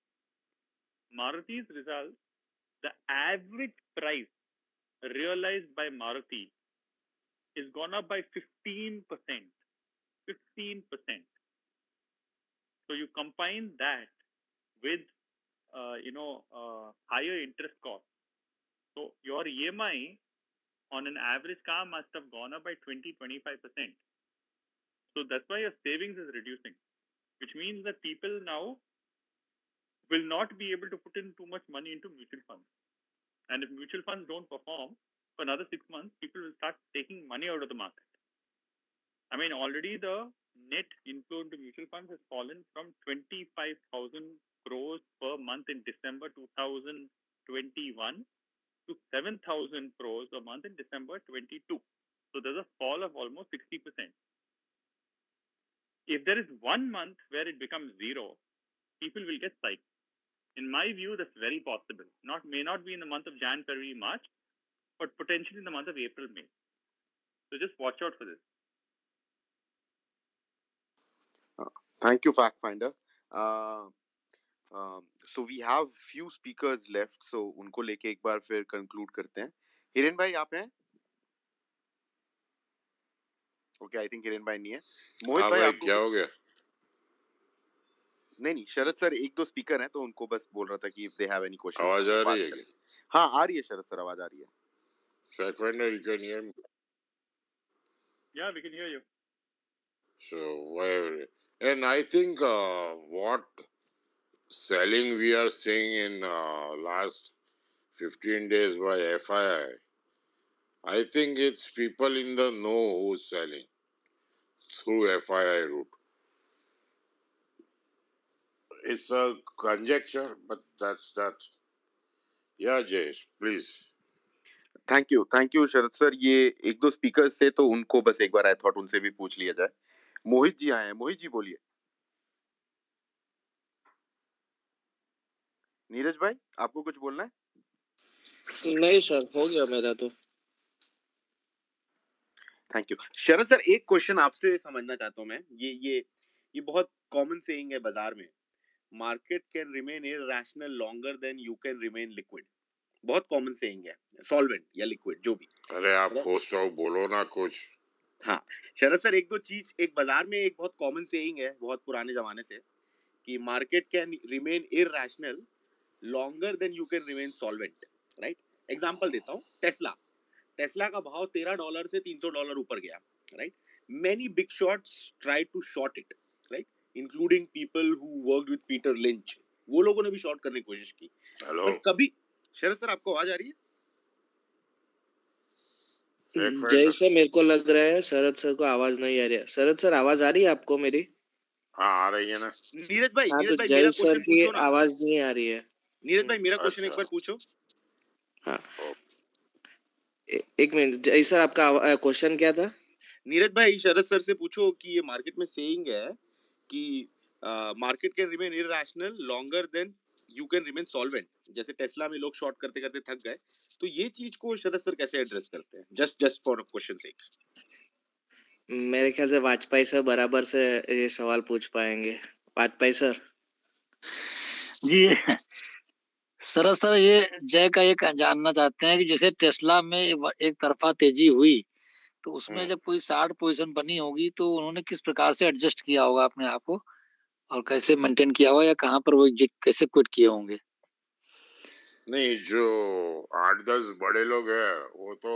Maruti's results, the average price realized by Maruti is gone up by 15%. 15%. So you combine that with, higher interest costs. So your EMI on an average car must have gone up by 20-25%. So that's why your savings is reducing, which means that people now will not be able to put in too much money into mutual funds. And if mutual funds don't perform for another 6 months, people will start taking money out of the market. I mean, already the net inflow into mutual funds has fallen from 25,000 crores per month in December 2021 to 7,000 crores a month in December 22. So there's a fall of almost 60%. If there is 1 month where it becomes zero, people will get psyched. In my view, that's very possible. May not be in the month of Jan, February, March, but potentially in the month of April, May. So just watch out for this. Thank you, Fact Finder. So we have few speakers left, so उनको लेके एक बार फिर conclude करते हैं. हिरेन भाई आप हैं? Okay, I think Hiren भाई नहीं है. मोहित भाई आपको क्या हो गया? नहीं, शरद सर एक दो स्पीकर हैं तो उनको बस बोल रहा था कि if they have any questions. आवाज आ रही है क्या? हाँ, आ रही है शरद सर, आवाज आ रही है. Fakhrinder, you can hear me. Yeah, we can hear you. So, and I think what selling we are seeing in last 15 days by FII, I think it's people in the know who's selling through FII route. It's a conjecture, but that's that. Yeah, Jayesh, please. Thank you Sharad sir. ये एक दो speakers थे तो उनको बस एक बार I thought उनसे भी पूछ लिया जाए। मोहित जी आए हैं, मोहित जी बोलिए। नीरज भाई आपको कुछ बोलना है? नहीं सर, हो गया मेरा तो। Thank you Sharad sir. एक क्वेश्चन आपसे समझना चाहता हूं मैं। ये बहुत कॉमन सेइंग है बाजार में, market can remain irrational longer than you can remain liquid. बहुत कॉमन सेइंग है, सॉल्वेंट या लिक्विड जो भी। अरे आप होस्ट हो, बोलो ना कुछ। हाँ शरद सर, एक दो चीज, एक बाजार में एक बहुत कॉमन सेइंग है बहुत पुराने जमाने से कि market can remain irrational longer than you can remain solvent, right? Example देता हूँ, टेस्ला का भाव $13 से $300 ऊपर गया, right? Many big shots tried to short it, right? Including people who worked with Peter Lynch. वो लोगों ने भी शॉर्ट करने की कोशिश की। हेलो पर कभी, शरद सर आपको आवाज आ रही है? जैसे मेरे को लग रहा है शरद सर को आवाज नहीं आ रही है। शरद सर आवाज आ रही है आपको मेरी? हाँ आ रही है ना। नीरज भाई हाँ, तो मेरा जय सर क्वेश्चन की पूछो ना। आवाज नहीं आ रही है। नीरज भाई मेरा क्वेश्चन एक बार पूछो। हाँ, एक मिनट। जय सर आपका क्वेश्चन क्या था? नीरज भाई शरद सर से पूछो कि ये मार्केट में सेइंग है कि market can remain irrational longer than you can remain solvent. जैसे टेस्ला में लोग शॉर्ट करते करते थक गए, तो ये चीज को शरद सर कैसे एड्रेस करते हैं? जस्ट फॉर अ क्वेश्चन सेक। मेरे ख्याल से वाजपेयी सर बराबर से ये सवाल पूछ पाएंगे। वाजपेयी सर जी शरद सर, ये जय का एक जानना चाहते हैं कि जैसे टेस्ला में एक तरफा तेजी हुई तो उसमें जब कोई 60 पोजीशन बनी होगी तो उन्होंने किस प्रकार से एडजस्ट किया होगा अपने आप को और कैसे मेंटेन किया होगा, या कहाँ पर वो एग्जिट कैसे क्विट किए होंगे? नहीं, जो 8-10 बड़े लोग हैं वो तो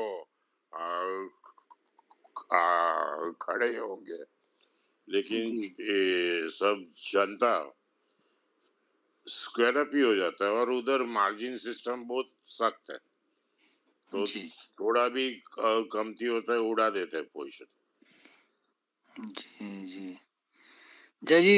खड़े होंगे, लेकिन ये सब जनता स्क्वायर अप ही हो जाता है और उधर मार्जिन सिस्टम बहुत सख्त है, तो थोड़ा भी कमती होता है उड़ा देते हैं पोजीशन। जी जय जी,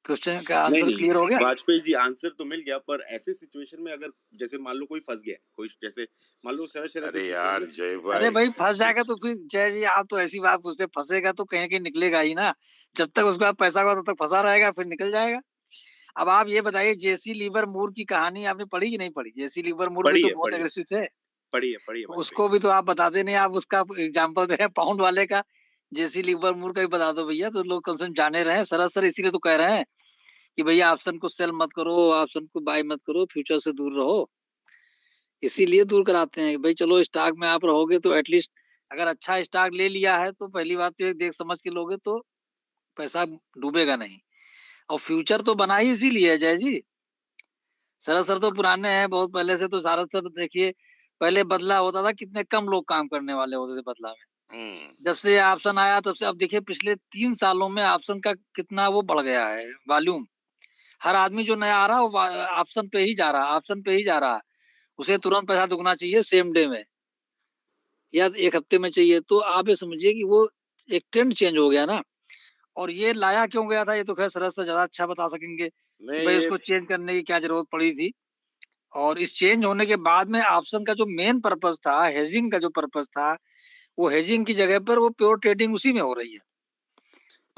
क्वेश्चन का आंसर क्लियर हो गया? वाजपेयी जी आंसर तो मिल गया, पर ऐसे सिचुएशन में अगर जैसे मान लो कोई फंस गया, कोई जैसे मान लो अरे यार जय भाई, अरे भाई फंस जाएगा तो फिर जय जी आप तो ऐसी बात पूछते, फंसेगा तो कहीं निकलेगा ही ना। जब तक उसके पास पैसा होगा तब तक फंसा रहेगा, फिर निकल जाएगा। अब आप ये बताइए, जेसी लीवर मूर की कहानी आपने पढ़ी कि नहीं पढ़ी? जेसी लीवर मूर भी तो बहुत एग्रेसिव थे। पढ़िए उसको भी तो आप बताते नहीं, आप उसका एग्जांपल दे रहे हैं पाउंड वाले का। जेसी लीवर मूर का भी बता दो भैया, तो लोग कम से कम जाने रहे हैं। सरासर इसीलिए तो कह रहे हैं कि भैया ऑप्शन को सेल मत करो, ऑप्शन को बाय मत करो, फ्यूचर से दूर रहो। इसीलिए दूर कराते हैं भाई चलो स्टॉक में आप रहोगे तो एटलीस्ट अगर अच्छा स्टॉक ले लिया है तो पहली बात तो देख समझ के लोगे तो पैसा डूबेगा नहीं। और फ्यूचर तो बना ही इसीलिए है जय जी। सरद सर तो पुराने हैं बहुत पहले से। तो सरद सर देखिए, पहले बदला होता था, कितने कम लोग काम करने वाले होते थे बदला में। जब से ऑप्शन आया तब से अब देखिए पिछले 3 सालों में ऑप्शन का कितना वो बढ़ गया है वॉल्यूम। हर आदमी जो नया आ रहा है वो ऑप्शन पे ही जा रहा है, ऑप्शन पे ही जा रहा है। उसे तुरंत पैसा दुगना चाहिए सेम डे में या 1 हफ्ते में चाहिए। तो आप ये समझिए कि वो एक ट्रेंड चेंज हो गया ना। और ये लाया क्यों गया था ये तो खैर सरद सर ज्यादा अच्छा बता सकेंगे कि भाई उसको चेंज करने की क्या जरूरत पड़ी थी। और इस चेंज होने के बाद में ऑप्शन का जो मेन पर्पस था, हेजिंग का जो पर्पस था, वो हेजिंग की जगह पर वो प्योर ट्रेडिंग उसी में हो रही है।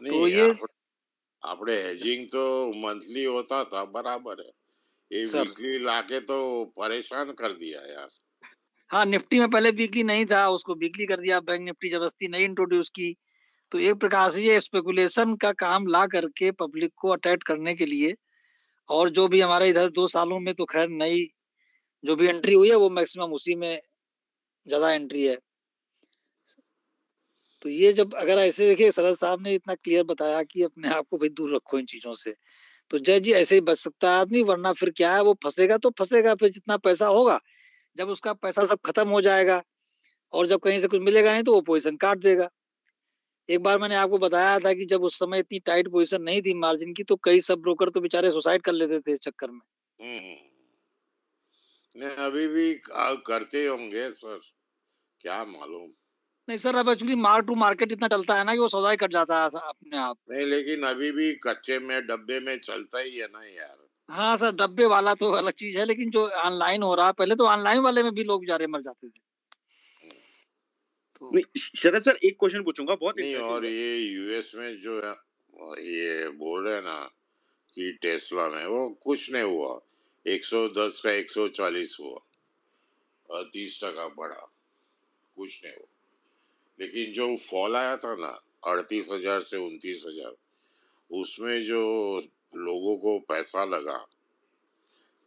तो ये આપણે હેજિંગ तो मंथली होता था, बराबर है। ये वीकली लाके तो परेशान कर दिया यार। हाँ, निफ्टी में पहले वीकली नहीं था, उसको वीकली कर दिया। बैंक निफ्टी जबरदस्ती नहीं इंट्रोड्यूस की। तो एक प्रकार से ये स्पेकुलेशन का काम ला करके पब्लिक को अट्रैक्ट करने के लिए। और जो भी हमारे इधर 2 सालों में तो खैर नई जो भी एंट्री हुई है वो मैक्सिमम उसी में ज्यादा एंट्री है। तो ये जब अगर ऐसे देखिए सरद साहब ने इतना क्लियर बताया कि अपने आप को भाई दूर रखो इन चीजों से, तो जय जी ऐसे ही बच सकता है आदमी। वरना फिर क्या है, वो फंसेगा तो फंसेगा। फिर जितना पैसा होगा, जब उसका पैसा सब खत्म हो जाएगा और जब कहीं से कुछ मिलेगा नहीं तो वो पोजीशन काट देगा। एक बार मैंने आपको बताया था कि जब उस समय इतनी टाइट पोजीशन नहीं थी मार्जिन की, तो कई सब ब्रोकर तो बेचारे सुसाइड कर लेते थे इस चक्कर में। नहीं अभी भी करते होंगे सर, क्या मालूम। नहीं सर, अब एक्चुअली मार्क टू मार्केट इतना चलता है ना कि वो सौदा ही कट जाता है अपने आप। नहीं लेकिन अभी भी कच्चे में डब्बे में चलता ही है ना यार। हाँ सर, डब्बे वाला तो अलग चीज है, लेकिन जो ऑनलाइन हो रहा है, पहले तो ऑनलाइन वाले में भी लोग बेचारे मर जाते थे। नहीं शरद सर, एक क्वेश्चन पूछूंगा, बहुत नहीं इंटरेस्टिंग और है। ये यूएस में जो है, ये बोल रहे हैं ना कि टेस्ला में वो कुछ नहीं हुआ, 110 का 140 हुआ और 30% बढ़ा, कुछ नहीं हुआ। लेकिन जो फॉल आया था ना 38,000 से 29,000, उसमें जो लोगों को पैसा लगा,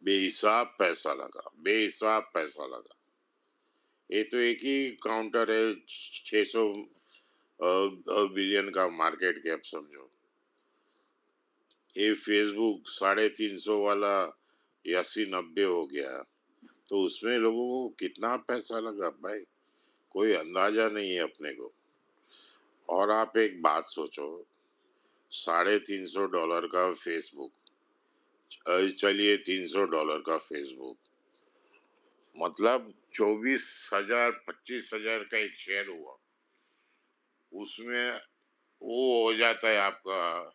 बेहिसाब पैसा लगा, बेहिसाब पैसा लगा। ये तो एक ही काउंटर है, 600 बिलियन का मार्केट कैप समझो। ये फेसबुक 350 वाला 80-90 हो गया, तो उसमें लोगों को कितना पैसा लगा भाई, कोई अंदाजा नहीं है अपने को। और आप एक बात सोचो, $350 का फेसबुक, चलिए $300 का फेसबुक, मतलब 24,000 25,000 का एक शेयर हुआ, उसमें वो हो जाता है आपका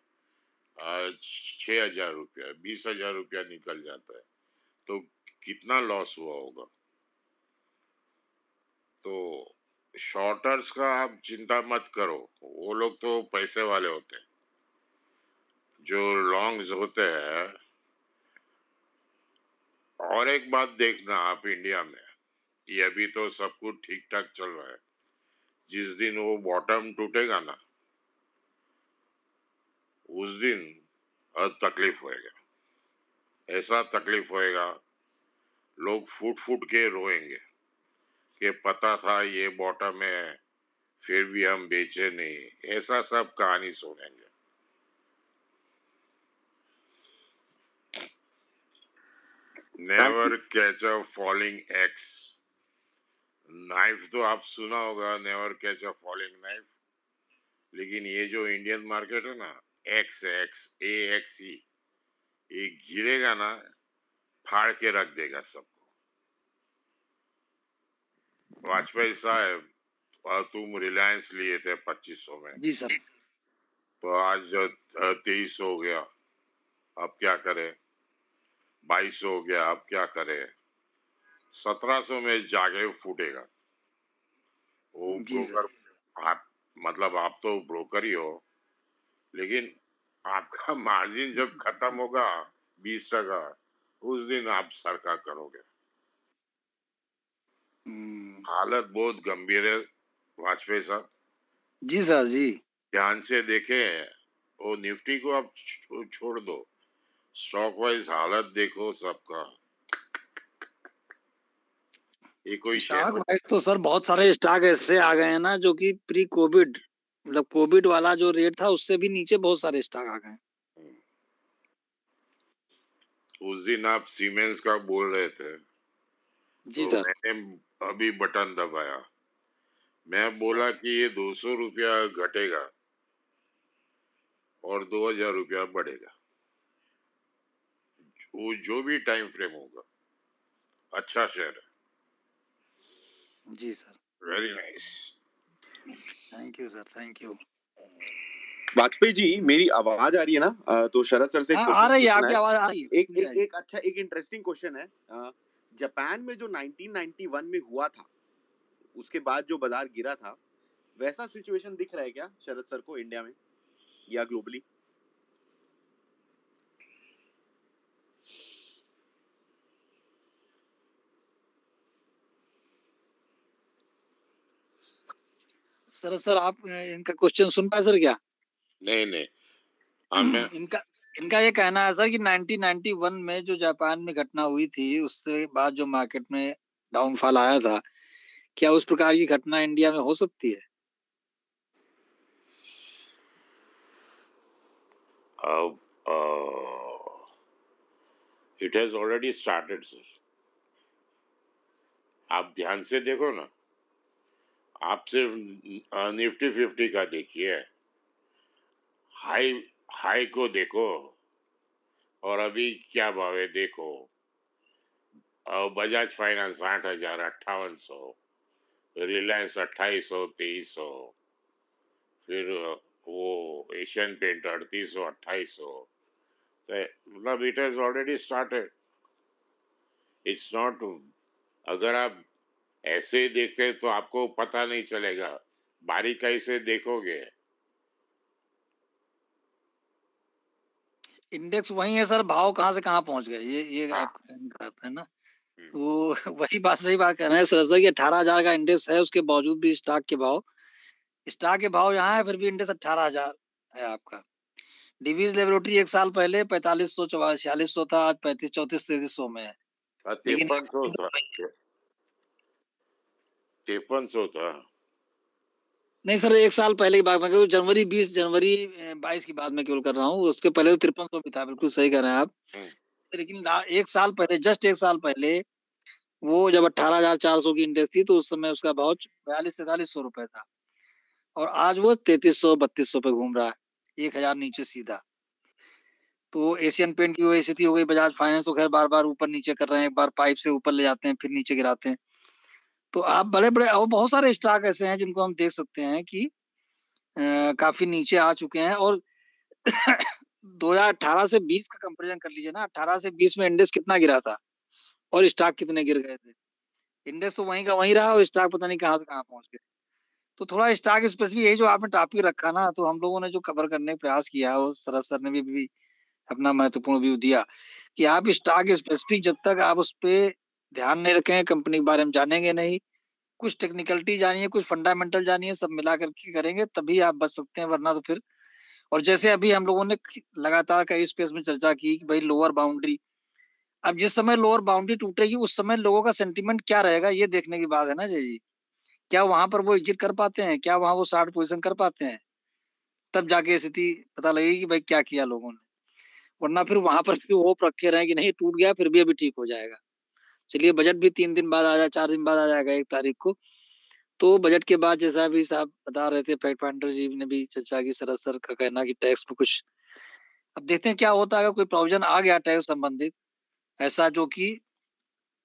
6,000 रुपया, 20,000 रुपया निकल जाता है, तो कितना लॉस हुआ होगा। तो शॉर्टर्स का आप चिंता मत करो, वो लोग तो पैसे वाले होते हैं। जो लॉन्ग्स होते हैं, और एक बात देखना आप इंडिया में, ये अभी तो सब कुछ ठीक ठाक चल रहा है, जिस दिन वो बॉटम टूटेगा ना, उस दिन तकलीफ होएगा, ऐसा तकलीफ होएगा, लोग फूट फूट के रोएंगे कि पता था ये बॉटम है फिर भी हम बेचे नहीं, ऐसा सब कहानी सुनेंगे। Never catch a falling x knife, तो आप सुना होगा, never catch a falling knife. लेकिन ये जो इंडियन मार्केट है ना, एक्स एक्स AXE, ये गिरेगा ना, फाड़ के रख देगा सबको। वाजपेयी साहब, तुम रिलायंस लिए थे 2500 में, जी सर। तो आज 2300 हो गया, अब क्या करे, 2200 हो गया, अब क्या करे, 1700 में जाके फूटेगा। वो जी सर। ब्रोकर, आप मतलब आप तो ब्रोकर ही हो, लेकिन आपका मार्जिन जब खत्म होगा 20%, उस दिन आप सरका करोगे। हालत बहुत गंभीर है वाजपेयी साहब। जी सर जी। ध्यान से देखें, वो निफ्टी को आप छोड़ दो, स्टॉक वाइज हालत देखो सबका। ये कोई स्टॉक वाइज तो सर बहुत सारे स्टॉक ऐसे आ गए हैं ना, जो कि प्री कोविड, मतलब कोविड वाला जो रेट था उससे भी नीचे बहुत सारे स्टॉक आ गए। उस दिन आप सीमेंस का बोल रहे थे, जी तो सर। मैंने अभी बटन दबाया, मैं बोला कि ये 200 रुपया घटेगा और 2,000 रुपया बढ़ेगा, वो जो भी टाइम फ्रेम होगा। अच्छा शेयर है। जी sir. Very nice, thank you sir, thank you. Vajpayee ji, मेरी आवाज आ रही है ना? तो शरद सर से एक हाँ, आ क्वेश्चन रही है, पूछना आपकी है। आवाज आ रही है। एक मुझे एक आई। एक अच्छा, एक इंटरेस्टिंग क्वेश्चन है। जापान में जो 1991 में हुआ था, उसके बाद जो बाजार गिरा था, वैसा सिचुएशन दिख रहा है क्या शरद सर को इंडिया में या ग्लोबली? सर आप इनका क्वेश्चन सुन पाए सर क्या? नहीं नहीं, मैं इनका ये कहना है सर कि 1991 में जो जापान में घटना हुई थी, उससे बाद जो मार्केट में डाउनफॉल आया था, क्या उस प्रकार की घटना इंडिया में हो सकती है? It has already started sir, आप ध्यान से देखो ना, आप सिर्फ निफ्टी 50 का देखिए, हाई हाई को देखो और अभी क्या भाव है देखो। बजाज फाइनेंस 8,000 5800, रिलायंस 2800 2300, फिर वो एशियन पेंट 3800 2800। मतलब it has already started. It's not, अगर आप ऐसे देखते तो आपको पता नहीं चलेगा, बारीकाई से देखोगे। इंडेक्स वही है सर, भाव कहाँ से कहाँ पहुंच गए, ये हाँ। आप है ना। तो वही बात, सही बात कर रहे हैं सर कि 18,000 का इंडेक्स है, उसके बावजूद भी स्टॉक के भाव यहाँ है, फिर भी इंडेक्स 18,000 है आपका। डिवीज लेबोरेटरी एक साल पहले 4500 4600 था, आज 35 34 3300 में है। लेकिन 5300 था, 5300 था। नहीं सर, एक साल पहले की बात मैं करूँ, जनवरी 22 की बात मैं केवल कर रहा हूँ, उसके पहले तो 5300 भी था, बिल्कुल सही कह रहे हैं आप। लेकिन एक साल पहले, जस्ट एक साल पहले, वो जब 18,400 की इंडेक्स थी तो उस समय उसका भाव 42-4300 रुपए था, और आज वो 3300-3200 पे घूम रहा है, 1000 नीचे सीधा। तो एशियन पेंट की वो स्थिति हो गई, बजाज फाइनेंस को खैर बार बार ऊपर नीचे कर रहे हैं, एक बार पाइप से ऊपर ले जाते हैं फिर नीचे गिराते हैं। तो आप बड़े बड़े और बहुत सारे स्टॉक ऐसे हैं जिनको हम देख सकते हैं कि काफी नीचे आ चुके हैं। और 2018 से 20 का कंपैरिजन कर लीजिए ना, 18 से 20 में इंडेक्स कितना गिरा था और स्टॉक कितने गिर गए थे। इंडेक्स तो वहीं का वहीं रहा और स्टॉक पता नहीं कहाँ से कहाँ पहुंच गए। तो थोड़ा स्टॉक स्पेसिफिक, यही जो आपने टॉपिक रखा ना, तो हम लोगों ने जो कवर करने का प्रयास किया, और शरद सर ने भी अपना महत्वपूर्ण व्यू दिया कि आप स्टॉक स्पेसिफिक जब तक आप उस पे ध्यान नहीं रखें, कंपनी के बारे में जानेंगे नहीं, कुछ टेक्निकलिटी जानिए, कुछ फंडामेंटल जानिए, सब मिला करके करेंगे तभी आप बच सकते हैं, वरना तो फिर। और जैसे अभी हम लोगों ने लगातार कई स्पेस में चर्चा की कि भाई लोअर बाउंड्री, अब जिस समय लोअर बाउंड्री टूटेगी उस समय लोगों का सेंटीमेंट क्या रहेगा, ये देखने की बात है ना जय जी। क्या वहां पर वो एग्जिट कर पाते हैं, क्या वहां वो शॉर्ट पोजीशन कर पाते हैं, तब जाके स्थिति पता लगेगी कि भाई क्या किया लोगों ने। वरना फिर वहां पर भी होप रखे रहे कि नहीं टूट गया फिर भी अभी ठीक हो जाएगा। चलिए, बजट भी 3 दिन बाद आ जाए, 4 दिन बाद आ जाएगा 1 तारीख को। तो बजट के बाद जैसा भी साहब बता रहे थे, फैक्ट फाइंडर जी ने भी चर्चा की, शरद सर का कहना कि टैक्स पे कुछ, अब देखते हैं क्या होता है। अगर कोई प्रोविजन आ गया टैक्स संबंधित ऐसा जो कि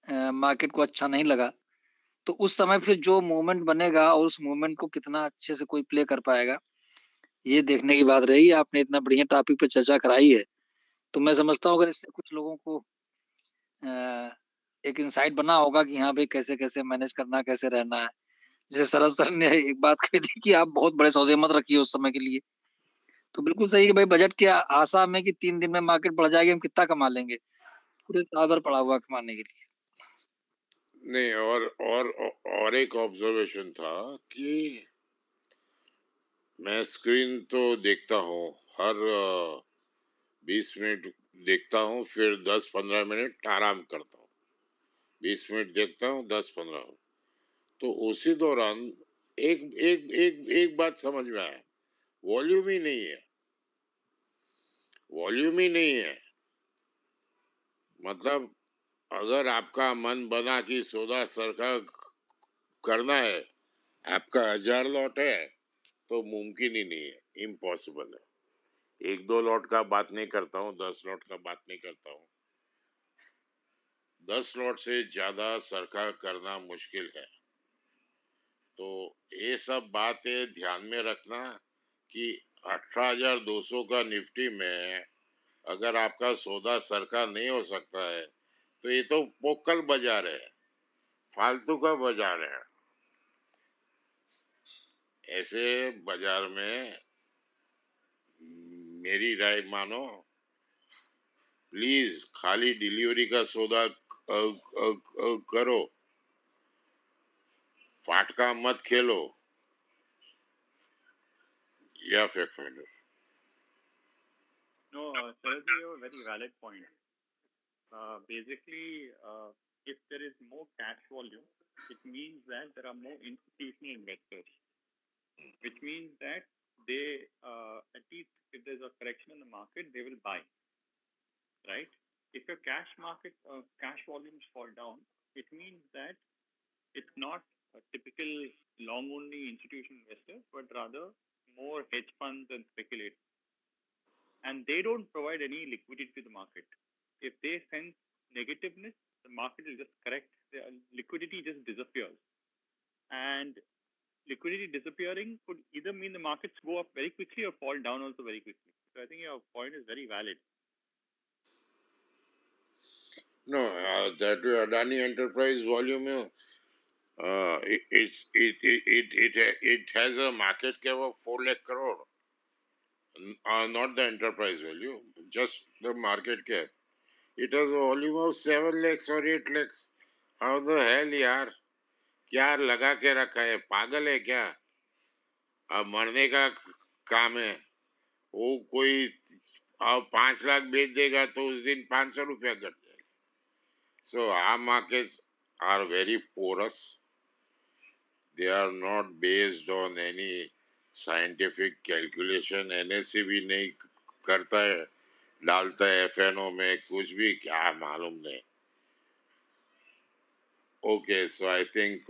मार्केट को अच्छा नहीं लगा, तो उस समय फिर जो मूवमेंट बनेगा और उस मूवमेंट को कितना अच्छे से कोई प्ले कर पाएगा, ये देखने की बात रही। आपने इतना बढ़िया टॉपिक पे चर्चा कराई है, तो मैं समझता हूँ अगर इससे कुछ लोगों को एक इंसाइट बना होगा कि हाँ भाई कैसे कैसे मैनेज करना, कैसे रहना है। जैसे शरद सर ने एक बात कही थी कि आप बहुत बड़े सौदे मत रखिए उस समय के लिए, तो बिल्कुल सही है भाई। बजट के आशा में कि 3 दिन में मार्केट बढ़ जाएगी, हम कितना कमा लेंगे, पूरे साल भर पड़ा हुआ कमाने के लिए। नहीं, और एक ऑब्जर्वेशन था कि मैं स्क्रीन तो देखता हूँ हर 20 मिनट देखता हूँ, फिर 10-15 मिनट आराम करता हूँ, 20 मिनट देखता हूँ, 10-15। तो उसी दौरान एक एक एक एक बात समझ में आया, वॉल्यूम ही नहीं है, वॉल्यूम ही नहीं है। मतलब अगर आपका मन बना कि सौदा सरका करना है, आपका 1000 लॉट है, तो मुमकिन ही नहीं है, इम्पॉसिबल है। 1-2 लॉट का बात नहीं करता हूँ, 10 लॉट का बात नहीं करता हूँ। 10 लॉट से ज्यादा सरका करना मुश्किल है। तो ये सब बातें ध्यान में रखना कि 18,200 का निफ्टी में अगर आपका सौदा सरका नहीं हो सकता है, तो ये तो पोकल बाजार है, फालतू का बाजार है। ऐसे बाजार में मेरी राय मानो, प्लीज खाली डिलीवरी का सौदा करो, फाटका मत खेलो। या fact finder. No, Sharad, you have a very valid point. Basically, if there is more cash volume, it means that there are more institutional investors, which means that they, at least if there's a correction in the market, they will buy, right? If your cash volumes fall down, it means that it's not a typical long only institutional investors, but rather more hedge funds and speculators. And they don't provide any liquidity to the market. If they sense negativeness, the market will just correct. The liquidity just disappears. And liquidity disappearing could either mean the markets go up very quickly or fall down also very quickly. So I think your point is very valid. No, that Adani Enterprise volume, it has a market cap of 4 lakh crore. Not the enterprise value, just the market cap. It has a volume of 7 lakhs or 8 lakhs. How the hell, यार? क्या लगा के रखा है? पागल है क्या? अब मरने का काम है. वो कोई 5 लाख बेच देगा तो उस दिन 500 रुपया कट जाएगा. So our markets are very porous. They are not based on any scientific calculation. NSE भी नहीं करता है, डालता है FNO में कुछ भी, क्या मालूम नहीं. Okay, so I think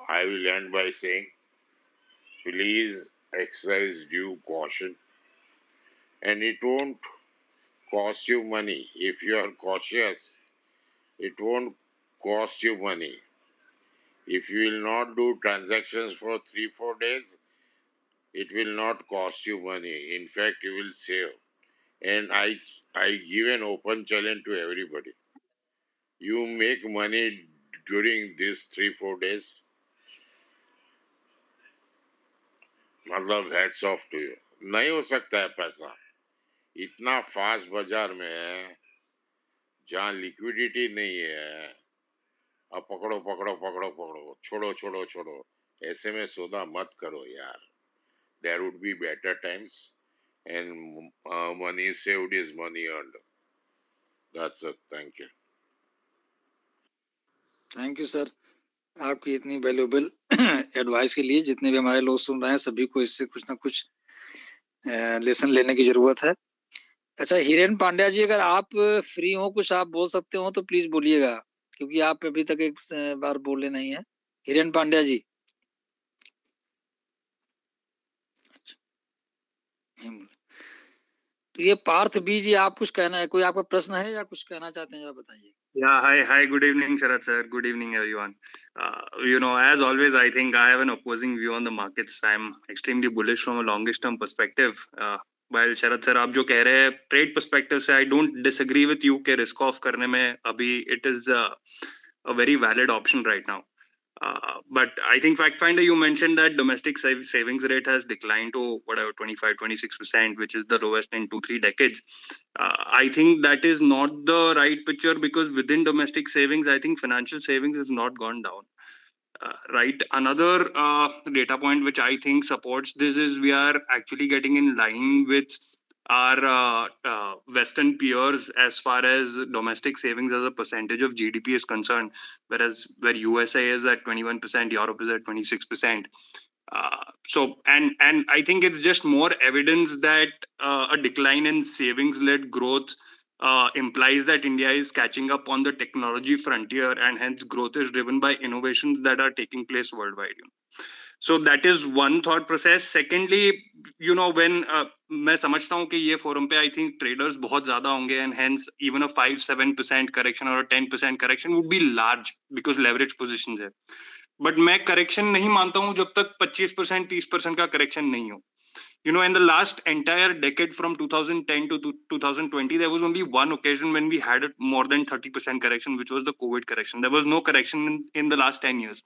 I will end by saying, please exercise due caution, and it won't cost you money. If you are cautious, it won't cost you money. If you will not do transactions for 3-4 days, it will not cost you money. In fact, you will save. And I give an open challenge to everybody. You make money during these 3-4 days, मतलब hats off to you. नहीं हो सकता है पैसा. इतना fast बाजार में है, जहाँ लिक्विडिटी नहीं है, अब पकड़ो पकड़ो पकड़ो पकड़ो, छोड़ो छोड़ो छोड़ो, ऐसे में सौदा मत करो यार. There would be better times, and money saved is money earned. That's it. Thank you. Thank you sir, आपकी इतनी वैल्यूएबल एडवाइस के लिए. जितने भी हमारे लोग सुन रहे हैं सभी को इससे कुछ ना कुछ लेसन लेने की जरूरत है. अच्छा हिरेन पांड्या जी, अगर आप फ्री हो, कुछ आप बोल सकते हो तो प्लीज बोलिएगा, क्योंकि आप अभी तक एक बार बोले नहीं है. हिरेन पांड्या जी. तो ये पार्थ बी जी, आप कुछ कहना है, कोई आपका प्रश्न है या कुछ कहना चाहते हैं, आप बताइए. Yeah, hi, good evening, Sharad sir. Good evening, everyone. As always, I think I have an opposing view on the markets. I'm extremely bullish from a longish term perspective. While Sharad sir, आप जो कह रहे हैं trade perspective से, I don't disagree with you कि risk off करने में अभी it is a very valid option right now. But I think Fact Finder, you mentioned that domestic savings rate has declined to whatever 25-26%, which is the lowest in 2-3 decades. I think that is not the right picture, because within domestic savings, I think financial savings has not gone down. Right. Another data point which I think supports this is we are actually getting in line with our Western peers as far as domestic savings as a percentage of GDP is concerned, whereas where USA is at 21%, Europe is at 26%. And I think it's just more evidence that a decline in savings-led growth implies that India is catching up on the technology frontier, and hence growth is driven by innovations that are taking place worldwide. So that is one thought process. Secondly, when मैं समझता हूँ कि ये forum पे I think traders बहुत ज़्यादा होंगे, and hence even a 5-7% correction or a 10% correction would be large because leverage positions है. But मैं correction नहीं मानता हूँ जब तक 25% 30% का correction नहीं हो. In the last entire decade from 2010 to 2020, there was only one occasion when we had a more than 30% correction, which was the COVID correction. There was no correction in the last 10 years.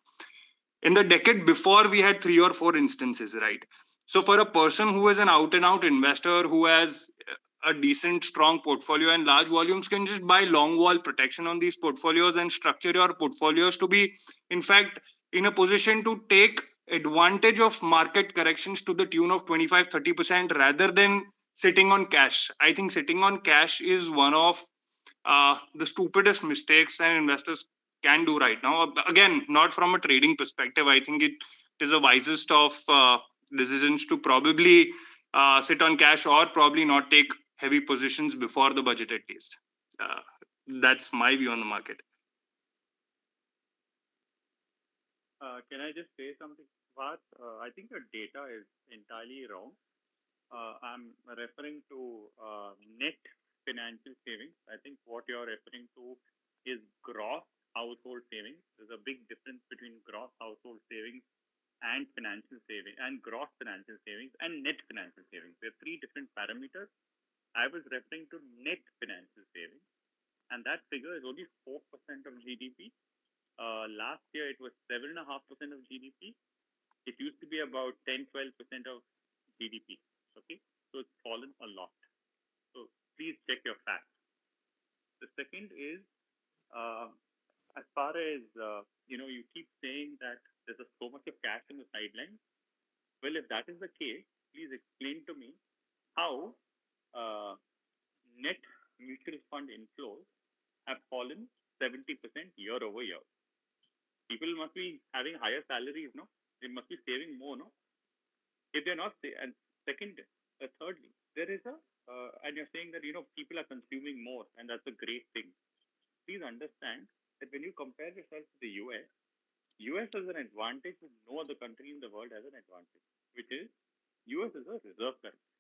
In the decade before, we had 3 or 4 instances, right? So for a person who is an out-and-out investor who has a decent, strong portfolio and large volumes, can just buy long wall protection on these portfolios and structure your portfolios to be, in fact, in a position to take advantage of market corrections to the tune of 25-30% rather than sitting on cash. I think sitting on cash is one of the stupidest mistakes an investors can do right now. Again, not from a trading perspective. I think it is the wisest of decisions to probably sit on cash or probably not take heavy positions before the budget at least. That's my view on the market. Can I just say something? What I think your data is entirely wrong. I'm referring to net financial savings. I think what you're referring to is gross household savings. There's a big difference between gross household savings and financial savings, and gross financial savings and net financial savings. There are three different parameters. I was referring to net financial savings, and that figure is only 4% of GDP. Last year it was 7.5% of GDP. It used to be about 10-12% of GDP. Okay, so it's fallen a lot. So please check your facts. The second is, as far as you keep saying that there's so much of cash in the sidelines. Well, if that is the case, please explain to me how net mutual fund inflows have fallen 70% year over year. People must be having higher salaries, no? They must be saving more, no? If they're not, and thirdly, there is and you're saying that people are consuming more, and that's a great thing. Please understand that when you compare yourself to the US has an advantage that no other country in the world has an advantage, which is US is a reserve currency.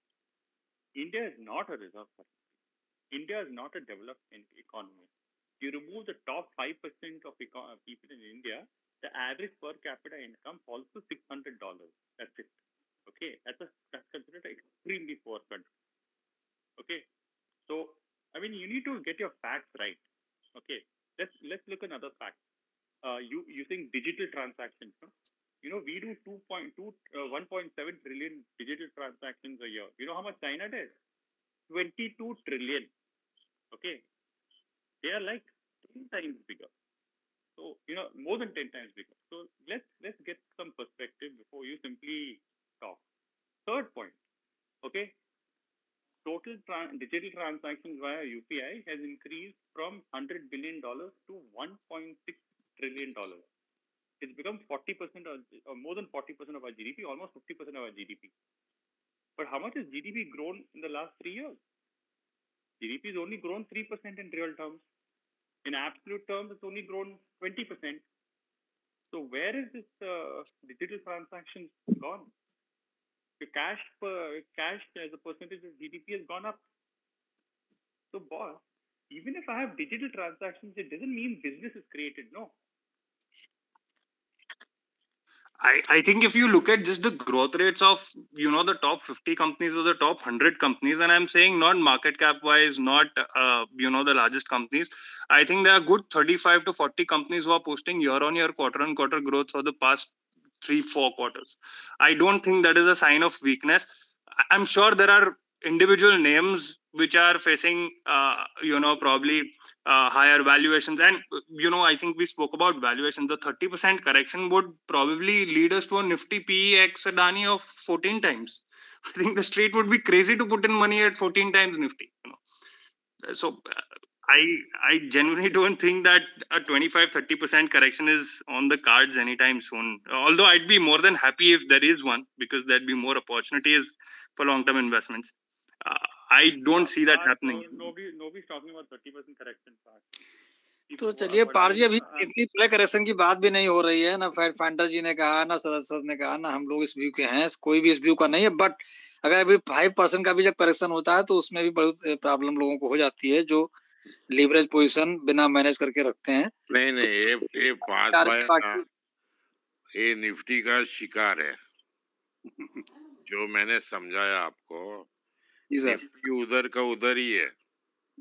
India is not a reserve currency. India is not a developed economy. You remove the top 5% of people in India, the average per capita income falls to $600. That's it. Okay, that's considered an extremely poor country. Okay, so I mean you need to get your facts right. Okay, let's look at another fact. You think digital transactions? No? We do 1.7 trillion digital transactions a year. You know how much China does? 22 trillion. Okay, they are like 10 times bigger. So more than 10 times bigger. So let's get some perspective before you simply talk. Third point. Okay, total digital transactions via UPI has increased from $100 billion to $1.6 trillion. It's become 40% or more than 40% of our GDP, almost 50% of our GDP. But how much has GDP grown in the last 3 years? GDP has only grown 3% in real terms. In absolute terms, it's only grown 20%. So where is this digital transactions gone? The cash as a percentage of GDP has gone up. So boss, even if I have digital transactions, it doesn't mean business is created, no. I think if you look at just the growth rates of the top 50 companies or the top 100 companies, and I'm saying not market cap wise, not the largest companies, I think there are good 35 to 40 companies who are posting year on year, quarter on quarter growth for the past 3-4 quarters. I don't think that is a sign of weakness. I'm sure there are individual names which are facing probably higher valuations, and I think we spoke about valuations. The 30% correction would probably lead us to a Nifty PE ex Adani of 14 times. I think the street would be crazy to put in money at 14 times Nifty. So I genuinely don't think that a 25-30% correction is on the cards anytime soon. Although I'd be more than happy if there is one, because there'd be more opportunities for long-term investments. I don't see that happening. Nobody's talking about 30% correction. तो चलिए पार जी, अभी इतनी बड़े correction की बात भी नहीं हो रही है ना। फाइंडर जी ने कहा, ना सदस्य ने कहा, ना हम लोग इस व्यू के हैं, कोई भी इस व्यू का नहीं है। बट अगर अभी 5% का भी जब करेक्शन होता है तो उसमें भी बहुत प्रॉब्लम लोगों को हो जाती है, जो लीवरेज पोजीशन बिना मैनेज करके रखते हैं। नहीं ये बात भाई ये निफ्टी का शिकार है। जो मैंने समझाया आपको, निफ्टी उधर का उधर ही है।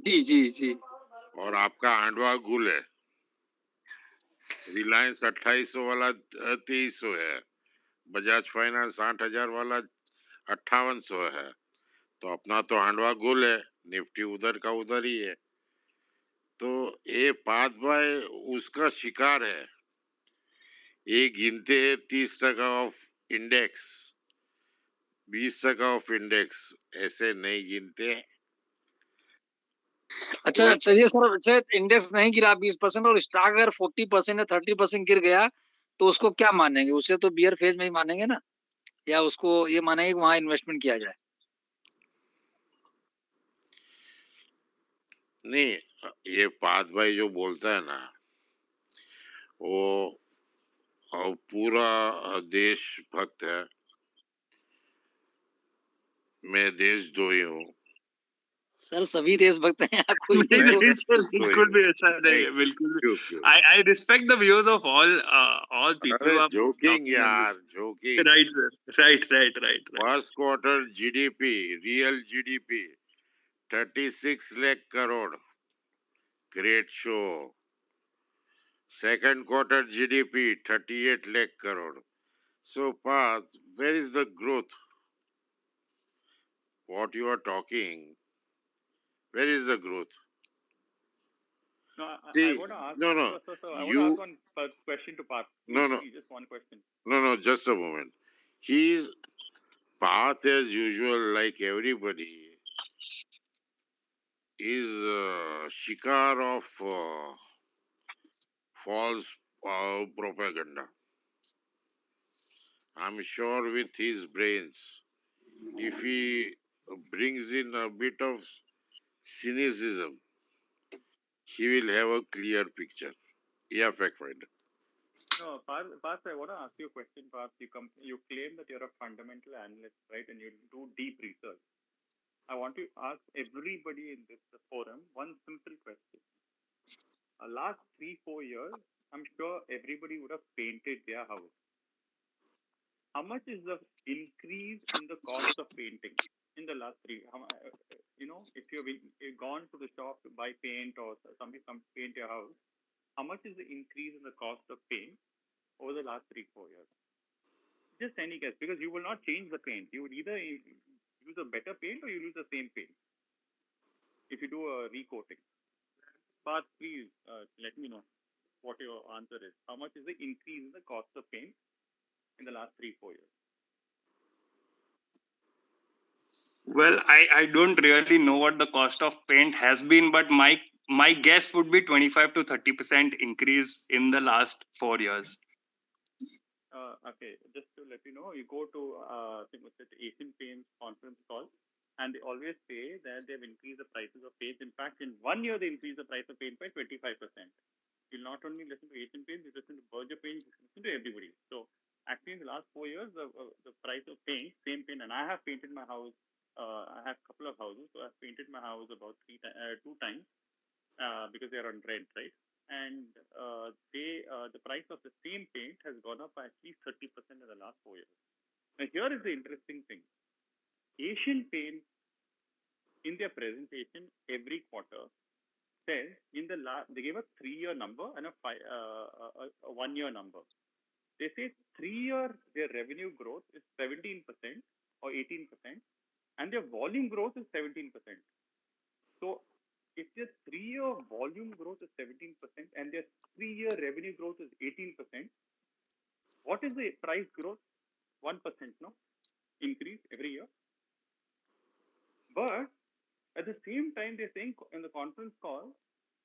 जी। और आपका आंडवा गुल है। रिलायंस 2800 वाला 2300 है, बजाज फाइनेंस 6000 वाला 5800 है। तो अपना तो हांडवा गुल है, निफ्टी उधर का उधर ही है। तो ये पाथ भाई उसका शिकार है। ये गिनते 30% ऑफ इंडेक्स, 20% ऑफ इंडेक्स, ऐसे नहीं गिनते। अच्छा चलिए सर, इंडेक्स नहीं गिरा 20% और स्टॉक अगर 40% या 30% गिर गया तो उसको क्या मानेंगे? उसे तो बियर फेज में ही मानेंगे ना, या उसको ये मानेंगे कि वहां इन्वेस्टमेंट किया जाए? नहीं, ये पाथ भाई जो बोलता है ना, वो और पूरा देशभक्त है। मैं देशद्रोही हूँ। सर सभी देशभक्त हैं, यहाँ कोई नहीं भी मैं तो नहीं सर, देशद्रोही बिल्कुल हूँ। भी ऐसा नहीं नहीं है, बिल्कुल भी। क्यों क्यों? I respect the views of all people अरे who are joking talking on यार, this. Joking. Right, sir. Right. First quarter GDP, real GDP 36 lakh crore, great show. Second quarter GDP 38 lakh crore. So Parth, where is the growth? What you are talking? Where is the growth? No, I See, want to ask. no, no, So I want to you, ask one question to Parth. no, no, Just one question. no, just a moment. He's Parth as usual, like everybody, is shikar of false propaganda. I'm sure with his brains, if he brings in a bit of cynicism, he will have a clear picture. Yeah, fact finder. No, Parth, I want to ask you a question. Parth, you claim that you're a fundamental analyst, right? And you do deep research. I want to ask everybody in this forum one simple question. Last 3-4 years, I'm sure everybody would have painted their house. How much is the increase in the cost of painting in the last if you've gone to the shop to buy paint or somebody come paint your house, how much is the increase in the cost of paint over the last 3-4 years? Just any guess, because you will not change the paint. You would either use a better paint or you use the same paint if you do a recoating. But please let me know what your answer is. How much is the increase in the cost of paint in the last 3-4 years? Well, I don't really know what the cost of paint has been, but my guess would be 25 to 30% increase in the last 4 years. Okay, just to let you know, you go to I think it's the Asian Paints conference call, and they always say that they've increased the prices of paint. In fact, in 1 year they increased the price of paint by 25%. You'll not only listen to Asian Paints, you listen to Berger Paints, you listen to everybody. So actually, in the last 4 years, the price of paint, same paint, and I have painted my house. I have a couple of houses, so I've painted my house about 2 times because they are on rent, right? And the price of the same paint has gone up by at least 30% in the last 4 years. Now here is the interesting thing. Asian Paints, in their presentation every quarter, says they gave a 3-year number and a 1-year number. They say 3-year their revenue growth is 17% or 18%, and their volume growth is 17%. So if their 3-year volume growth is 17% and their 3-year revenue growth is 18%, what is the price growth? 1%, no? Increase every year. But at the same time, they're saying in the conference call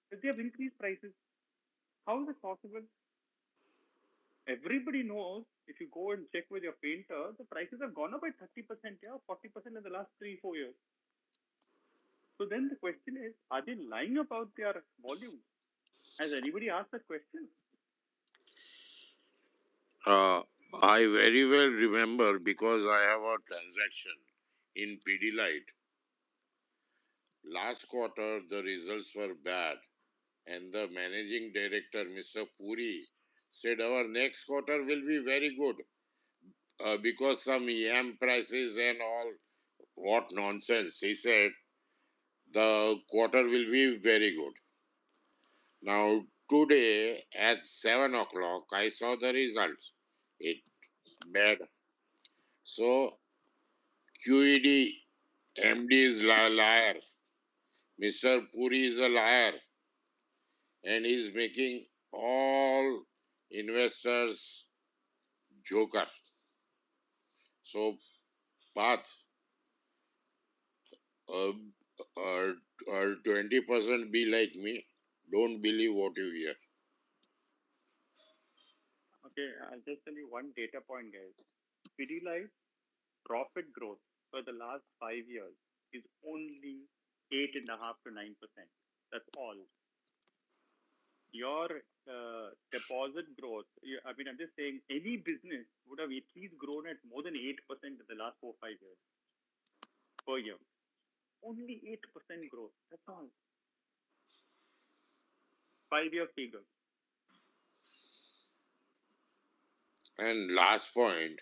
that they have increased prices. How is it possible? Everybody knows if you go and check with your painter, the prices have gone up by 30%, 40% in the last 3-4 years. So then the question is, are they lying about their volume? Has anybody asked that question? I very well remember because I have a transaction in Pidilite. Last quarter, the results were bad, and the managing director, Mr. Puri, said our next quarter will be very good because some yam prices and all, what nonsense. He said the quarter will be very good. Now, today at 7 o'clock, I saw the results. It bad. So, QED, MD is liar. Mr. Puri is a liar. And he's making all investors joker. So, Path, 20% be like me. Don't believe what you hear. Okay, I'll just tell you one data point, guys. Pidilite profit growth for the last 5 years is only 8.5% to 9%. That's all. your deposit growth, I mean, I'm just saying any business would have at least grown at more than 8% in the last 4-5 years per year. Only 8% growth. That's all. 5-year figure. And last point,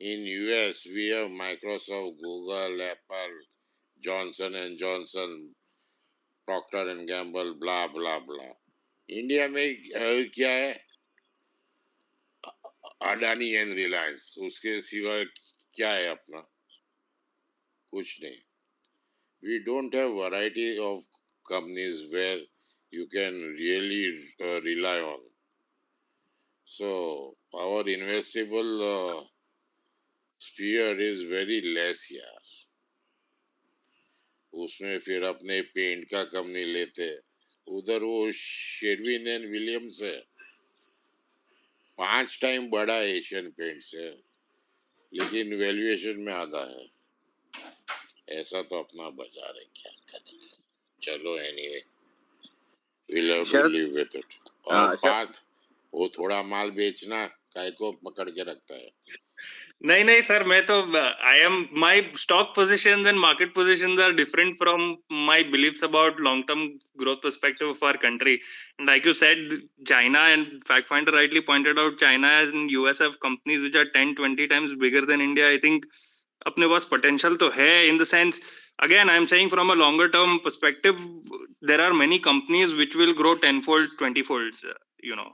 in US we have Microsoft, Google, Apple, Johnson and Johnson, Procter and Gamble, blah blah blah. India में क्या है, Adani and Reliance, उसके सिवा क्या है अपना? कुछ नहीं. We don't have variety of companies where you can really rely on. So our investable sphere is very less यार. उसमें फिर अपने पेंट का कंपनी लेते, उधर वो शेरविन एंड विलियम्स है, 5 टाइम बड़ा एशियन पेंट से, लेकिन वैल्यूएशन में आधा है. ऐसा तो अपना बाजार है, क्या करें. चलो anyway, we'll have to Sharad live with it. और शरद बात वो थोड़ा माल बेचना काय को पकड़ के रखता है. नहीं सर, मैं तो I am my stock positions and market positions are different from my believes about long term growth perspective of our country. And like you said, China, and fact finder rightly pointed out, China and US have companies which are 10-20 times bigger than India. I think अपने पास potential तो है, in the sense, again I am saying from a longer term perspective, there are many companies which will grow 10-fold, 20-folds, you know.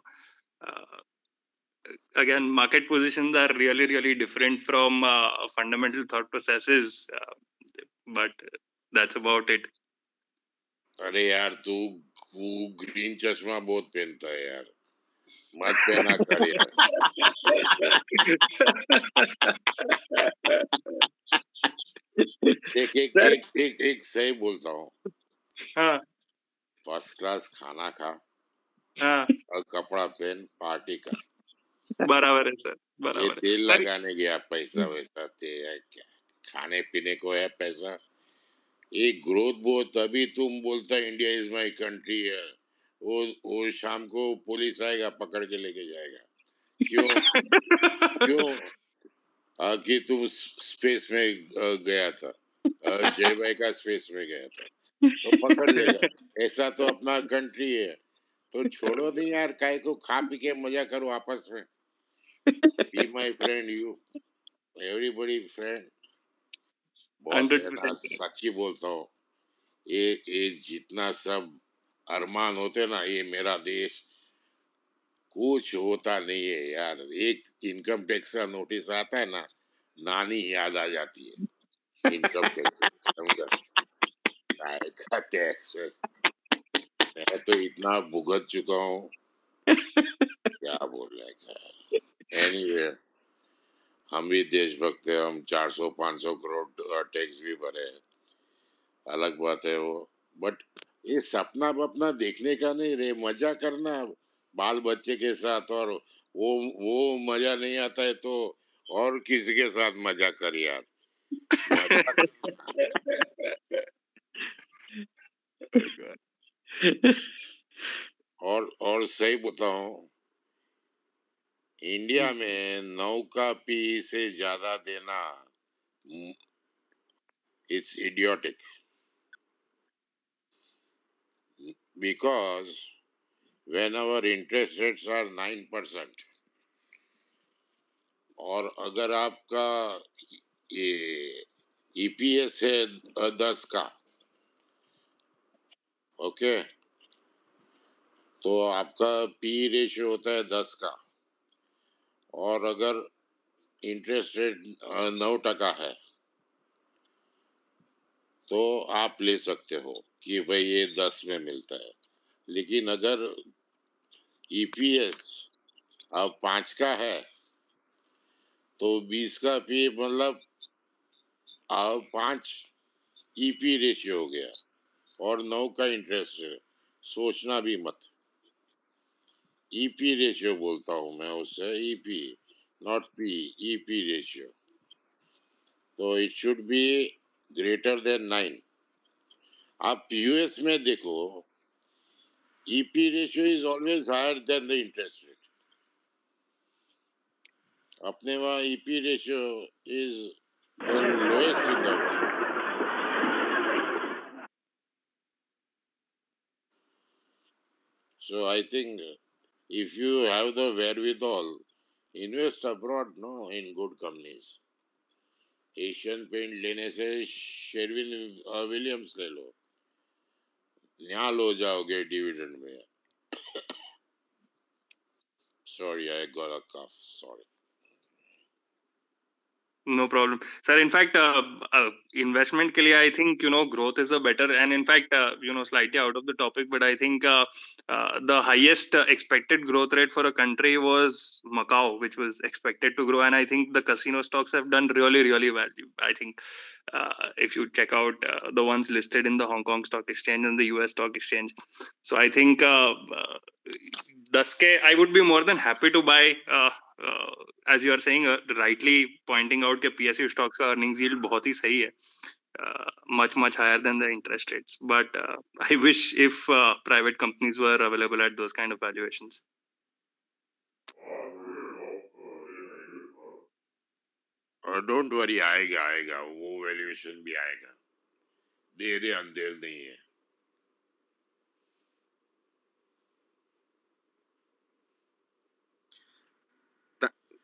Again, market positions are really different from fundamental thought processes, but that's about it. अरे यार तू green चश्मा बहुत पहनता है यार, मत पहना कर यार. एक सही बोलता हूँ. हाँ. फर्स्ट क्लास खाना खा, हाँ. और कपड़ा पहन, पार्टी कर. बराबर है सर, ये बराबर है तेल सर. लगाने गया पैसा वैसा क्या, खाने पीने को है पैसा. एक ग्रोथ बहुत, तभी तुम बोलता इंडिया इज माय कंट्री है. वो शाम को पुलिस आएगा, पकड़ के लेके जाएगा. क्यों कि तुम स्पेस में गया था, जय भाई का स्पेस में गया था, तो पकड़ लेगा. ऐसा तो अपना कंट्री है, तो छोड़ो नहीं यार, काय को खा पी के मजा करो आपस में. Be my friend, you everybody friend. Boss है ना, 100%. सच्ची बोलता हूँ. ये जितना सब अरमान होते ना, ये मेरा देश कुछ होता नहीं है यार. एक इनकम टैक्स का नोटिस आता है ना, नानी याद आ जाती है. इनकम टैक्स समझा, काय का टैक्स है. मैं तो इतना भुगत चुका हूँ, क्या बोल रहे हैं. एनीवे, हम भी देशभक्त है, हम 400-500 करोड़ टैक्स भी भरे, अलग बात है वो. बट ये सपना बपना देखने का नहीं रे, मजा करना बाल बच्चे के साथ. और वो मजा नहीं आता है तो और किसी के साथ मजा कर यार. मजा और सही बताऊं, इंडिया में 9 का पी से ज्यादा देना, it's idiotic. Because when our interest rates are 9%, और अगर आपका ये ईपीएस है 10 का, ओके, तो आपका पी रेशियो होता है 10 का, और अगर इंटरेस्ट रेट 9% है, तो आप ले सकते हो कि भाई ये 10 में मिलता है. लेकिन अगर ईपीएस अब 5 का है, तो 20 का पी मतलब 5 ईपी रेशियो हो गया, और 9 का इंटरेस्ट है. सोचना भी मत. ईपी रेशियो बोलता हूं मैं उससे, EP not P, EP ratio. तो it should be greater than 9. आप यूएस में देखो, EP ratio is always higher than the interest rate. अपने वहाँ EP ratio is the lowest in the world. So I think if you have the wherewithal, invest abroad, no, in good companies. Asian Paint लेने से Sherwin Williams ले लो, न्याल हो जाओगे dividend में. Sorry, I got a cough. Sorry. No problem, sir. In fact, investment के लिए I think growth is a better, and in fact slightly out of the topic, but I think the highest expected growth rate for a country was Macau, which was expected to grow, and I think the casino stocks have done really well. I think if you check out the ones listed in the Hong Kong Stock Exchange and the US Stock Exchange, so I think 10K I would be more than happy to buy. As you are saying, rightly pointing out कि PSU stocks का earnings yield बहुत ही सही है, much higher than the interest rates. But I wish if private companies were available at those kind of valuations. Don't worry, आएगा वो valuation भी आएगा, देर अंधेर नहीं है.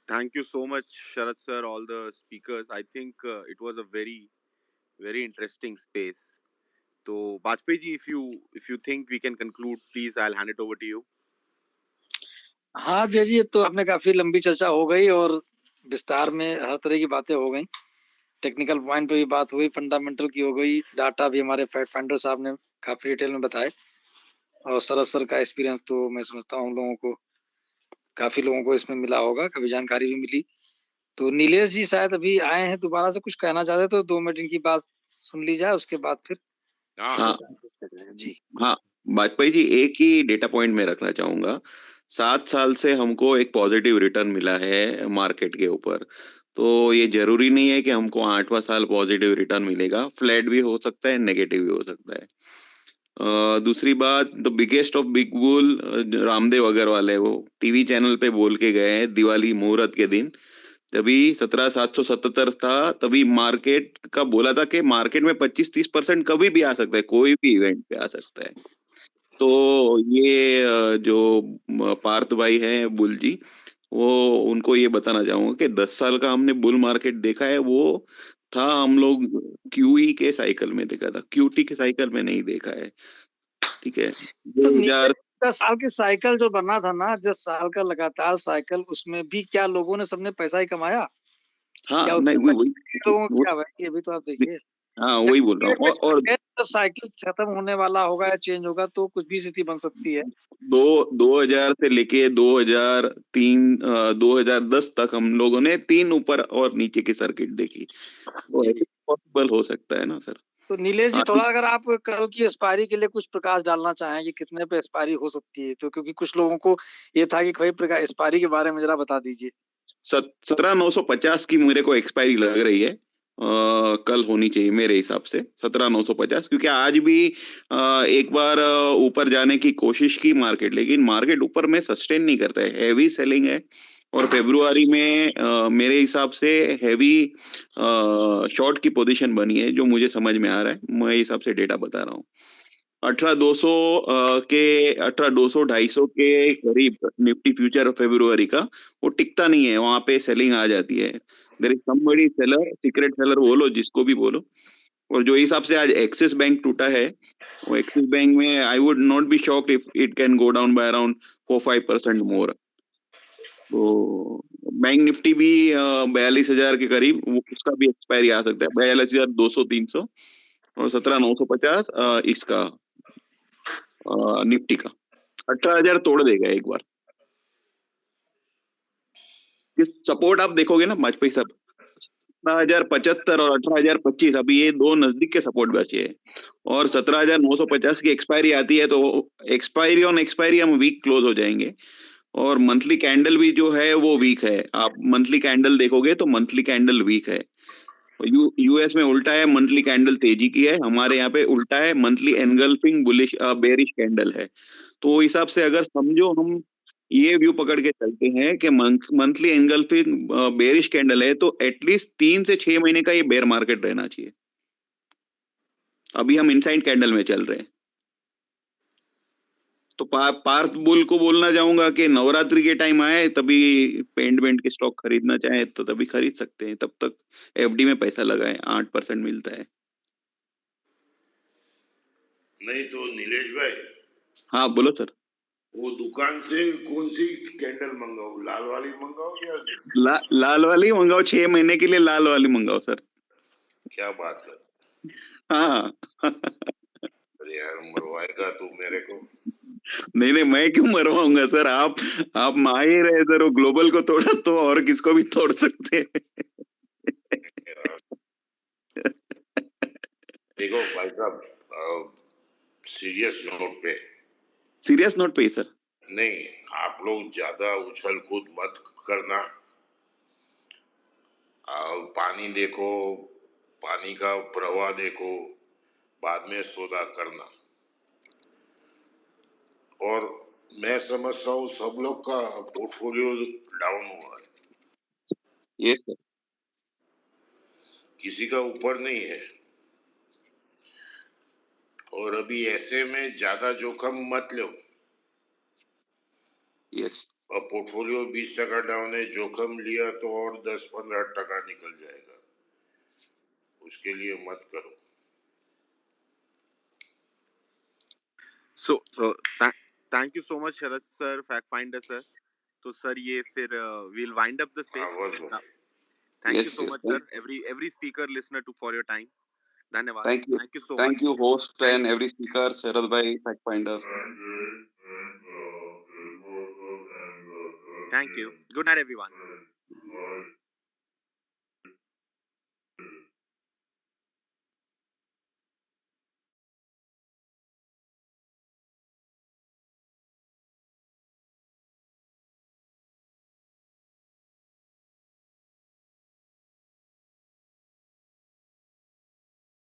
Thank you so much, Sharat sir, all the speakers. I think it was a very interesting space. So, Bajpayee ji, if you think we can conclude, please, I'll hand it over to you. हाँ जय जी, तो आपने काफी लंबी चर्चा हो गई और विस्तार में हर तरह की बातें हो गई. टेक्निकल पॉइंट पे भी बात हुई, फंडामेंटल की हो गई, डाटा भी हमारे फैक्ट फाइंडर साहब ने काफी डिटेल में बताए, और शरद सर का एक्सपीरियंस तो मैं समझता हूँ हम लोगों को, काफी लोगों को इसमें मिला होगा, काफी जानकारी भी मिली. तो नीलेश जी शायद अभी आए हैं, दोबारा से कुछ कहना चाहते तो 2 मिनट इनकी बात सुन ली जाए, उसके बाद फिर जी. हाँ, वाजपेयी जी, एक ही डेटा पॉइंट में रखना चाहूंगा. 7 साल से हमको एक पॉजिटिव रिटर्न मिला है मार्केट के ऊपर, तो ये जरूरी नहीं है कि हमको 8वां साल पॉजिटिव रिटर्न मिलेगा. फ्लैट भी हो सकता है, नेगेटिव भी हो सकता है. दूसरी बात, the biggest of big bull Ramdeo Agrawal है, वो टीवी चैनल पे बोल के गए हैं दिवाली मुहूर्त के दिन, तभी 17,777 था, तभी मार्केट का बोला था कि मार्केट में 25-30% कभी भी आ सकता है, कोई भी इवेंट पे आ सकता है. तो ये जो पार्थ भाई हैं बुल जी, वो उनको ये बताना चाहूंगा कि 10 साल का हमने बुल मार्केट देखा है, वो था हम लोग QE के साइकिल में देखा था, QT के साइकिल में नहीं देखा है. ठीक है, तो 10 साल की साइकिल जो बना था ना, 10 साल का लगातार साइकिल, उसमें भी क्या लोगों ने सबने पैसा ही कमाया? हाँ, क्या नहीं लोगों को क्या भाई, ये भी तो आप देखिए. हाँ, वही बोल रहा हूँ. और जब साइकिल खत्म होने वाला होगा या चेंज होगा तो कुछ भी स्थिति बन सकती है. 2000 से लेके 2003 2010 तक हम लोगों ने 3 ऊपर और नीचे की सर्किट देखी, तो पॉसिबल हो सकता है ना सर. तो नीलेश जी, थोड़ा अगर आप कल की एक्सपायरी के लिए कुछ प्रकाश डालना चाहें कि कितने पे एक्सपायरी हो सकती है, तो क्योंकि कुछ लोगों को ये था कि भाई एक्सपायरी के बारे में जरा बता दीजिए. 17,950 की मेरे को एक्सपायरी लग रही है, कल होनी चाहिए मेरे हिसाब से 17,950, क्योंकि आज भी एक बार ऊपर जाने की कोशिश की मार्केट, लेकिन मार्केट ऊपर में सस्टेन नहीं करता है, हैवी सेलिंग है. और फरवरी में मेरे हिसाब से हैवी शॉर्ट की पोजीशन बनी है, जो मुझे समझ में आ रहा है, मैं हिसाब से डेटा बता रहा हूँ. 18,200 250 के करीब निफ्टी फ्यूचर फरवरी का वो टिकता नहीं है, वहां पे सेलिंग आ जाती है. There is somebody seller, secret seller बोलो, जिसको भी बोलो. और जो हिसाब से आज एक्सिस बैंक टूटा है, वो एक्सिस बैंक में I would not be shocked if it can go down by around 4-5% मोर. तो बैंक निफ्टी भी 42,000 के करीब, उसका भी एक्सपायरी आ सकता है, 42,200-300, और 17,950 इसका निफ्टी का 18,000 तोड़ देगा एक बार. सपोर्ट आप देखोगे ना वाजपेयी साहब, 17,075 और 18,025, अभी ये दो नजदीक के सपोर्ट बचे हैं. और 17,950 की एक्सपायरी आती है, तो एक्सपायरी ऑन एक्सपायरी हम वीक क्लोज हो जाएंगे. और मंथली कैंडल भी जो है वो वीक है. आप मंथली कैंडल देखोगे तो मंथली कैंडल वीक है. यूएस में उल्टा है, मंथली कैंडल तेजी की है, हमारे यहाँ पे उल्टा है, monthly engulfing bullish bearish candle है. तो हिसाब से अगर समझो हम ये व्यू पकड़ के चलते हैं कि मंथली एंगल्फिंग बेरिश कैंडल है, तो एटलीस्ट 3 से 6 महीने का ये बेयर मार्केट रहना चाहिए। अभी हम इनसाइड कैंडल में चल रहे हैं। तो पार्थ बुल को बोलना चाहूंगा कि नवरात्रि के टाइम आए तभी पेंट वेंट के स्टॉक खरीदना चाहे तो तभी खरीद सकते हैं, तब तक एफडी में पैसा लगाएं, 8% मिलता है। नहीं तो नीलेश भाई, हाँ बोलो सर। वो दुकान से कौन सी कैंडल मंगाओ, लाल वाली मंगाओ या लाल वाली मंगाओ, 6 महीने के लिए लाल वाली मंगाओ सर। क्या बात कर? हाँ अरे यार मरवाएगा तू मेरे को। नहीं मैं क्यों मरवाऊंगा सर, आप माहिर है सर, वो ग्लोबल को तोड़ा तो और किसको भी तोड़ सकते हैं। देखो भाई साहब, सीरियस नोट पे सर नहीं, आप लोग ज्यादा उछल कूद मत करना। पानी देखो, पानी का प्रवाह देखो, बाद में सौदा करना। और मैं समझता हूँ सब लोग का पोर्टफोलियो डाउन हुआ है। Yes sir. किसी का ऊपर नहीं है, और अभी ऐसे में ज्यादा जोखिम मत लो। यस। और पोर्टफोलियो 20% डाउन है, जोखिम लिया तो और 10-15% निकल जाएगा, उसके लिए मत करो। So thank you so much Sharad sir, fact finder sir. तो सर ये फिर we'll wind up the space. Thank you so much sir, every speaker listener to for your time. धन्यवाद। Thank you so much. Thank you host and every speaker, Sharad bhai, fact finder. Thank you. Good night everyone.